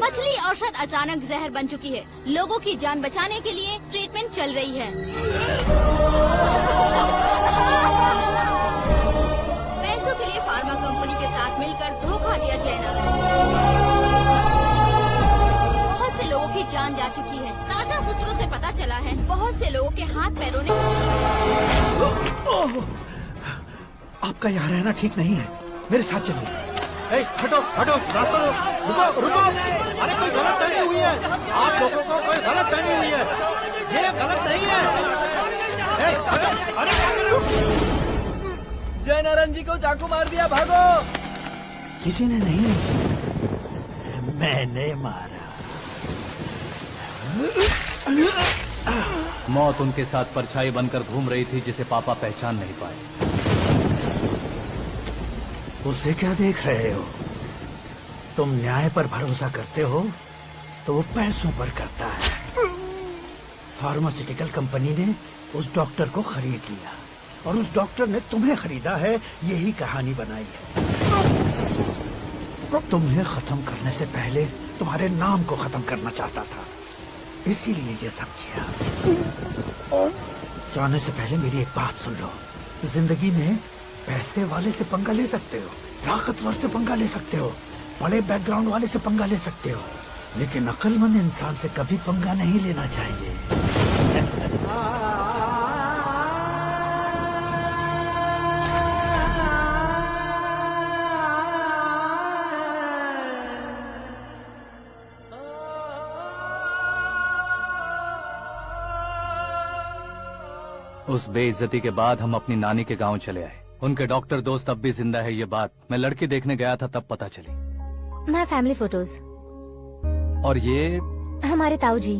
मछली औषध अचानक जहर बन चुकी है। लोगों की जान बचाने के लिए ट्रीटमेंट चल रही है। पैसों के लिए फार्मा कंपनी के साथ मिलकर धोखा दिया जैना। बहुत से लोगों की जान जा चुकी है। ताज़ा सूत्रों से पता चला है बहुत से लोगों के हाथ पैरों ने। आपका यहाँ रहना ठीक नहीं है, मेरे साथ चलिए। हटो हटो, रास्ता रुको रुको। अरे कोई गलत फहमी हुई है, आप लोगों को कोई गलत फहमी हुई है, ये गलत नहीं है। हटो, अरे जय नारायण जी को चाकू मार दिया, भागो। किसी ने नहीं, मैंने मारा। मौत उनके साथ परछाई बनकर घूम रही थी, जिसे पापा पहचान नहीं पाए। उसे क्या देख रहे हो? तुम न्याय पर भरोसा करते हो तो वो पैसों पर करता है। फार्मास्यूटिकल कंपनी ने उस डॉक्टर को खरीद लिया और उस डॉक्टर ने तुम्हें खरीदा है, यही कहानी बनाई है। तुम्हें खत्म करने से पहले तुम्हारे नाम को खत्म करना चाहता था, इसीलिए ये सब किया। जाने से पहले मेरी एक बात सुन लो। जिंदगी में पैसे वाले से पंगा ले सकते हो, ताकतवर से पंगा ले सकते हो, बड़े बैकग्राउंड वाले से पंगा ले सकते हो, लेकिन अक्लमंद इंसान से कभी पंगा नहीं लेना चाहिए। उस बेइज्जती के बाद हम अपनी नानी के गांव चले आए। उनके डॉक्टर दोस्त अब भी जिंदा है, ये बात मैं लड़की देखने गया था तब पता चली। मैं फैमिली फोटोज। और ये हमारे ताऊ जी।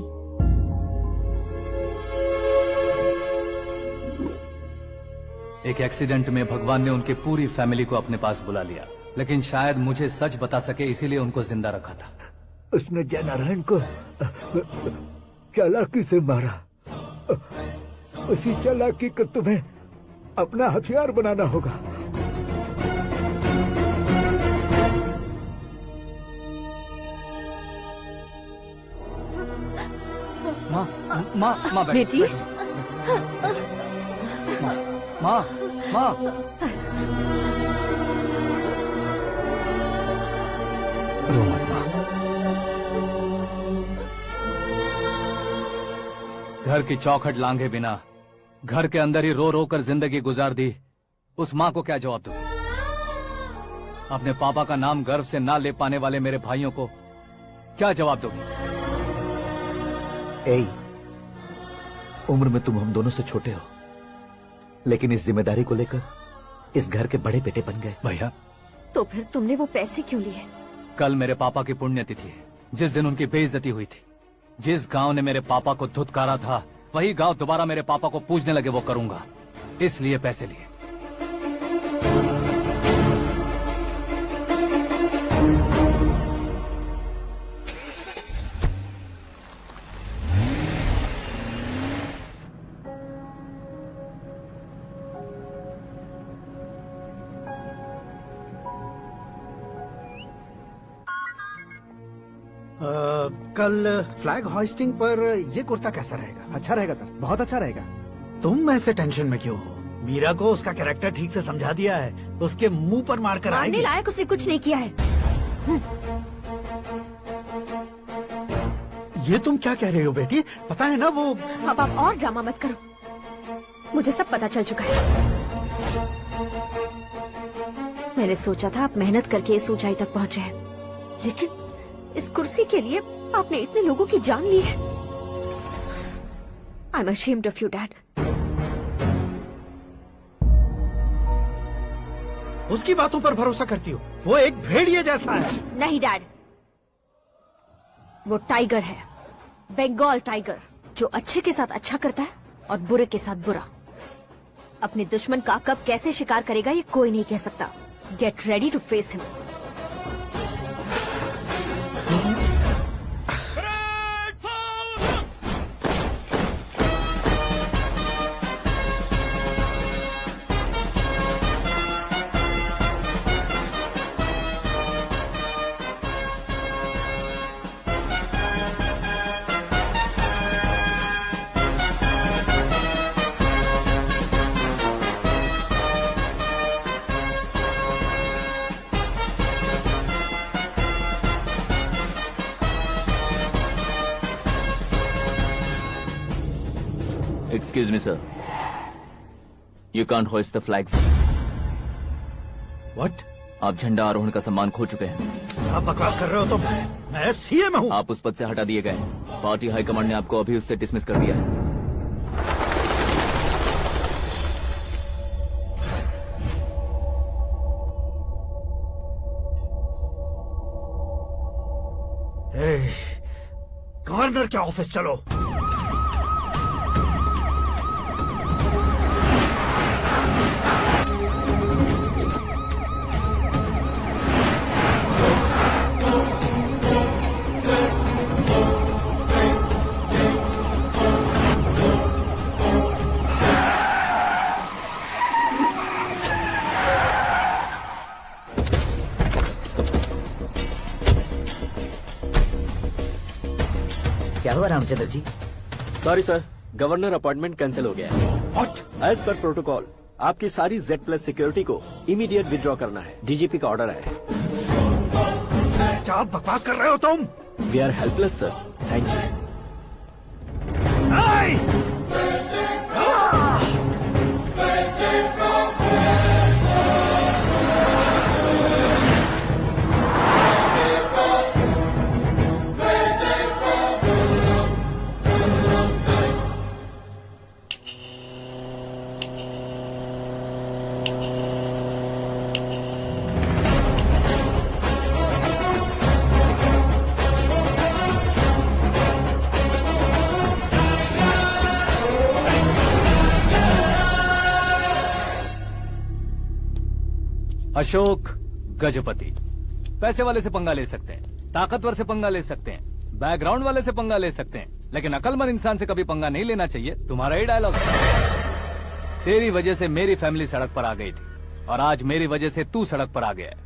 एक एक्सीडेंट में भगवान ने उनकी पूरी फैमिली को अपने पास बुला लिया, लेकिन शायद मुझे सच बता सके इसीलिए उनको जिंदा रखा था। उसने जयनारायण को चालाकी से मारा। उसी चालाकी को तुम्हें अपना हथियार बनाना होगा। माँ माँ माँ बेटी। माँ माँ माँ रो मत माँ। घर की चौखट लांघे बिना घर के अंदर ही रो रो कर जिंदगी गुजार दी उस माँ को क्या जवाब दूं? अपने पापा का नाम गर्व से ना ले पाने वाले मेरे भाइयों को क्या जवाब दोगी? ए, उम्र में तुम हम दोनों से छोटे हो, लेकिन इस जिम्मेदारी को लेकर इस घर के बड़े बेटे बन गए। भैया, तो फिर तुमने वो पैसे क्यों लिए? कल मेरे पापा की पुण्यतिथि है, जिस दिन उनकी बेइज्जती हुई थी। जिस गांव ने मेरे पापा को धुतकारा था, वही गांव दोबारा मेरे पापा को पूजने लगे वो करूंगा, इसलिए पैसे लिए। कल फ्लैग होइस्टिंग पर ये कुर्ता कैसा रहेगा? अच्छा रहेगा सर, बहुत अच्छा रहेगा। तुम ऐसे टेंशन में क्यों हो? मीरा को उसका कैरेक्टर ठीक से समझा दिया है, उसके मुंह पर मारकर मारने आएगी। लायक उसने कुछ नहीं किया है। ये तुम क्या कह रहे हो बेटी? पता है ना वो। अब आप और ड्रामा मत करो, मुझे सब पता चल चुका है। मैंने सोचा था आप मेहनत करके इस ऊंचाई तक पहुँचे हैं, लेकिन इस कुर्सी के लिए आपने इतने लोगों की जान ली है। I am ashamed of you dad. उसकी बातों पर भरोसा करती हो? वो एक भेड़िए जैसा है। नहीं डैड, वो टाइगर है, बंगाल टाइगर, जो अच्छे के साथ अच्छा करता है और बुरे के साथ बुरा। अपने दुश्मन का कब कैसे शिकार करेगा ये कोई नहीं कह सकता। Get ready to face him. Excuse me, sir. You can't hoist the flags. What? आप झंडा आरोहण का सम्मान खो चुके हैं। आप बकवास कर रहे हो तुम? मैं सीएम हूँ। आप उस पद से हटा दिए गए। पार्टी हाईकमांड ने आपको अभी उससे डिसमिस कर दिया है। गवर्नर के ऑफिस चलो। क्या हुआ Ramchandra ji? Sorry sir, governor appointment cancel हो गया है। एज पर प्रोटोकॉल आपकी सारी Z+ सिक्योरिटी को इमीडिएट विड्रॉ करना है। डीजीपी का ऑर्डर है। क्या बकवास कर रहे हो तुम? We are helpless sir. Thank you. Ashok Gajapati. पैसे वाले से पंगा ले सकते हैं, ताकतवर से पंगा ले सकते हैं, बैकग्राउंड वाले से पंगा ले सकते हैं, लेकिन अकलमंद इंसान से कभी पंगा नहीं लेना चाहिए। तुम्हारा ही डायलॉग। तेरी वजह से मेरी फैमिली सड़क पर आ गई थी और आज मेरी वजह से तू सड़क पर आ गया है।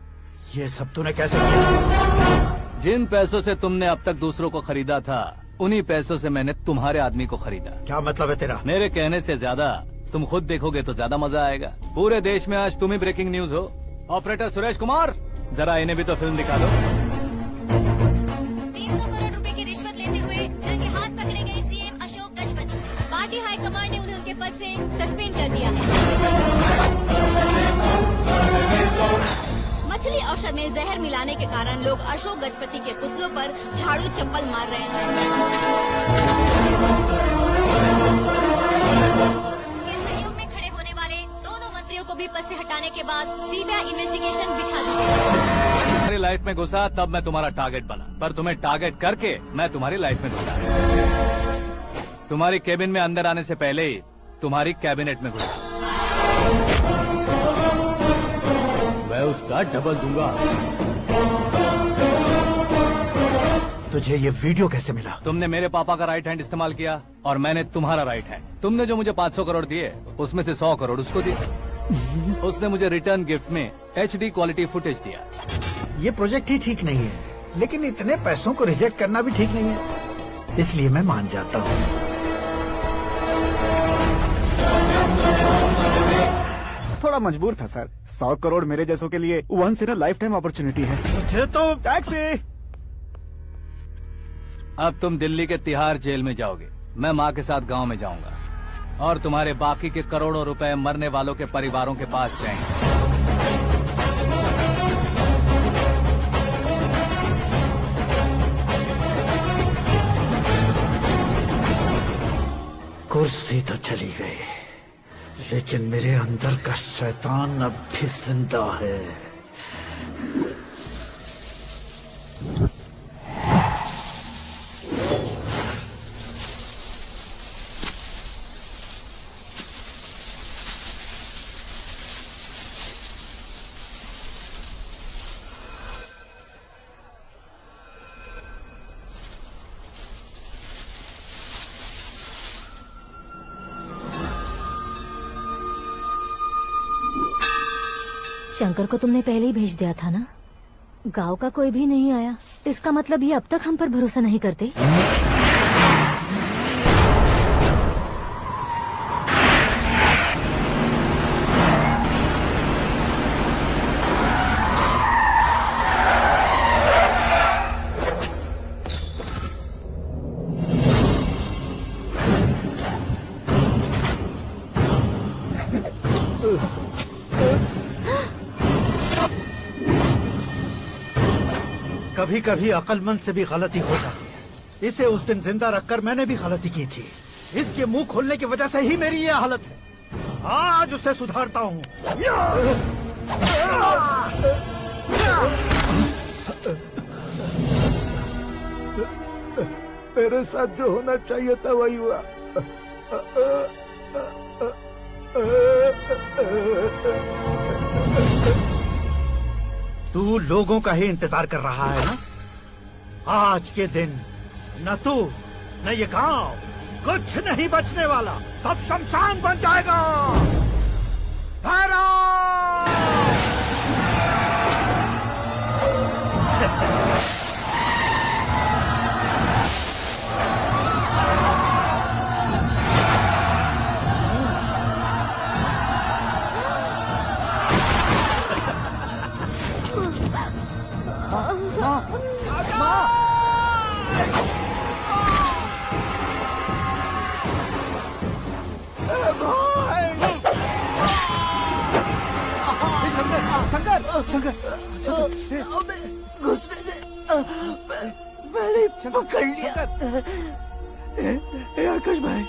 ये सब तूने कैसे किया? जिन पैसों से तुमने अब तक दूसरों को खरीदा था, उन्हीं पैसों से मैंने तुम्हारे आदमी को खरीदा। क्या मतलब है तेरा? मेरे कहने से ज्यादा तुम खुद देखोगे तो ज्यादा मजा आएगा। पूरे देश में आज तुम ही ब्रेकिंग न्यूज हो। ऑपरेटर सुरेश कुमार, जरा इन्हें भी तो फिल्म दिखा दो। 300 करोड़ रुपए की रिश्वत लेते हुए रंगे हाथ पकड़े गए CM Ashok Gajapati. Party high command ने उन्हें उनके पद से सस्पेंड कर दिया है। मछली औषध में जहर मिलाने के कारण लोग अशोक गजपति के पुतलों पर झाड़ू चप्पल मार रहे हैं। उनके सहयोग में खड़े होने वाले दोनों मंत्रियों को भी पद से हटाने के बाद सीबीआई इन्वेस्टिगेशन बिठा दी गई। तुम्हारी लाइफ में घुसा तब मैं तुम्हारा टारगेट बना, पर तुम्हें टारगेट करके मैं तुम्हारी लाइफ में घुसा। तुम्हारी केबिन में अंदर आने से पहले ही तुम्हारी कैबिनेट में घुसा। मैं उसका डबल दूंगा। तुझे ये वीडियो कैसे मिला? तुमने मेरे पापा का राइट हैंड इस्तेमाल किया और मैंने तुम्हारा राइट हैंड। तुमने जो मुझे 500 करोड़ दिए, उसमें से 100 करोड़ उसको दिए। उसने मुझे रिटर्न गिफ्ट में HD क्वालिटी फुटेज दिया। ये प्रोजेक्ट ही ठीक नहीं है, लेकिन इतने पैसों को रिजेक्ट करना भी ठीक नहीं है, इसलिए मैं मान जाता हूँ। थोड़ा मजबूर था सर। 100 करोड़ मेरे जैसों के लिए once in a lifetime opportunity है। मुझे तो टैक्सी। अब तुम दिल्ली के तिहाड़ जेल में जाओगे, मैं माँ के साथ गांव में जाऊंगा और तुम्हारे बाकी के करोड़ों रुपए मरने वालों के परिवारों के पास जाएंगे। कुर्सी तो चली गई, लेकिन मेरे अंदर का शैतान अब भी जिंदा है। शंकर को तुमने पहले ही भेज दिया था ना? गांव का कोई भी नहीं आया, इसका मतलब ये अब तक हम पर भरोसा नहीं करते। कभी कभी अक्लमंद से भी गलती हो जाती है। इसे उस दिन जिंदा रखकर मैंने भी गलती की थी। इसके मुंह खोलने की वजह से ही मेरी ये हालत है। आज उसे सुधारता हूँ। मेरे साथ जो होना चाहिए था वही हुआ। तू लोगों का ही इंतजार कर रहा है ना? आज के दिन न तू न ये गांव कुछ नहीं बचने वाला, सब शमशान बन जाएगा। घुसने से मैंने पकड़ लिया। आकाश भाई,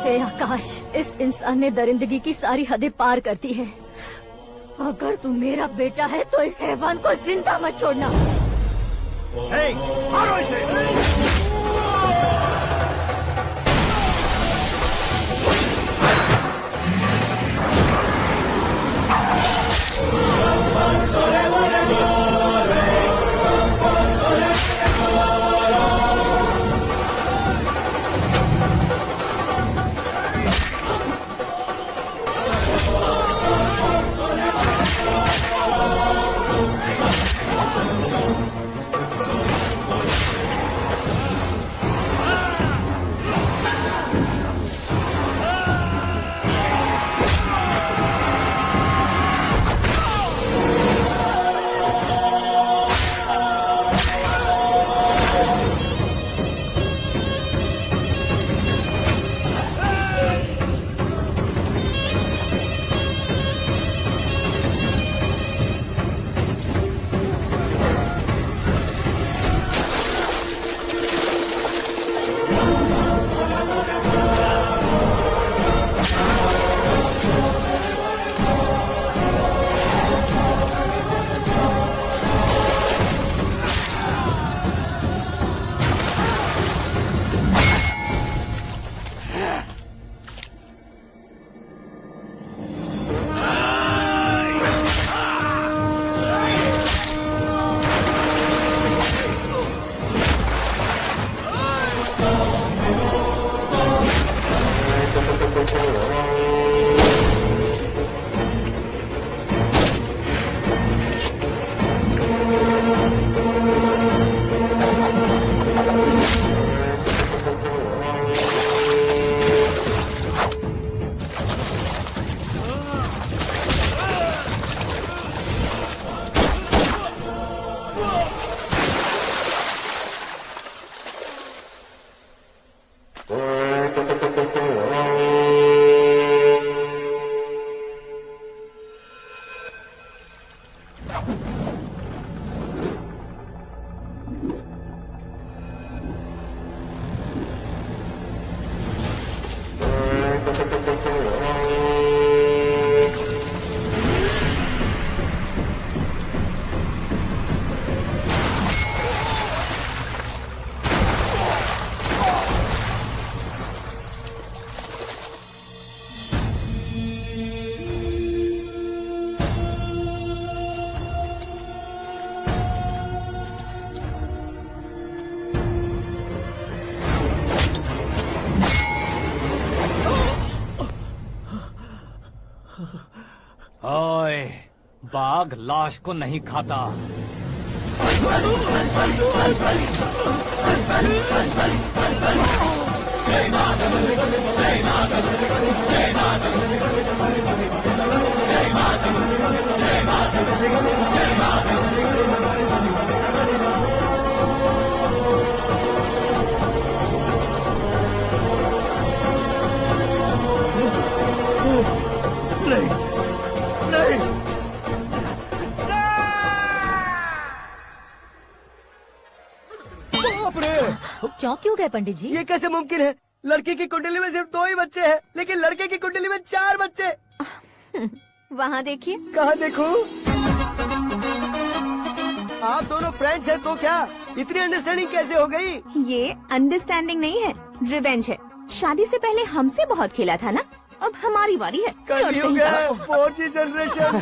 हे आकाश, इस इंसान ने दरिंदगी की सारी हदें पार कर दी है। अगर तू मेरा बेटा है तो इस हैवान को जिंदा मत छोड़ना। मारो इसे। ओए, बाघ लाश को नहीं खाता। चौंक क्यों गए पंडित जी? ये कैसे मुमकिन है? लड़की की कुंडली में सिर्फ 2 ही बच्चे हैं, लेकिन लड़के की कुंडली में 4 बच्चे। वहाँ देखिए। कहाँ देखूं? आप दोनों फ्रेंड्स हैं तो क्या इतनी अंडरस्टैंडिंग कैसे हो गई? ये अंडरस्टैंडिंग नहीं है, रिवेंज है। शादी से पहले हमसे बहुत खेला था ना, अब हमारी बारी है। कलयुग है, 4G जनरेशन।